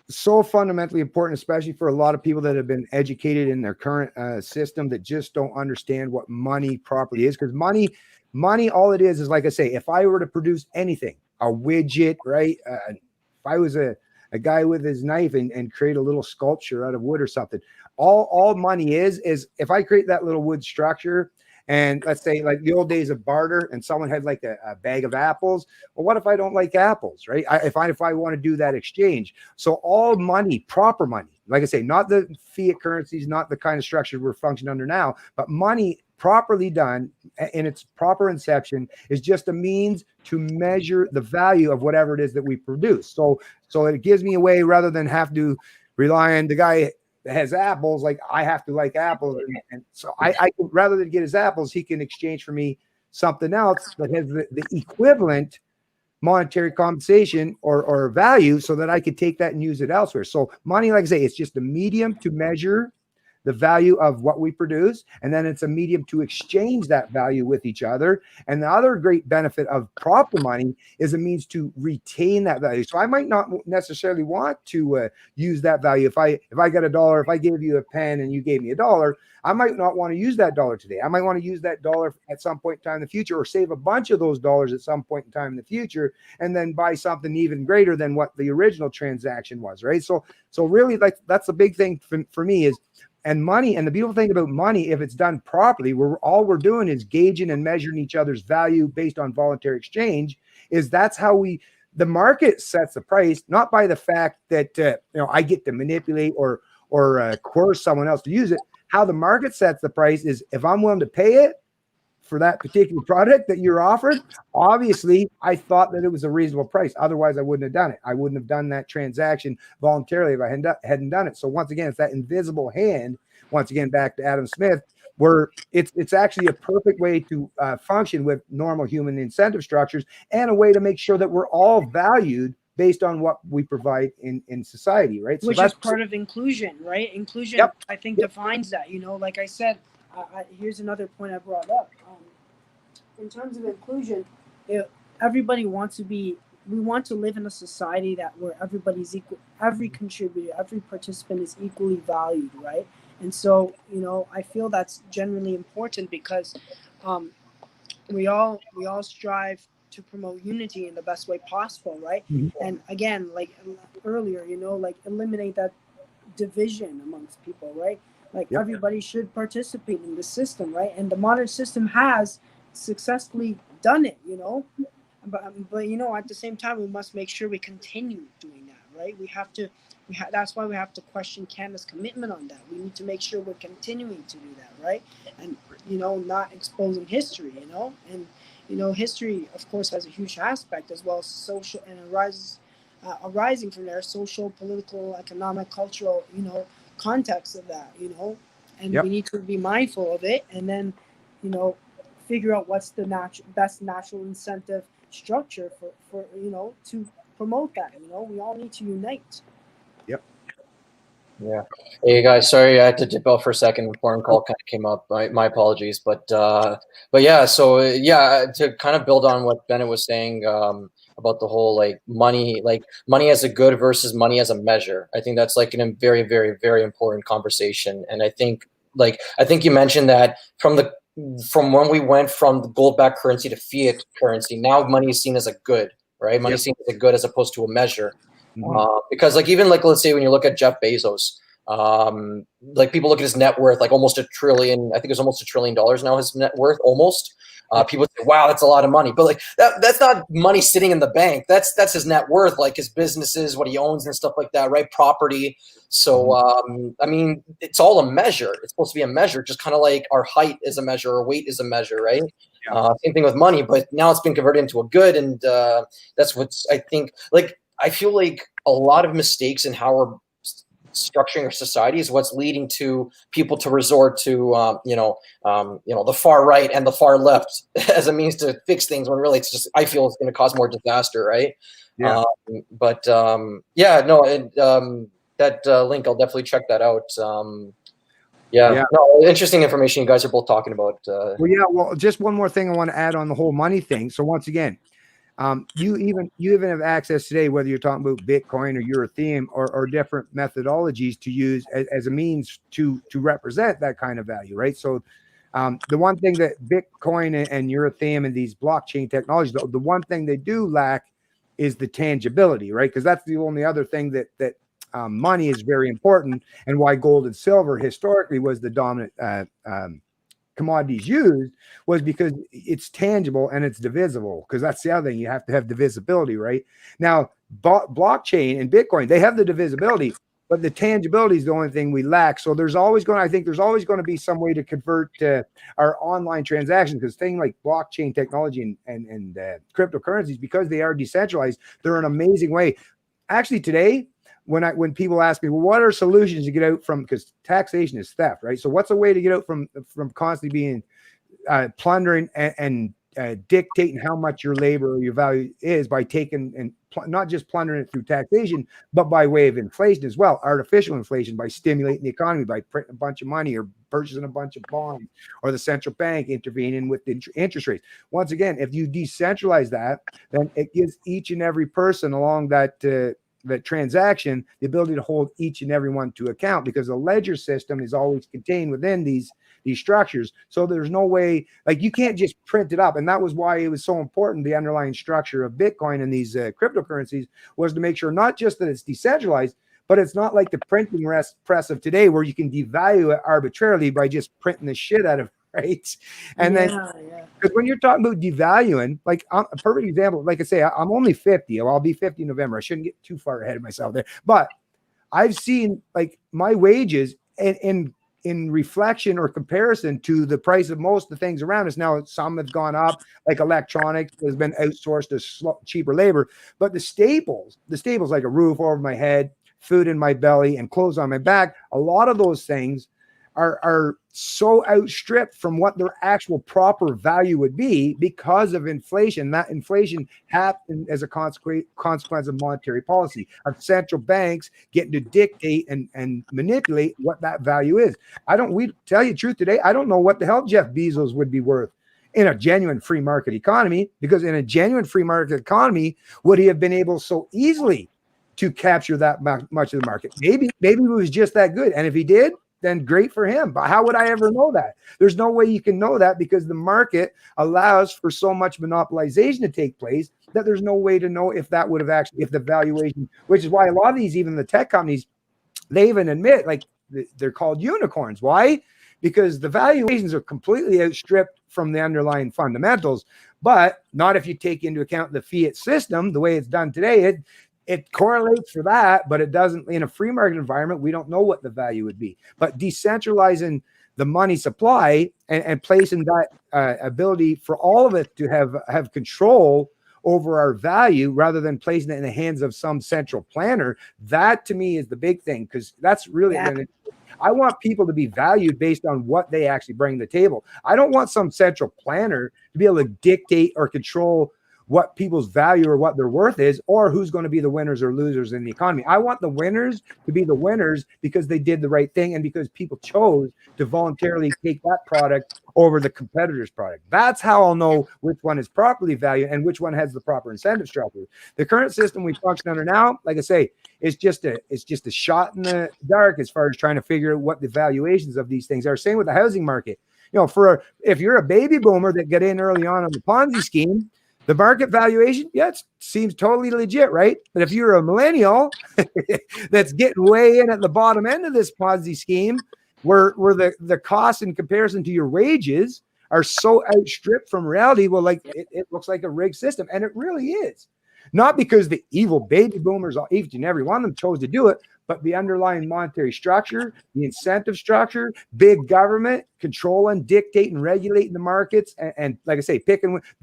so fundamentally important, especially for a lot of people that have been educated in their current system that just don't understand what money properly is. Because money, all it is like I say, if I were to produce anything, a widget, right? If I was a guy with his knife and create a little sculpture out of wood or something, all money is if I create that little wood structure, and let's say like the old days of barter, and someone had like a bag of apples. Well, what if I don't like apples, right? If I want to do that exchange. So all money, proper money, like I say, not the fiat currencies, not the kind of structure we're functioning under now, but money properly done in its proper inception is just a means to measure the value of whatever it is that we produce. So it gives me a way, rather than have to rely on the guy that has apples, like I have to like apples, and so I can, rather than get his apples, he can exchange for me something else that has the equivalent monetary compensation or value, so that I could take that and use it elsewhere. So money, like I say, it's just a medium to measure the value of what we produce, and then it's a medium to exchange that value with each other. And the other great benefit of proper money is a means to retain that value. So I might not necessarily want to use that value. If I got $1, if I gave you a pen and you gave me $1, I might not want to use that dollar today. I might want to use that dollar at some point in time in the future, or save a bunch of those dollars at some point in time in the future, and then buy something even greater than what the original transaction was, right? So really, like, that's the big thing for me is, and money, and the beautiful thing about money, if it's done properly, all we're doing is gauging and measuring each other's value based on voluntary exchange. That's how the market sets the price, not by the fact that I get to manipulate or coerce someone else to use it. How the market sets the price is if I'm willing to pay it for that particular product that you're offered. Obviously, I thought that it was a reasonable price. Otherwise, I wouldn't have done it. I wouldn't have done that transaction voluntarily if I hadn't done it. So once again, it's that invisible hand. Once again, back to Adam Smith, where it's actually a perfect way to function with normal human incentive structures, and a way to make sure that we're all valued based on what we provide in society, right? Which is part of inclusion, right? Inclusion, yep. I think, defines that. Like I said, here's another point I brought up. In terms of inclusion, everybody wants to we want to live in a society where everybody's equal, every contributor, every participant is equally valued, right? And so, I feel that's generally important because um, we all strive to promote unity in the best way possible, right? Mhm. And again, like earlier, like eliminate that division amongst people, right? Like Yep. everybody should participate in the system, right? And the modern system has successfully done it, but at the same time, we must make sure we continue doing that, right? That's why we have to question Canada's commitment on that. We need to make sure we're continuing to do that, right? And not exposing history, and history, of course, has a huge aspect as well as social, and arising from there, social, political, economic, cultural, context of that, and we Yep. need to be mindful of it, and then, you know, figure out what's the best natural incentive structure for to promote that. We all need to unite. Yep. Yeah. Hey guys, sorry I had to dip out for a second. Important call kind of came up. My apologies, but yeah. So yeah, to kind of build on what Bennett was saying about the whole like money as a good versus money as a measure. I think that's like a very, very, very important conversation. And I think you mentioned that from when we went from the gold-backed currency to fiat currency, now money is seen as a good, right? Money is seen as a good as opposed to a measure. Because like even like let's say when you look at Jeff Bezos, like people look at his net worth like almost $1 trillion. I think it's almost $1 trillion now. His net worth almost. People say, "Wow, that's a lot of money," but like that's not money sitting in the bank. That's his net worth, like his businesses, what he owns, and stuff like that, right? Property. So I mean, it's all a measure. It's supposed to be a measure, just kind of like our height is a measure, or weight is a measure, right? Same thing with money, but now it's been converted into a good, and that's what's I think like. I feel like a lot of mistakes in how we're structuring our society is what's leading to people to resort to, the far right and the far left as a means to fix things when really it's just, I feel it's going to cause more disaster, right? Yeah. Yeah, no, that link, I'll definitely check that out. Yeah. No, interesting information you guys are both talking about. Well, just one more thing I want to add on the whole money thing. So once again, you even have access today, whether you're talking about Bitcoin or Ethereum or different methodologies to use as a means to represent that kind of value, right? So the one thing that Bitcoin and Ethereum and these blockchain technologies, the one thing they do lack is the tangibility, right? Because that's the only other thing that money is very important, and why gold and silver historically was the dominant commodities used, was because it's tangible and it's divisible, because that's the other thing, you have to have divisibility, right? Now blockchain and Bitcoin, they have the divisibility, but the tangibility is the only thing we lack. So there's always going to be some way to convert our online transactions, because things like blockchain technology and cryptocurrencies, because they are decentralized, they're an amazing way. Actually today, when people ask me, well, what are solutions to get out from, because taxation is theft, right? So what's a way to get out from constantly being plundering and dictating how much your labor or your value is, by taking and not just plundering it through taxation, but by way of inflation as well, artificial inflation, by stimulating the economy, by printing a bunch of money or purchasing a bunch of bonds, or the central bank intervening with interest rates. Once again, if you decentralize that, then it gives each and every person along that transaction the ability to hold each and every one to account, because the ledger system is always contained within these structures. So there's no way, like, you can't just print it up. And that was why it was so important, the underlying structure of Bitcoin and these cryptocurrencies, was to make sure not just that it's decentralized, but it's not like the printing press of today, where you can devalue it arbitrarily by just printing the shit out of, right? And then because when you're talking about devaluing, like a perfect example, like I say, I'm only 50. I'll be 50 in November. I shouldn't get too far ahead of myself there. But I've seen like my wages in reflection or comparison to the price of most of the things around us. Now, some have gone up, like electronics has been outsourced to cheaper labor. But the staples like a roof over my head, food in my belly, and clothes on my back, a lot of those things are so outstripped from what their actual proper value would be because of inflation. That inflation happened as a consequence of monetary policy, of central banks getting to dictate and manipulate what that value is. We tell you the truth today, I don't know what the hell Jeff Bezos would be worth in a genuine free market economy, because in a genuine free market economy, would he have been able so easily to capture that much of the market? Maybe he was just that good. And if he did, then great for him. But how would I ever know that? There's no way you can know that, because the market allows for so much monopolization to take place that there's no way to know if that would have actually, if the valuation, which is why a lot of these, even the tech companies, they even admit, like, they're called unicorns. Why? Because the valuations are completely outstripped from the underlying fundamentals, but not if you take into account the fiat system, the way it's done today. It correlates for that, but it doesn't. In a free market environment, we don't know what the value would be. But decentralizing the money supply and placing that ability for all of it to have control over our value, rather than placing it in the hands of some central planner, that to me is the big thing, because that's really I want people to be valued based on what they actually bring to the table. I don't want some central planner to be able to dictate or control what people's value or what their worth is, or who's going to be the winners or losers in the economy. I want the winners to be the winners because they did the right thing and because people chose to voluntarily take that product over the competitor's product. That's how I'll know which one is properly valued and which one has the proper incentive structure. The current system we function under now, like I say, it's just a shot in the dark as far as trying to figure out what the valuations of these things are. Same with the housing market. If you're a baby boomer that got in early on the Ponzi scheme, the market valuation, it seems totally legit, right? But if you're a millennial that's getting way in at the bottom end of this Ponzi scheme, where the costs in comparison to your wages are so outstripped from reality, well, like it looks like a rigged system, and it really is. Not because the evil baby boomers, each and every one of them, chose to do it, but the underlying monetary structure, the incentive structure, big government controlling, dictating, regulating the markets, and like I say,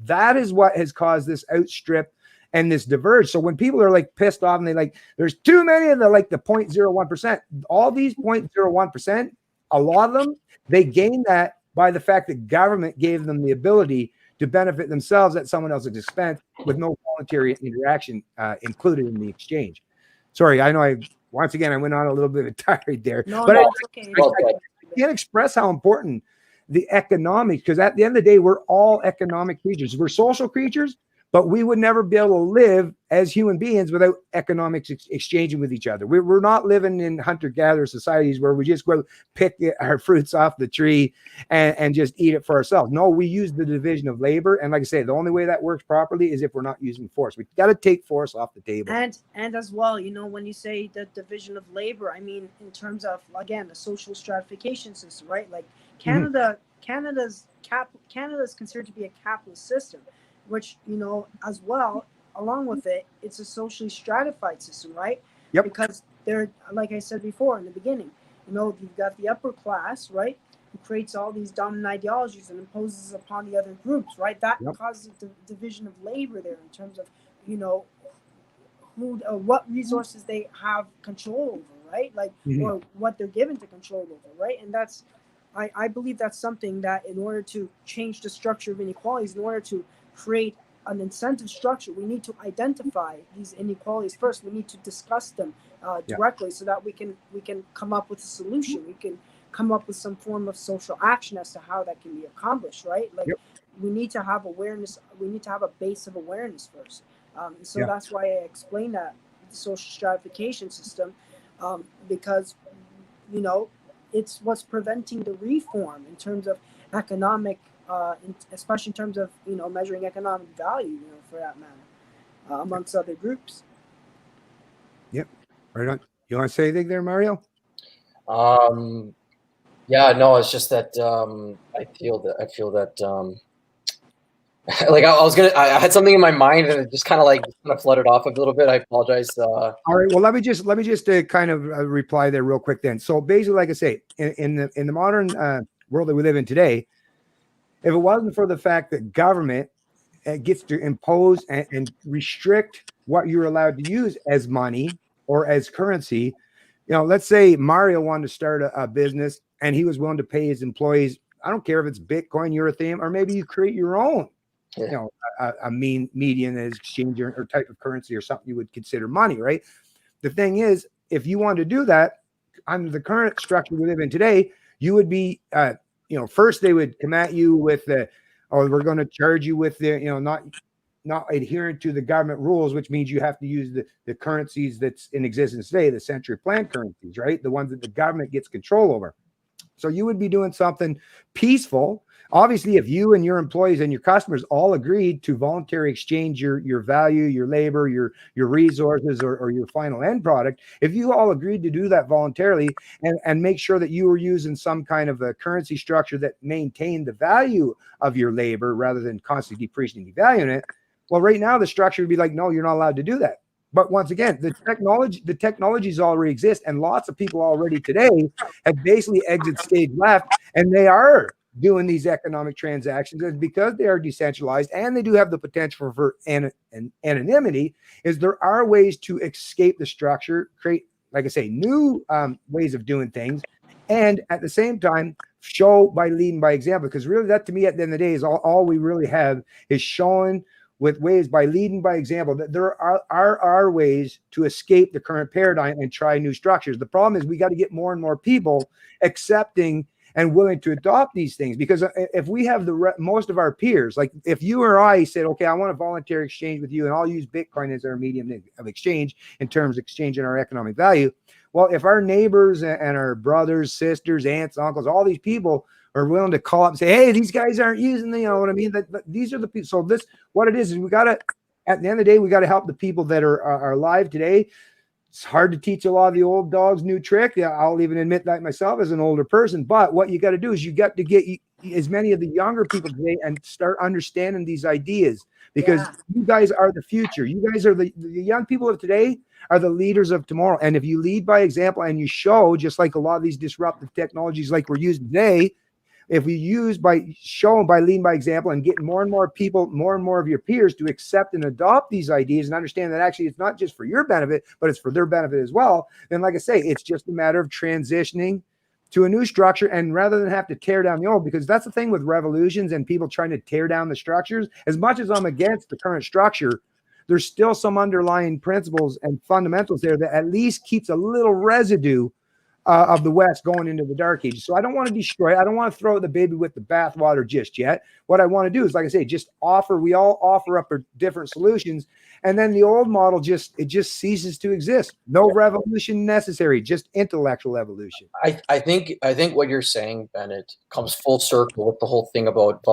that is what has caused this outstrip and this diverge. So when people are like pissed off and there's too many of the 0.01%, all these 0.01%, a lot of them, they gain that by the fact that government gave them the ability to benefit themselves at someone else's expense with no voluntary interaction included in the exchange. Sorry, I know once again, I went on a little bit of a tirade there. No, but it's okay. I can't express how important the economics, because at the end of the day, we're all economic creatures. We're social creatures, but we would never be able to live as human beings without economics exchanging with each other. We're not living in hunter-gatherer societies where we just go pick our fruits off the tree and just eat it for ourselves. No, we use the division of labor. And like I say, the only way that works properly is if we're not using force. We've got to take force off the table. And as well, when you say the division of labor, I mean, in terms of, again, the social stratification system, right? Like Canada's considered to be a capitalist system, which, as well, along with it, it's a socially stratified system, right? Yep. Because they're, like I said before in the beginning, you've got the upper class, right, who creates all these dominant ideologies and imposes upon the other groups, right? That causes the division of labor there in terms of, who, what resources they have control over, right? Or what they're given to control over, right? And that's, I believe that's something that, in order to change the structure of inequalities, in order to create an incentive structure, we need to identify these inequalities first. We need to discuss them directly so that we can come up with a solution. We can come up with some form of social action as to how that can be accomplished, right? We need to have awareness. We need to have a base of awareness first. So that's why I explained that the social stratification system, because it's what's preventing the reform in terms of economic, especially in terms of measuring economic value, for that matter, amongst other groups. Yep, right on. You want to say anything there, Mario? Yeah, no, it's just that I feel that like I had something in my mind and it just kind of flooded off a little bit. I apologize. All right. Well, let me just kind of reply there real quick then. So basically, like I say, in the modern world that we live in today, if it wasn't for the fact that government gets to impose and restrict what you're allowed to use as money or as currency, let's say Mario wanted to start a business and he was willing to pay his employees, I don't care if it's Bitcoin, Ethereum, or maybe you create your own, a median as exchange or type of currency or something you would consider money, right? The thing is, if you want to do that under the current structure we live in today, you would be, first they would come at you with we're going to charge you with not adhering to the government rules, which means you have to use the currencies that's in existence today, the century plan currencies, right? The ones that the government gets control over. So you would be doing something peaceful. Obviously, if you and your employees and your customers all agreed to voluntarily exchange your value, your labor, your resources, or your final end product, if you all agreed to do that voluntarily and make sure that you were using some kind of a currency structure that maintained the value of your labor rather than constantly depreciating and devaluing it, well, right now the structure would be like, no, you're not allowed to do that. But once again, the technologies already exist, and lots of people already today have basically exit stage left, and they are doing these economic transactions. And because they are decentralized and they do have the potential for anonymity, is there are ways to escape the structure, create, like I say, new ways of doing things, and at the same time show by leading by example. Because really, that to me at the end of the day is all we really have is showing with ways by leading by example that there are ways to escape the current paradigm and try new structures. The problem is we got to get more and more people accepting and willing to adopt these things, because if we have most of our peers, like if you or I said, okay, I want a voluntary exchange with you and I'll use Bitcoin as our medium of exchange in terms of exchanging our economic value. Well, if our neighbors and our brothers, sisters, aunts, uncles, all these people are willing to call up and say, hey, these guys aren't using the, you know what I mean? But these are the people. So this, what it is we got to, at the end of the day, we got to help the people that are alive today. It's hard to teach a lot of the old dogs new trick. Yeah, I'll even admit that myself as an older person. But what you got to do is you got to get as many of the younger people today and start understanding these ideas, because you guys are the future. You guys are the young people of today are the leaders of tomorrow. And if you lead by example and you show, just like a lot of these disruptive technologies like we're using today, if we use by showing, by leading by example and getting more and more people, more and more of your peers to accept and adopt these ideas and understand that actually it's not just for your benefit, but it's for their benefit as well, then like I say, it's just a matter of transitioning to a new structure. And rather than have to tear down the old, because that's the thing with revolutions and people trying to tear down the structures, as much as I'm against the current structure, there's still some underlying principles and fundamentals there that at least keeps a little residue of the West going into the dark ages. So I don't want to destroy it. I don't want to throw the baby with the bathwater just yet. What I want to do is, like I say, just we all offer up different solutions. And then the old model just ceases to exist. No revolution necessary, just intellectual evolution. I think what you're saying, Bennett, comes full circle with the whole thing about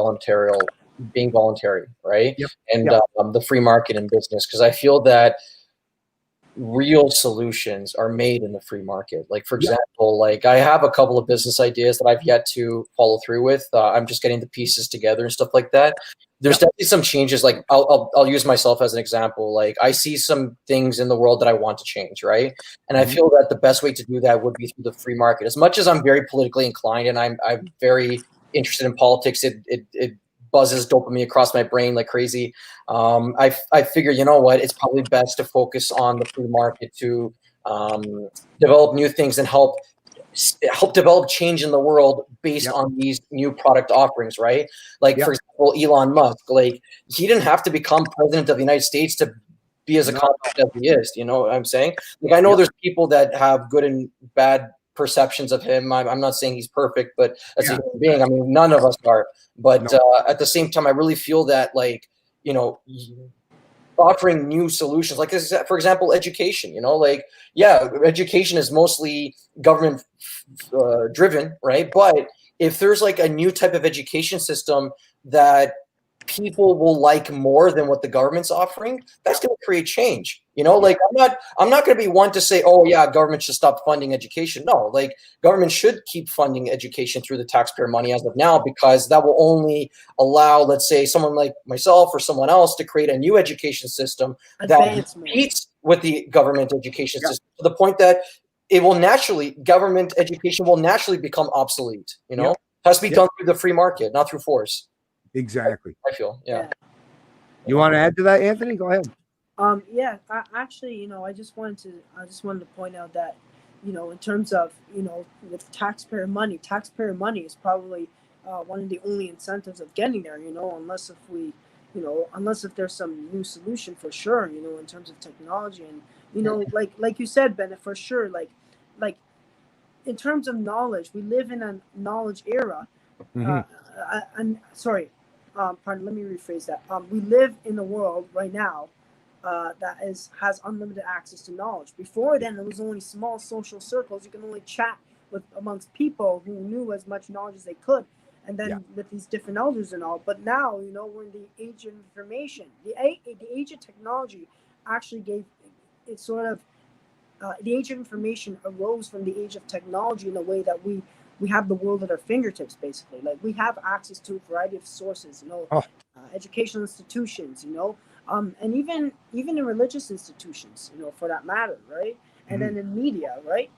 being voluntary, right? Yep. And Yep. The free market in business, because I feel that real solutions are made in the free market. Like, for example, like I have a couple of business ideas that I've yet to follow through with. I'm just getting the pieces together and stuff like that. There's definitely some changes. Like I'll use myself as an example. Like I see some things in the world that I want to change, right? And I feel that the best way to do that would be through the free market. As much as I'm very politically inclined and I'm very interested in politics, it buzzes dopamine across my brain like crazy. I figure, you know what, it's probably best to focus on the free market to develop new things and help develop change in the world based on these new product offerings, right? Like, for example, Elon Musk, like he didn't have to become president of the United States to be as accomplished as he is. You know what I'm saying? Like, I know there's people that have good and bad perceptions of him. I'm not saying he's perfect, but as a human being, I mean, none of us are. But at the same time, I really feel that, like, you know, offering new solutions, like this, for example, education, you know, like, education is mostly government driven, right? But if there's like a new type of education system that people will like more than what the government's offering, that's going to create change. You know, like I'm not going to be one to say, oh yeah, government should stop funding education. No, like government should keep funding education through the taxpayer money as of now, because that will only allow, let's say, someone like myself or someone else to create a new education system that competes with the government education system, to the point that government education will naturally become obsolete. You know, it has to be done through the free market, not through force. Exactly. I feel, You want to add to that, Anthony? Go ahead. Actually, you know, I just wanted to point out that, you know, in terms of, you know, with taxpayer money is probably one of the only incentives of getting there, you know, unless if there's some new solution, for sure, you know, in terms of technology. And, you know, like you said, Bennett, for sure, like in terms of knowledge, we live in a knowledge era. Pardon, let me rephrase that. We live in a world right now that has unlimited access to knowledge. Before then, it was only small social circles. You can only chat with amongst people who knew as much knowledge as they could, and then Yeah. with these different elders and all. But now, we're in the age of information. The age of technology actually gave it sort of the age of information arose from the age of technology in a way that we have the world at our fingertips, basically. Like, we have access to a variety of sources, Oh. educational institutions, and even in religious institutions, for that matter, right? And then in media, right?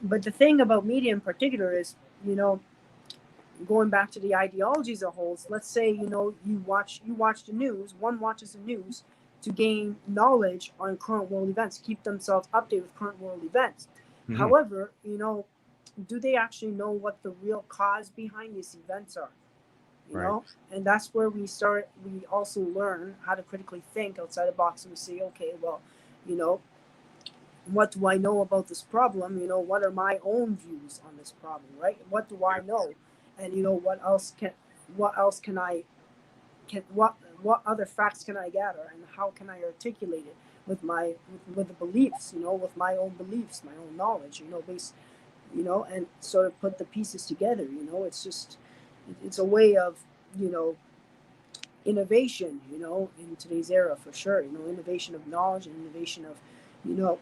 But the thing about media in particular is, going back to the ideologies it holds. Let's say, you watch the news. One watches the news to gain knowledge on current world events, keep themselves updated with current world events. However, do they actually know what the real cause behind these events are? You Right. know, and that's where we also learn how to critically think outside the box, and we say, okay, well, what do I know about this problem? What are my own views on this problem, right? What do I know? And what else can I what other facts can I gather, and how can I articulate it with with the beliefs, with my own beliefs, my own knowledge, based, and sort of put the pieces together. It's a way of, innovation, in today's era, for sure. Innovation of knowledge and innovation of,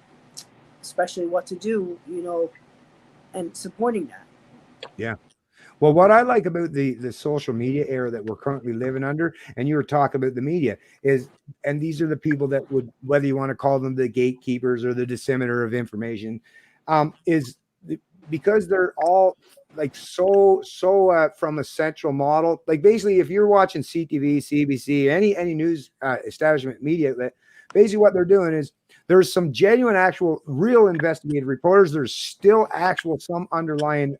especially what to do, and supporting that. Yeah. Well, what I like about the social media era that we're currently living under, and you were talking about the media, is, and these are the people that would, whether you want to call them the gatekeepers or the disseminator of information, because they're all like so from a central model. Like, basically, if you're watching CTV, CBC, any news establishment media, that basically what they're doing is, there's some genuine, actual, real investigative reporters. There's still actual some underlying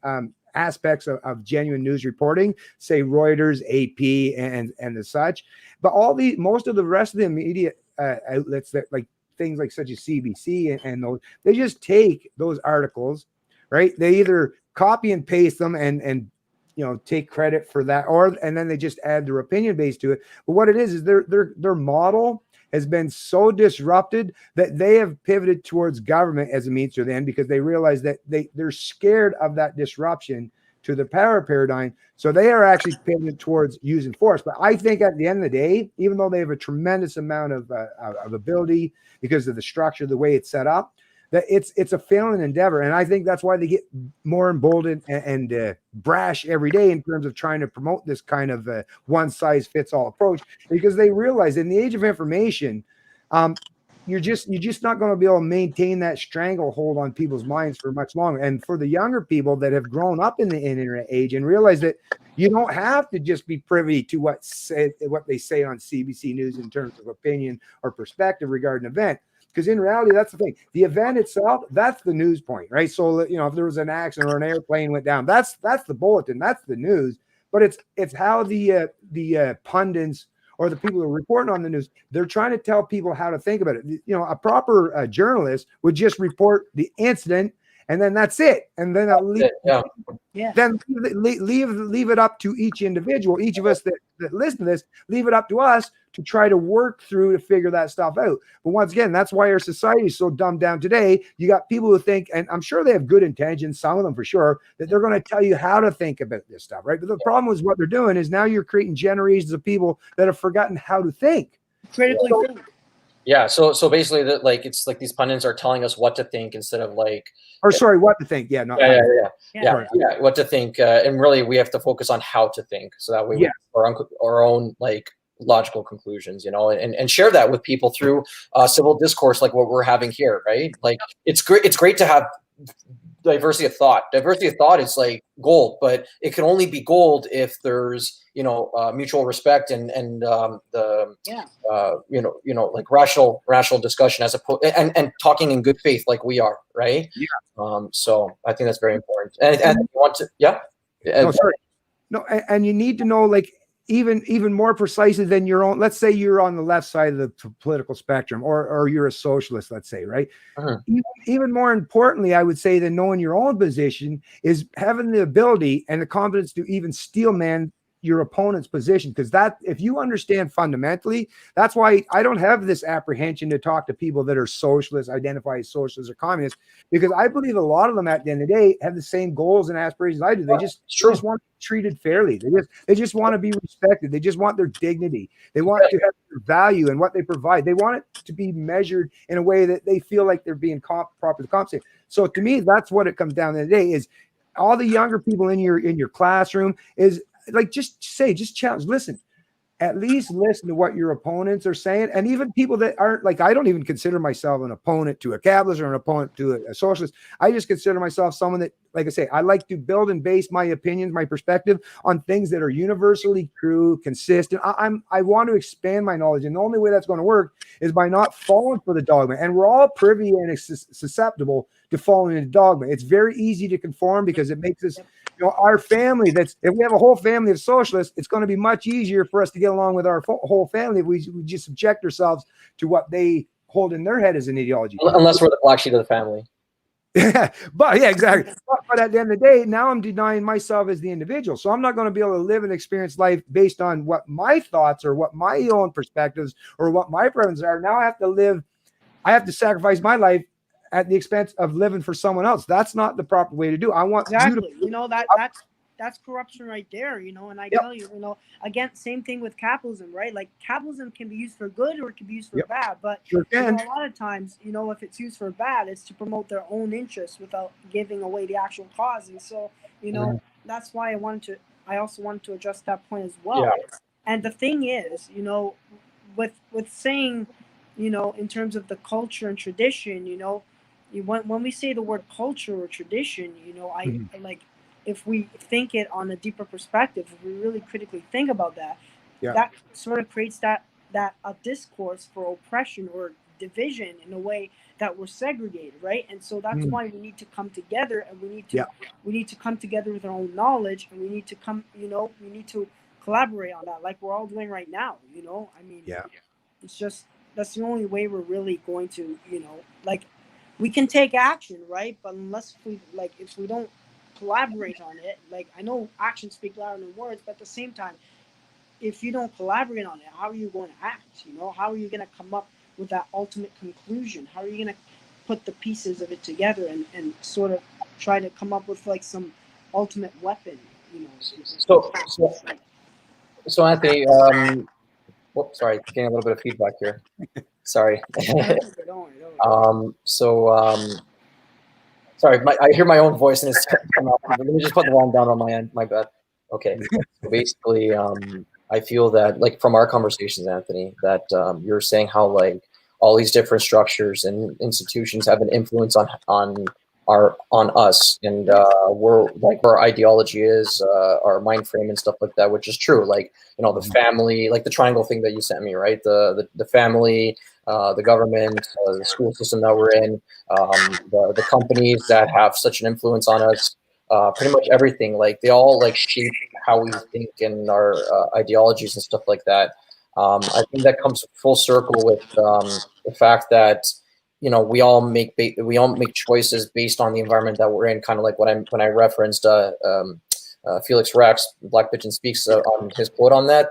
aspects of genuine news reporting, say Reuters, AP, and the such. But most of the rest of the media outlets, that like things like such as CBC and those, they just take those articles, right? They either copy and paste them and take credit for that, and then they just add their opinion base to it. But what it is their model has been so disrupted that they have pivoted towards government as a means to the end, because they realize that they're scared of that disruption to the power paradigm. So they are actually pivoted towards using force. But I think at the end of the day, even though they have a tremendous amount of ability because of the structure, the way it's set up, that it's a failing endeavor. And I think that's why they get more emboldened and brash every day in terms of trying to promote this kind of one size fits all approach, because they realize in the age of information, you're just not going to be able to maintain that stranglehold on people's minds for much longer. And for the younger people that have grown up in the internet age and realize that you don't have to just be privy to what they say on CBC News in terms of opinion or perspective regarding an event. Because in reality, that's the thing. The event itself, that's the news point, right? So, if there was an accident or an airplane went down, that's the bulletin, that's the news. But it's how the pundits or the people who are reporting on the news, they're trying to tell people how to think about it. A proper journalist would just report the incident, and then that's it. And then then leave it up to each individual, each of us that listen to this, leave it up to us to try to work through to figure that stuff out. But once again, that's why our society is so dumbed down today. You got people who think, and I'm sure they have good intentions, some of them for sure, that they're going to tell you how to think about this stuff, right? But the problem is what they're doing is now you're creating generations of people that have forgotten how to think. Critically think. Yeah. So basically, it's like these pundits are telling us what to think instead of like, or sorry, what to think. Yeah, not yeah, what to think, and really we have to focus on how to think, so that way we have our own like logical conclusions, and share that with people through civil discourse, like what we're having here, right? Like, it's great to have diversity of thought. Diversity of thought is like gold, but it can only be gold if there's mutual respect and like rational discussion, as opposed and talking in good faith like we are, right? So I think that's very important. And you want to and you need to know, like, even more precisely than your own. Let's say you're on the left side of the political spectrum, or you're a socialist, let's say, right? Even more importantly, I would say, than knowing your own position is having the ability and the confidence to even steel man your opponent's position, because that, if you understand fundamentally, that's why I don't have this apprehension to talk to people that are socialists, identify as socialists or communists, because I believe a lot of them at the end of the day have the same goals and aspirations I do. They just want to be treated fairly. They just want to be respected. They just want their dignity. They want to have their value and what they provide. They want it to be measured in a way that they feel like they're being properly compensated. So to me, that's what it comes down to today, is all the younger people in your classroom is like, just challenge, listen, at least listen to what your opponents are saying. And even people that aren't, like, I don't even consider myself an opponent to a capitalist or an opponent to a socialist. I just consider myself someone that, like I say, I like to build and base my opinions, my perspective on things that are universally true, consistent. I want to expand my knowledge. And the only way that's going to work is by not falling for the dogma. And we're all privy and susceptible to falling into dogma. It's very easy to conform because it makes us, our family, if we have a whole family of socialists, it's going to be much easier for us to get along with our whole family if we just subject ourselves to what they hold in their head as an ideology. Unless we're the black sheep of the family. But yeah, exactly. But at the end of the day, now I'm denying myself as the individual. So I'm not going to be able to live and experience life based on what my thoughts or what my own perspectives or what my preferences are. Now I have to sacrifice my life at the expense of living for someone else. That's not the proper way to do. I want exactly. That's corruption right there, and I tell you, again, same thing with capitalism, right? Like, capitalism can be used for good or it can be used for bad, but a lot of times, if it's used for bad, it's to promote their own interests without giving away the actual cause. And so, that's why I also wanted to address that point as well. And the thing is, with saying, in terms of the culture and tradition, when we say the word culture or tradition, I like, if we think it on a deeper perspective, if we really critically think about that, that sort of creates that a discourse for oppression or division in a way that we're segregated, right? And so that's why we need to come together, and we need to come together with our own knowledge, and we need to we need to collaborate on that, like we're all doing right now. I mean, it's just, that's the only way we're really going to, like, we can take action, right? But unless if we don't collaborate on it, like, I know actions speak louder than words, but at the same time, if you don't collaborate on it, how are you going to act? How are you going to come up with that ultimate conclusion? How are you going to put the pieces of it together and sort of try to come up with like some ultimate weapon? So Anthony, whoops, sorry, getting a little bit of feedback here. Sorry. Sorry, I hear my own voice and it's coming out. Let me just put the volume down on my end. My bad. Okay. So basically, I feel that, like, from our conversations, Anthony, that you're saying how, like, all these different structures and institutions have an influence on us, and we're like, where our ideology is, our mind frame and stuff like that, which is true. Like, the family, like the triangle thing that you sent me, right? The family, the government, the school system that we're in, the companies that have such an influence on us, pretty much everything. Like, they all like shape how we think and our ideologies and stuff like that. I think that comes full circle with the fact that we all make choices based on the environment that we're in. Kind of like when I referenced Felix Rex, Black Pigeon Speaks, on his quote on that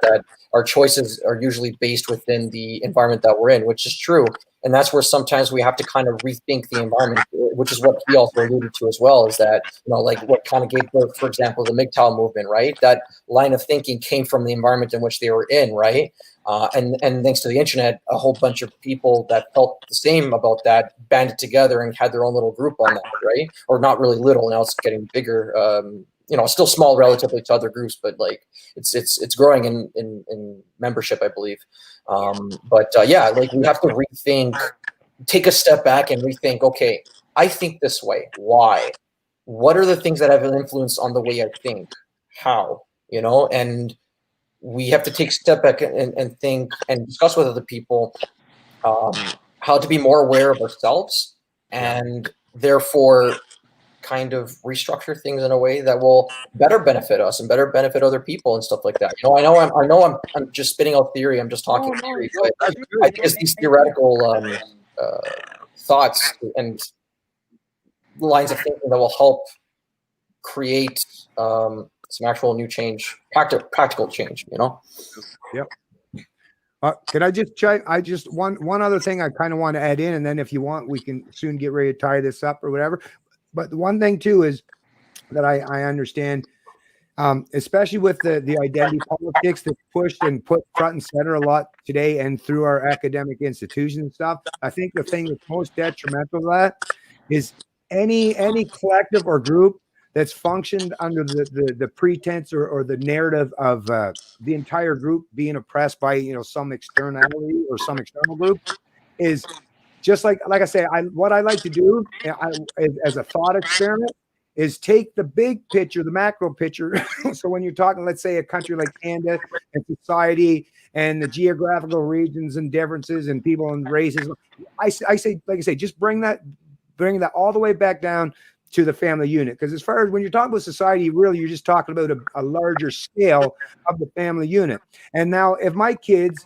our choices are usually based within the environment that we're in, which is true. And that's where sometimes we have to kind of rethink the environment, which is what he also alluded to as well, is that, like what kind of gave birth, for example, the MGTOW movement, right? That line of thinking came from the environment in which they were in, right? And thanks to the internet, a whole bunch of people that felt the same about that banded together and had their own little group on that, right? Or not really little, now it's getting bigger, still small relatively to other groups, but like it's growing in membership, I believe. But like, we have to rethink, take a step back and rethink, okay, I think this way. Why? What are the things that have an influence on the way I think? How? And we have to take a step back and think and discuss with other people how to be more aware of ourselves, and therefore kind of restructure things in a way that will better benefit us and better benefit other people and stuff like that. I know I'm just spitting out theory. I'm just talking theory, but I think it's these theoretical thoughts and lines of thinking that will help create some actual new change, practical change, you know? Yep. Can I just check? One other thing I kind of want to add in, and then if you want, we can soon get ready to tie this up or whatever. But the one thing too is that I understand, especially with the identity politics that's pushed and put front and center a lot today and through our academic institutions and stuff. I think the thing that's most detrimental to that is any collective or group that's functioned under the pretense or the narrative of the entire group being oppressed by some externality or some external group is just like I say, what I like to do as a thought experiment is take the big picture, the macro picture. So when you're talking, let's say, a country like Canada and society and the geographical regions and differences and people and races, I say, like I say, just bring that all the way back down to the family unit. Because as far as when you're talking about society, really, you're just talking about a larger scale of the family unit. And now if my kids,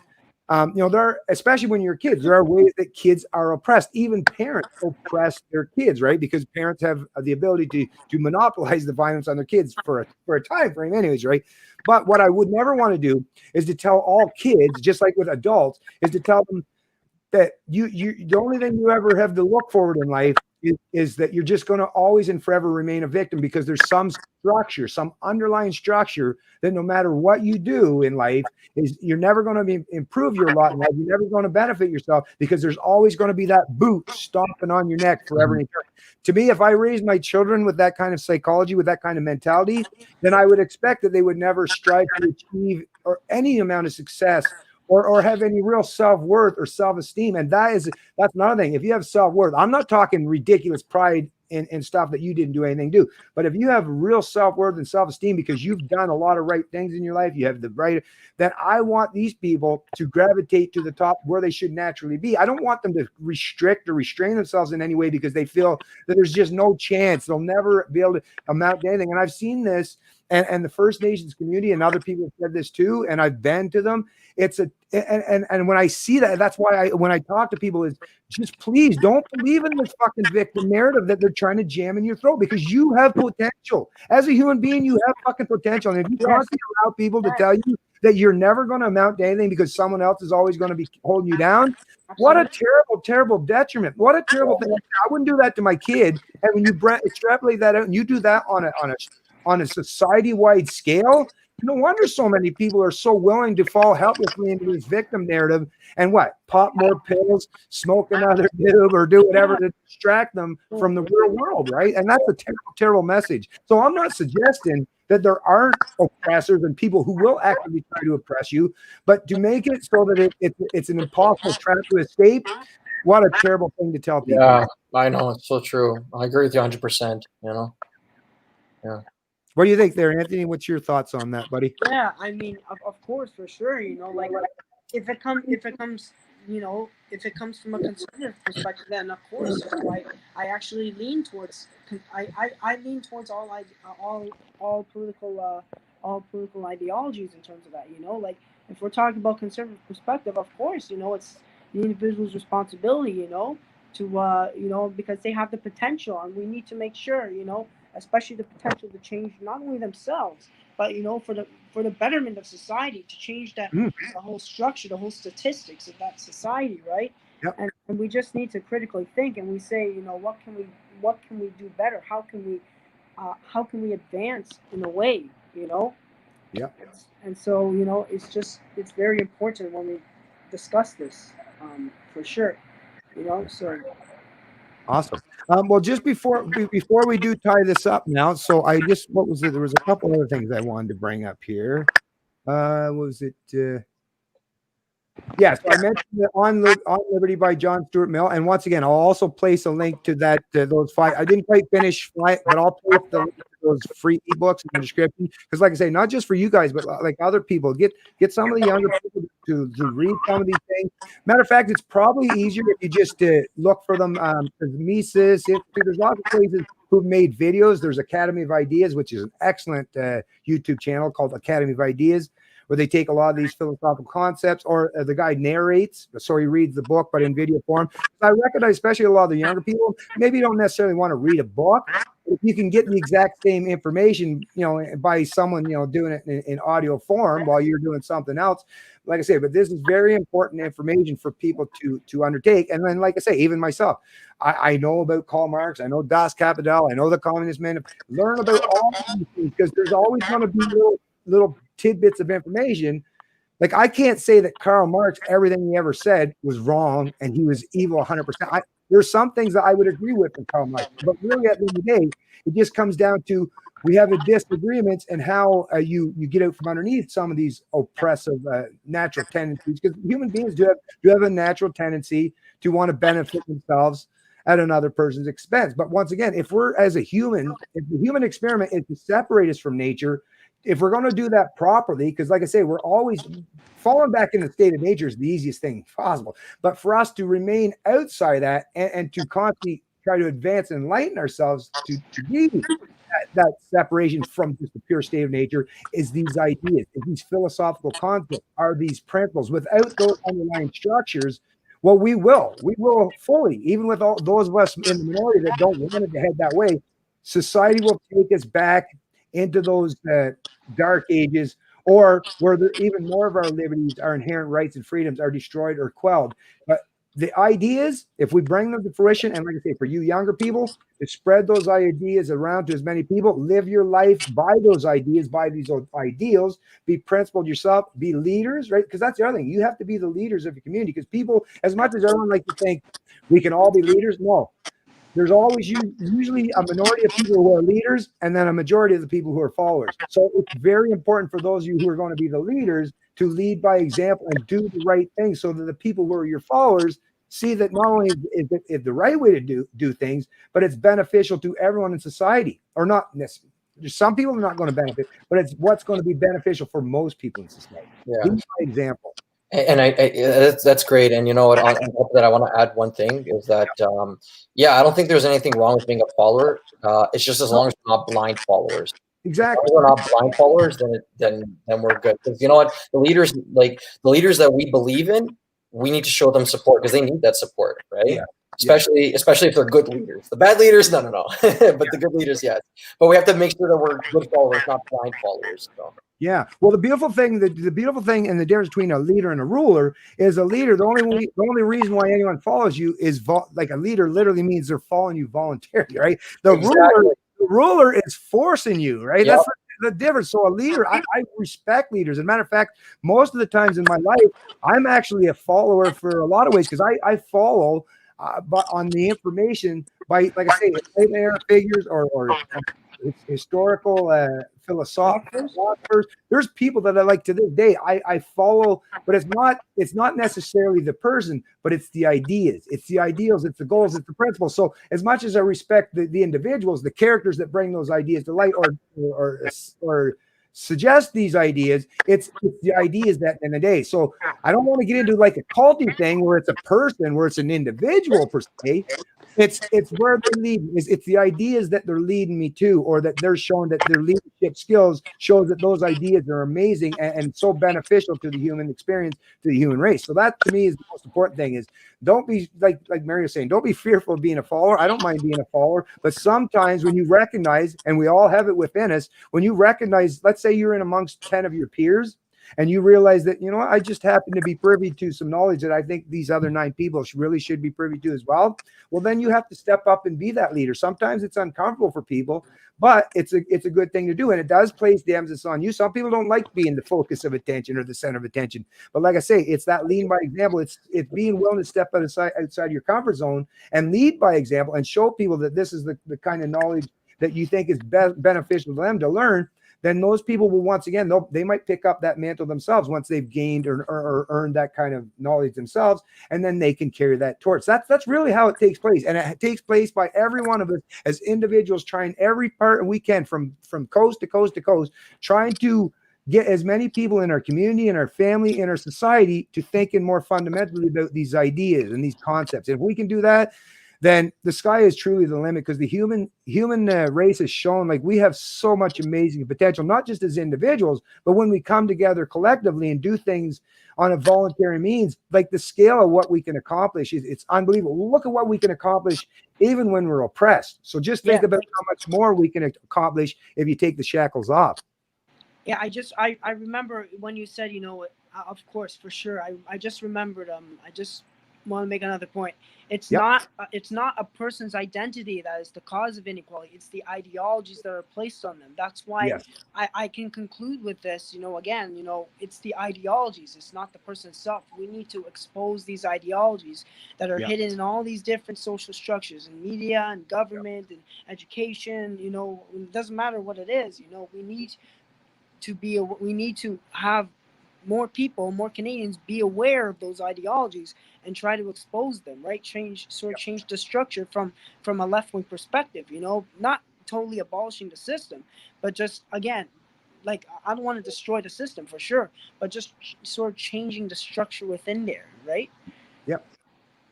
especially when you're kids, there are ways that kids are oppressed. Even parents oppress their kids, right? Because parents have the ability to monopolize the violence on their kids for a time frame anyways, right? But what I would never want to do is to tell all kids, just like with adults, is to tell them that you the only thing you ever have to look forward in life is that you're just going to always and forever remain a victim, because there's some structure, some underlying structure that no matter what you do in life, is you're never going to improve your lot in life. You're never going to benefit yourself, because there's always going to be that boot stomping on your neck forever and eternally. To me, if I raised my children with that kind of psychology, with that kind of mentality, then I would expect that they would never strive to achieve or any amount of success or have any real self-worth or self-esteem. And that's another thing. If you have self-worth, I'm not talking ridiculous pride in stuff that you didn't do anything to do. But if you have real self-worth and self-esteem because you've done a lot of right things in your life, you have the right, then I want these people to gravitate to the top where they should naturally be. I don't want them to restrict or restrain themselves in any way because they feel that there's just no chance. They'll never be able to amount to anything. And I've seen this, and the First Nations community and other people have said this too, and I've been to them. And when I see that, that's why when I talk to people, is just please don't believe in this fucking victim narrative that they're trying to jam in your throat, because you have potential. As a human being, you have fucking potential. And if you constantly allow people to tell you that you're never going to amount to anything because someone else is always going to be holding you down, what a terrible, terrible detriment. What a terrible thing. I wouldn't do that to my kid. And when you extrapolate that out and you do that on a society-wide scale, no wonder so many people are so willing to fall helplessly into this victim narrative and pop more pills, smoke another doob, or do whatever to distract them from the real world, right? And that's a terrible, terrible message. So I'm not suggesting that there aren't oppressors and people who will actively try to oppress you, but to make it so that it's an impossible trap to escape, what a terrible thing to tell people. Yeah, I know. It's so true. I agree with you 100%, Yeah. What do you think there, Anthony? What's your thoughts on that, buddy? Yeah, I mean, of course, for sure. Like if it comes, if it comes from a conservative perspective, then of course, I actually lean towards, I lean towards all political ideologies in terms of that. Like if we're talking about conservative perspective, of course, it's the individual's responsibility, to because they have the potential, and we need to make sure, especially the potential to change not only themselves, but for the betterment of society, to change the whole structure, the whole statistics of that society, right? Yep. And we just need to critically think, and we say, what can we do better? How can we advance in a way, Yeah. And so it's very important when we discuss this, for sure, so. Awesome. Well, just before we do tie this up now, so what was it? There was a couple other things I wanted to bring up here. What was it? Yeah, so I mentioned the On Liberty by John Stewart Mill, and once again, I'll also place a link to that those 5. I didn't quite finish, but I'll place the link to those free ebooks in the description, because, like I say, not just for you guys, but like other people, get some of the younger people to read some of these things. Matter of fact, it's probably easier if you just look for them. Mises, there's lots of places who've made videos. There's Academy of Ideas, which is an excellent YouTube channel called Academy of Ideas, where they take a lot of these philosophical concepts, or the guy narrates, so he reads the book, but in video form. I recognize, especially a lot of the younger people, maybe you don't necessarily want to read a book, If you can get the exact same information, by someone, doing it in audio form while you're doing something else, like I say, but this is very important information for people to undertake. And then, like I say, even myself, I know about Karl Marx, I know Das Kapital, I know the Communist Manifesto. Learn about all these things, because there's always going to be little tidbits of information. Like, I can't say that Karl Marx, everything he ever said was wrong and he was evil 100%. There's some things that I would agree with from Karl Marx, but really at the end of the day, it just comes down to we have a disagreements and how you get out from underneath some of these oppressive natural tendencies, because human beings do have a natural tendency to want to benefit themselves at another person's expense. But once again, if the human experiment is to separate us from nature, if we're going to do that properly, because like I say, we're always falling back in the state of nature is the easiest thing possible. But for us to remain outside that and to constantly try to advance and enlighten ourselves to be that separation from just the pure state of nature, is these ideas, is these philosophical concepts, are these principles. Without those underlying structures, well, we will fully, even with all those of us in the minority that don't want it to head that way, society will take us back into those dark ages, or where even more of our liberties, our inherent rights and freedoms are destroyed or quelled. But the ideas, if we bring them to fruition, and like I say, for you younger people, to spread those ideas around to as many people, live your life by those ideas, by these ideals, be principled yourself, be leaders, right? Because that's the other thing. You have to be the leaders of your community, because people, as much as everyone like to think we can all be leaders, no. There's always usually a minority of people who are leaders, and then a majority of the people who are followers. So it's very important for those of you who are going to be the leaders to lead by example and do the right thing, so that the people who are your followers see that not only is it the right way to do things, but it's beneficial to everyone in society. Or not necessarily. Some people are not going to benefit, but it's what's going to be beneficial for most people in society. Yeah. Lead by example. And that's great. And you know what, on top of that, I want to add one thing is that, I don't think there's anything wrong with being a follower. It's just as long as we're not blind followers. Exactly. If we're not blind followers, then we're good. Because you know what, the leaders that we believe in, we need to show them support, because they need that support, right? Yeah. Especially if they're good leaders. The bad leaders, no. But the good leaders, yes. But we have to make sure that we're good followers, not blind followers. So. Yeah. Well, the beautiful thing and the difference between a leader and a ruler is a leader. The only reason why anyone follows you is like a leader literally means they're following you voluntarily, right? The ruler is forcing you, right? Yep. That's the difference. So a leader, I respect leaders. As a matter of fact, most of the times in my life, I'm actually a follower for a lot of ways, because I follow but on the information by, like I say, era figures or historical philosophers. There's people that I like to this day. I follow, but it's not necessarily the person, but it's the ideas, it's the ideals, it's the goals, it's the principles. So as much as I respect the individuals, the characters that bring those ideas to light or suggest these ideas, it's the ideas that in the day. So I don't want to get into like a culty thing where it's a person, where it's an individual per se. It's where they lead. It's the ideas that they're leading me to, or that they're showing that their leadership skills shows that those ideas are amazing and so beneficial to the human experience, to the human race. So that to me is the most important thing. Is don't be like Mary was saying, don't be fearful of being a follower. I don't mind being a follower, but sometimes when you recognize, and we all have it within us, when you recognize, let's say you're in amongst 10 of your peers, and you realize that, you know what, I just happen to be privy to some knowledge that I think these other 9 people should be privy to as well. Well, then you have to step up and be that leader. Sometimes it's uncomfortable for people, but it's a good thing to do. And it does place the emphasis on you. Some people don't like being the focus of attention or the center of attention. But like I say, it's that lead by example. It's being willing to step outside your comfort zone and lead by example and show people that this is the kind of knowledge that you think is beneficial to them to learn. Then those people will, once again, they might pick up that mantle themselves once they've gained or earned that kind of knowledge themselves, and then they can carry that torch. That's really how it takes place, and it takes place by every one of us as individuals trying every part we can from coast to coast to coast, trying to get as many people in our community, in our family, in our society to thinking more fundamentally about these ideas and these concepts. If we can do that, then the sky is truly the limit, because the human race has shown like we have so much amazing potential, not just as individuals, but when we come together collectively and do things on a voluntary means, like the scale of what we can accomplish it's unbelievable. Look at what we can accomplish even when we're oppressed. So just think about how much more we can accomplish if you take the shackles off. Yeah, I remember when you said, of course, for sure. I just remembered. I just want to make another point. It's not a person's identity that is the cause of inequality. It's the ideologies that are placed on them. That's why I can conclude with this. Again, it's the ideologies. It's not the person itself. We need to expose these ideologies that are hidden in all these different social structures, in media and government and education. It doesn't matter what it is. We need to have more people, more Canadians be aware of those ideologies and try to expose them, right? Change the structure from a left-wing perspective, not totally abolishing the system, but just, again, like, I don't want to destroy the system for sure, but just sort of changing the structure within there, right? Yep.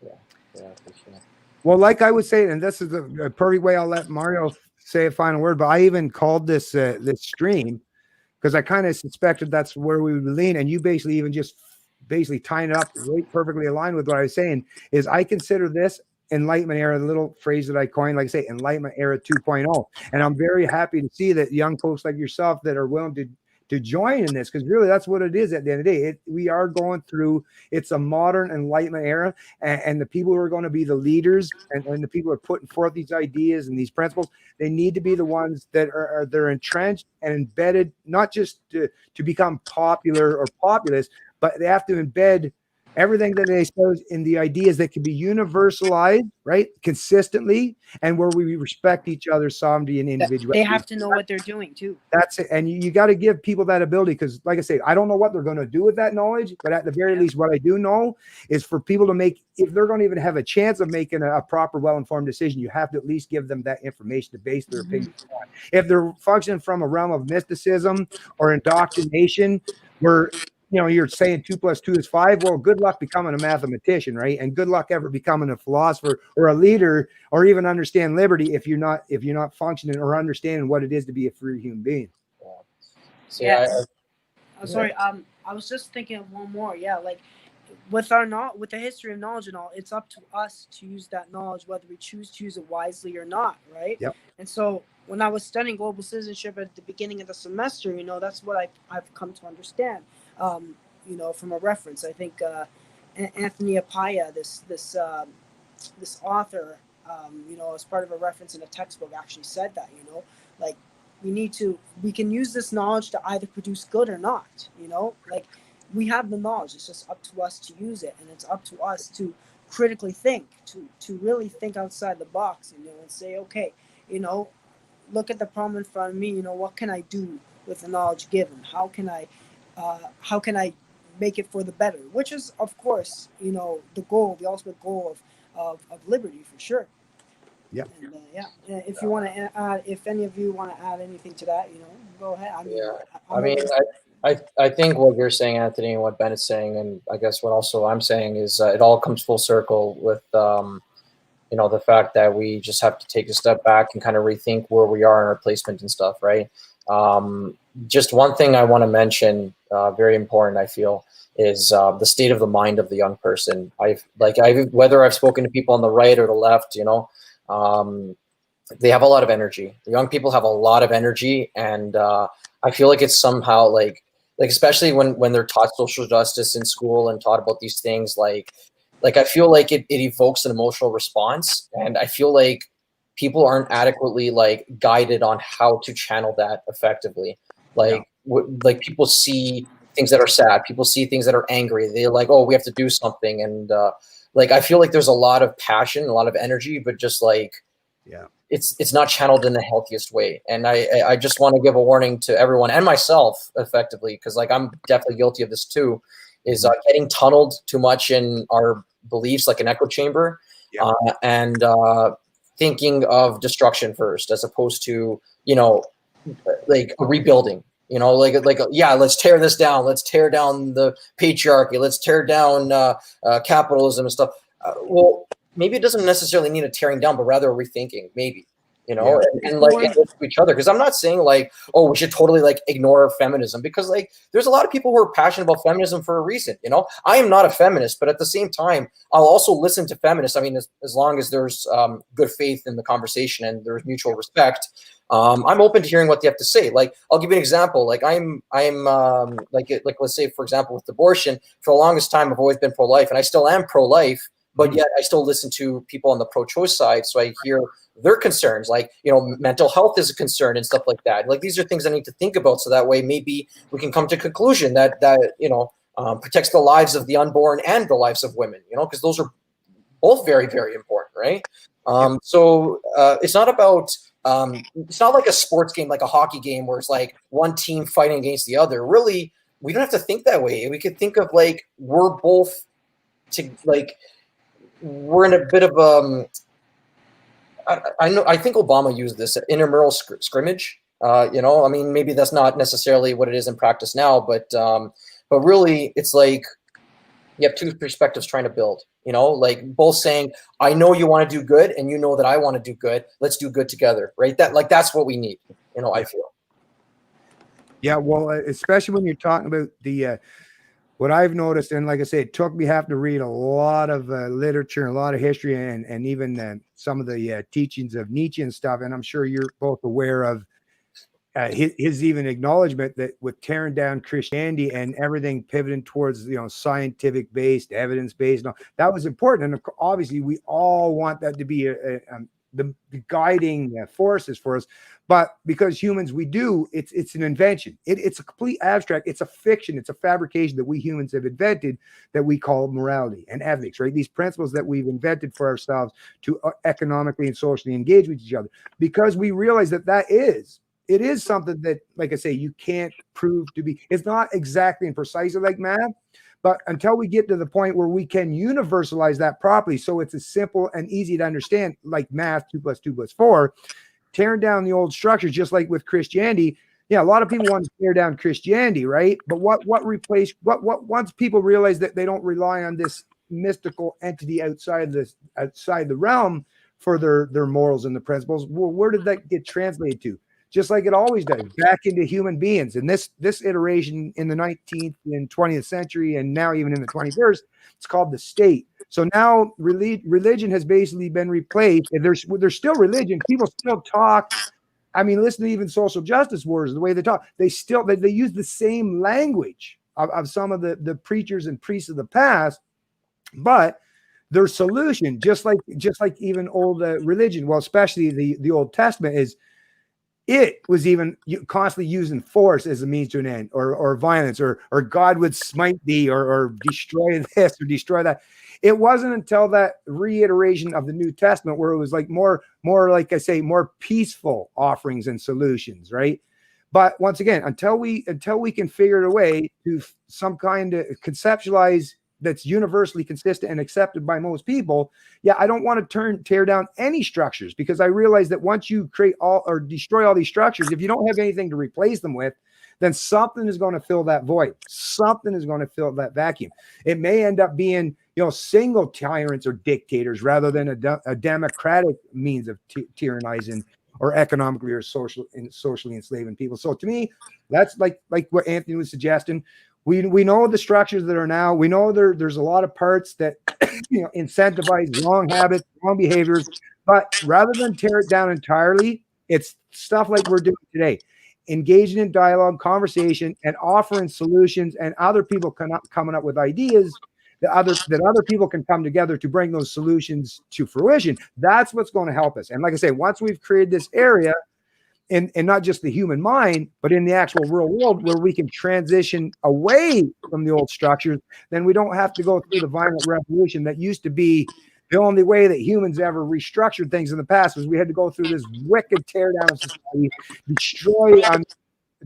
Yeah, for sure. Well, like I would say, and this is a perfect way, I'll let Mario say a final word, but I even called this this stream because I kind of suspected that's where we would lean. And you basically even just tying it up right perfectly aligned with what I was saying is I consider this Enlightenment era, the little phrase that I coined, like I say, Enlightenment era 2.0. And I'm very happy to see that young folks like yourself that are willing to join in this, because really that's what it is at the end of the day. We are going through, it's a modern Enlightenment era, and the people who are going to be the leaders and the people who are putting forth these ideas and these principles, they need to be the ones that they're entrenched and embedded, not just to become popular or populist, but they have to embed everything that they expose in the ideas that can be universalized, right, consistently, and where we respect each other's sovereignty and individuality. They have to know what they're doing too. That's it. And you got to give people that ability, because like I say, I don't know what they're going to do with that knowledge, but at the very least, what I do know is for people to make, if they're going to even have a chance of making a proper, well-informed decision, you have to at least give them that information to base their opinion on. If they're functioning from a realm of mysticism or indoctrination, where you're saying 2 + 2 is 5. Well, good luck becoming a mathematician, right? And good luck ever becoming a philosopher or a leader, or even understand liberty if you're not functioning or understanding what it is to be a free human being. I'm sorry. I was just thinking of one more. Yeah, like with the history of knowledge and all, it's up to us to use that knowledge, whether we choose to use it wisely or not, right? Yep. And so when I was studying global citizenship at the beginning of the semester, that's what I've come to understand. From a reference, I think Anthony Appiah, this author, as part of a reference in a textbook, actually said that, like we can use this knowledge to either produce good or not. Like we have the knowledge, it's just up to us to use it, and it's up to us to critically think, to really think outside the box, and say, okay, look at the problem in front of me. What can I do with the knowledge given? How can I make it for the better? Which is, of course, the ultimate goal of liberty, for sure. Yeah. And if you want to add, if any of you want to add anything to that, go ahead. I think what you're saying, Anthony, and what Ben is saying, and I guess what also I'm saying is it all comes full circle with the fact that we just have to take a step back and kind of rethink where we are in our placement and stuff, right? Just one thing I want to mention, very important, I feel, is the state of the mind of the young person. Whether I've spoken to people on the right or the left, they have a lot of energy. The young people have a lot of energy, and I feel like it's somehow like especially when they're taught social justice in school and taught about these things, like I feel like it evokes an emotional response, and I feel like people aren't adequately guided on how to channel that effectively. Like people see things that are sad, people see things that are angry. They're like, oh, we have to do something, and I feel like there's a lot of passion, a lot of energy, but just it's not channeled in the healthiest way. And I just want to give a warning to everyone and myself, effectively, because I'm definitely guilty of this too, is getting tunneled too much in our beliefs, like an echo chamber, and thinking of destruction first, as opposed to rebuilding. Let's tear this down. Let's tear down the patriarchy. Let's tear down capitalism and stuff. Well, maybe it doesn't necessarily need a tearing down, but rather a rethinking, maybe, you know, Yeah. and like and listen to each other. Because I'm not saying like, oh, we should totally like ignore feminism, because like there's a lot of people who are passionate about feminism for a reason. You know, I am not a feminist, but at the same time, I'll also listen to feminists. I mean, as long as there's good faith in the conversation and there's mutual respect. I'm open to hearing what they have to say. Like, I'll give you an example. Like, I'm like let's say, for example, with abortion, for the longest time, I've always been pro-life, and I still am pro-life, but yet I still listen to people on the pro-choice side. So I hear their concerns, like, you know, mental health is a concern and stuff like that. Like, these are things I need to think about. So that way, maybe we can come to a conclusion that, you know, protects the lives of the unborn and the lives of women, you know, because those are both very, very important, right? So it's not about, it's not like a sports game, like a hockey game where it's like one team fighting against the other. Really, we don't have to think that way. We could think of like, we're both to like, we're in a bit of I know, I think Obama used this intramural scrimmage. You know, I mean, maybe that's not necessarily what it is in practice now, but really, it's like you have two perspectives trying to build. You know, like both saying, "I know you want to do good, and you know that I want to do good. Let's do good together." Right? That's what we need. You know, I feel. Yeah, well, especially when you're talking about the what I've noticed, and like I say, it took me having to read a lot of literature and a lot of history, and even some of the teachings of Nietzsche and stuff. And I'm sure you're both aware of his even acknowledgement that with tearing down Christianity and everything pivoting towards, you know, scientific based, evidence based, that was important. And obviously, we all want that to be the guiding forces for us. But because humans, we do, it's an invention. It's a complete abstract. It's a fiction. It's a fabrication that we humans have invented that we call morality and ethics, right? These principles that we've invented for ourselves to economically and socially engage with each other, because we realize that it is something that, like I say, you can't prove to be. It's not exactly and precisely like math, but until we get to the point where we can universalize that properly, so it's as simple and easy to understand, like math, 2 + 2 = 4, tearing down the old structures, just like with Christianity. Yeah, a lot of people want to tear down Christianity, right? But what once people realize that they don't rely on this mystical entity outside the realm for their morals and the principles, well, where did that get translated to? Just like it always does, back into human beings. And this iteration in the 19th and 20th century, and now even in the 21st, it's called the state. So now religion has basically been replaced. And there's still religion. People still talk. I mean, listen to even social justice wars, the way they talk. They use the same language of some of the preachers and priests of the past, but their solution, just like even old religion, well, especially the Old Testament, is it was even constantly using force as a means to an end, or violence, or God would smite thee, or destroy this or destroy that. It wasn't until that reiteration of the New Testament where it was like more like I say, more peaceful offerings and solutions, right? But once again, until we can figure a way to some kind of conceptualize that's universally consistent and accepted by most people, yeah, I don't want to tear down any structures, because I realize that once you create all or destroy all these structures, if you don't have anything to replace them with, then something is going to fill that void. Something is going to fill that vacuum. It may end up being, you know, single tyrants or dictators rather than a democratic means of tyrannizing or economically or socially enslaving people. So to me, that's like what Anthony was suggesting. We know the structures that are now. We know there's a lot of parts that incentivize wrong habits, wrong behaviors. But rather than tear it down entirely, it's stuff like we're doing today, engaging in dialogue, conversation, and offering solutions, and other people coming up with ideas that other people can come together to bring those solutions to fruition. That's what's going to help us. And like I say, once we've created this area, and not just the human mind, but in the actual real world, where we can transition away from the old structures, then we don't have to go through the violent revolution that used to be the only way that humans ever restructured things in the past. Was we had to go through this wicked teardown of society, destroy a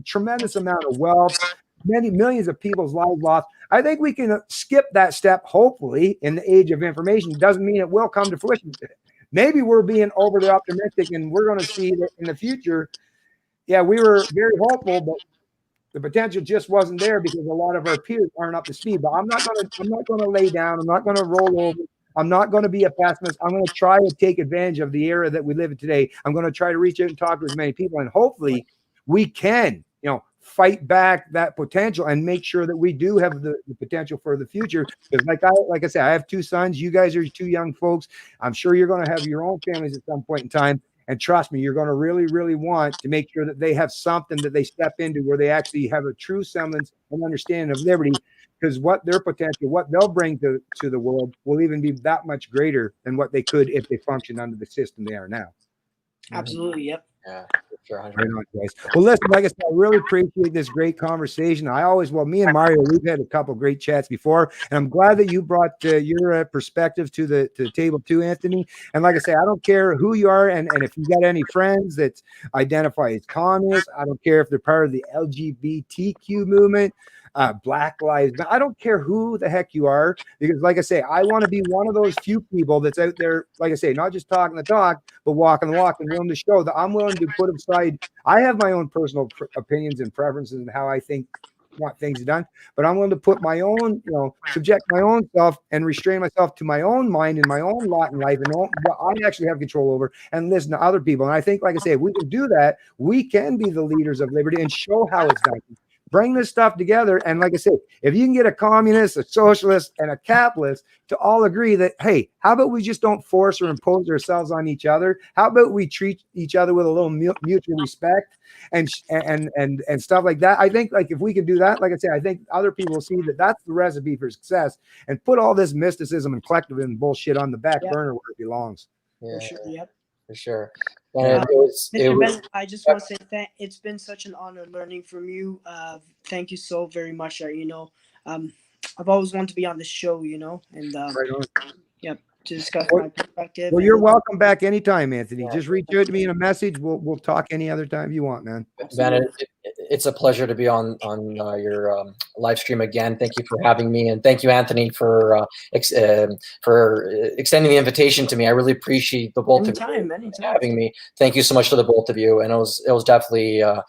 tremendous amount of wealth, many millions of people's lives lost. I think we can skip that step, hopefully, in the age of information. It doesn't mean it will come to fruition. Maybe we're being overly optimistic, and we're going to see that in the future. Yeah, we were very hopeful, but the potential just wasn't there because a lot of our peers aren't up to speed. But I'm not going to lay down. I'm not going to roll over. I'm not going to be a pessimist. I'm going to try to take advantage of the era that we live in today. I'm going to try to reach out and talk to as many people, and hopefully we can, fight back that potential and make sure that we do have the potential for the future. Because like I said, I have 2 sons. You guys are 2 young folks. I'm sure you're going to have your own families at some point in time. And trust me, you're going to really, really want to make sure that they have something that they step into where they actually have a true semblance and understanding of liberty, because what their potential, what they'll bring to the world will even be that much greater than what they could if they functioned under the system they are now. Absolutely. Yep. Yeah, sure. Right on, guys. Well, listen, like I said, I really appreciate this great conversation. Me and Mario, we've had a couple of great chats before, and I'm glad that you brought your perspective to the table too, Anthony. And like I say, I don't care who you are, and if you got any friends that identify as communists, I don't care if they're part of the LGBTQ movement, Black Lives Matter. I don't care who the heck you are, because like I say, I want to be one of those few people that's out there, like I say, not just talking the talk, but walking the walk, and willing to show that I'm willing to put aside. I have my own personal opinions and preferences and how I want things done, but I'm willing to put my own, subject my own self and restrain myself to my own mind and my own lot in life and what I actually have control over, and listen to other people. And I think, like I say, if we can do that, we can be the leaders of liberty and show how it's done. Bring this stuff together. And like I said, if you can get a communist, a socialist, and a capitalist to all agree that, hey, how about we just don't force or impose ourselves on each other? How about we treat each other with a little mutual respect and stuff like that? I think, like, if we can do that, like I say, I think other people will see that that's the recipe for success, and put all this mysticism and collectivism bullshit on the back burner where it belongs. Yeah, For sure. Yep. for sure. Mr. It was Bennett, I just want to say it's been such an honor learning from you. Thank you so very much. I've always wanted to be on this show, and Right on. yep, to discuss my perspective. Well, you're welcome back anytime, Anthony. Yeah. Just reach out to me in a message. We'll talk any other time you want, man. Ben, it's a pleasure to be on your live stream again. Thank you for having me, and thank you, Anthony, for extending the invitation to me. I really appreciate the both of you having me. Thank you so much to the both of you, and it was definitely a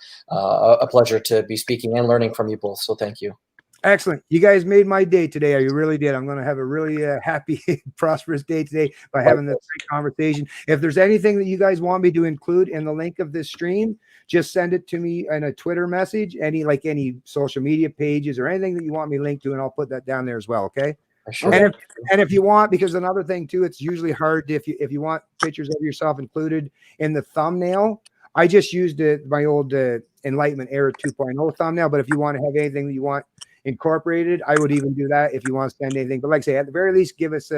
pleasure to be speaking and learning from you both. So thank you. Excellent. You guys made my day today. You really did. I'm going to have a really happy, prosperous day today by having this great conversation. If there's anything that you guys want me to include in the link of this stream, just send it to me in a Twitter message, any social media pages or anything that you want me linked to, and I'll put that down there as well. Okay. Sure. And if you want, because another thing too, it's usually hard if you want pictures of yourself included in the thumbnail. I just used my old Enlightenment Era 2.0 thumbnail, but if you want to have anything that you want incorporated, I would even do that if you want to send anything. But like I say, at the very least, give us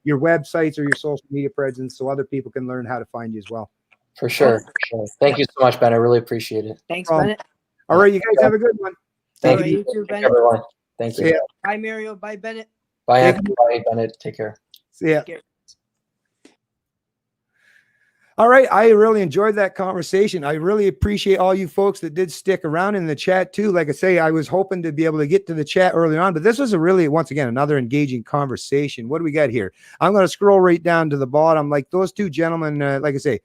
your websites or your social media presence so other people can learn how to find you as well. For sure. Thank you so much, Ben. I really appreciate it. Thanks, Bennett. All right, you guys have a good one. Thank you. You too, Bennett. Everyone. Thank you. Bye, Mario. Bye, Bennett. Bye, Anthony. Bye, Bennett. Take care. See ya. All right. I really enjoyed that conversation. I really appreciate all you folks that did stick around in the chat too. Like I say, I was hoping to be able to get to the chat early on, but this was once again, another engaging conversation. What do we got here? I'm going to scroll right down to the bottom. Like those 2 gentlemen, like I say,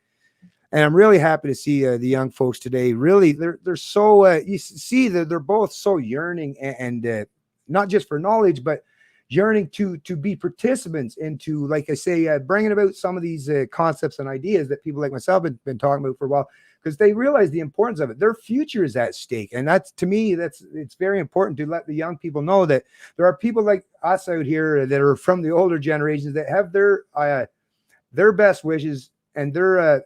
and I'm really happy to see the young folks today. Really, they're so, you see that they're both so yearning and not just for knowledge, but yearning to be participants into, like I say, bringing about some of these concepts and ideas that people like myself have been talking about for a while, because they realize the importance of it. Their future is at stake. And that's, to me, it's very important to let the young people know that there are people like us out here that are from the older generations that have their best wishes and their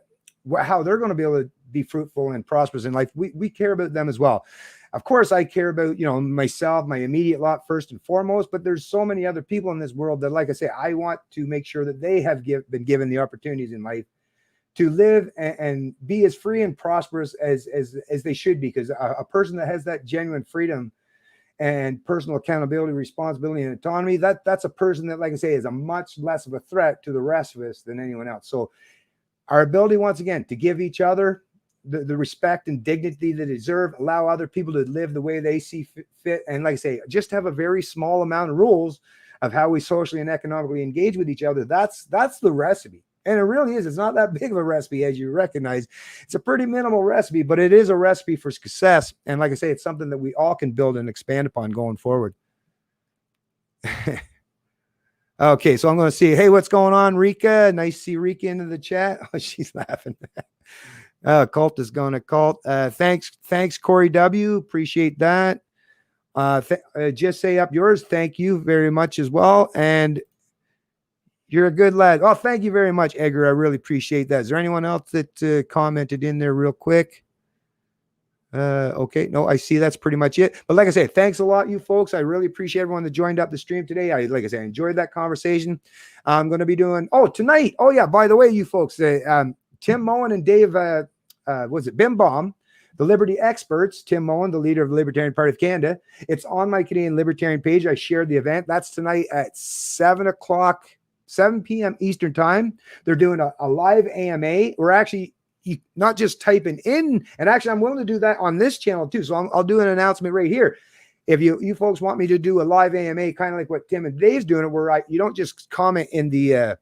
how they're going to be able to be fruitful and prosperous in life. We care about them as well. Of course, I care about, myself, my immediate lot first and foremost, but there's so many other people in this world that, like I say, I want to make sure that they have been given the opportunities in life to live and be as free and prosperous as they should be. Because a person that has that genuine freedom and personal accountability, responsibility, and autonomy, that's a person that, like I say, is a much less of a threat to the rest of us than anyone else. So our ability, once again, to give each other the respect and dignity they deserve, allow other people to live the way they see fit, and like I say, just have a very small amount of rules of how we socially and economically engage with each other. That's the recipe. And it really is. It's not that big of a recipe, as you recognize. It's a pretty minimal recipe, but it is a recipe for success. And like I say, it's something that we all can build and expand upon going forward. Okay, so I'm going to see. Hey, what's going on, Rika? Nice to see Rika into the chat. Oh, she's laughing. Cult is going to cult. Thanks, Corey W. Appreciate that. Just say up yours. Thank you very much as well. And you're a good lad. Oh, thank you very much, Edgar. I really appreciate that. Is there anyone else that commented in there real quick? Okay, no, I see that's pretty much it. But like I said, thanks a lot, you folks. I really appreciate everyone that joined up the stream today. Like I said, I enjoyed that conversation. I'm going to be doing tonight. Oh yeah, by the way, you folks, Tim Moen and Dave, was it Bim Baum, the Liberty experts, Tim Moen, the leader of the Libertarian Party of Canada. It's on my Canadian Libertarian page. I shared the event. That's tonight at 7 p.m. Eastern time. They're doing a live AMA. We're actually not just typing in, and actually I'm willing to do that on this channel too. So I'll do an announcement right here. If you folks want me to do a live AMA, kind of like what Tim and Dave's doing, where you don't just comment in the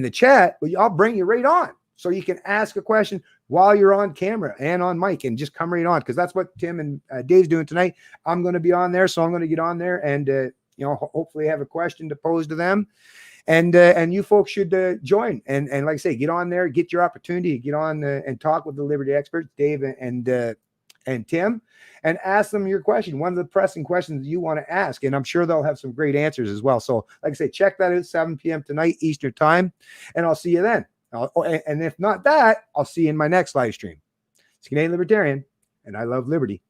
chat, but I'll bring you right on, so you can ask a question while you're on camera and on mic, and just come right on, because that's what Tim and Dave's doing tonight. I'm going to be on there, so I'm going to get on there and hopefully have a question to pose to them. And you folks should join and like I say, get on there, get your opportunity, get on and talk with the Liberty experts, Dave and Tim, and ask them your question, one of the pressing questions you want to ask, and I'm sure they'll have some great answers as well. So like I say, check that out, 7 p.m. tonight Eastern time, and I'll see you then. And if not that, I'll see you in my next live stream. It's Canadian Libertarian, and I love liberty.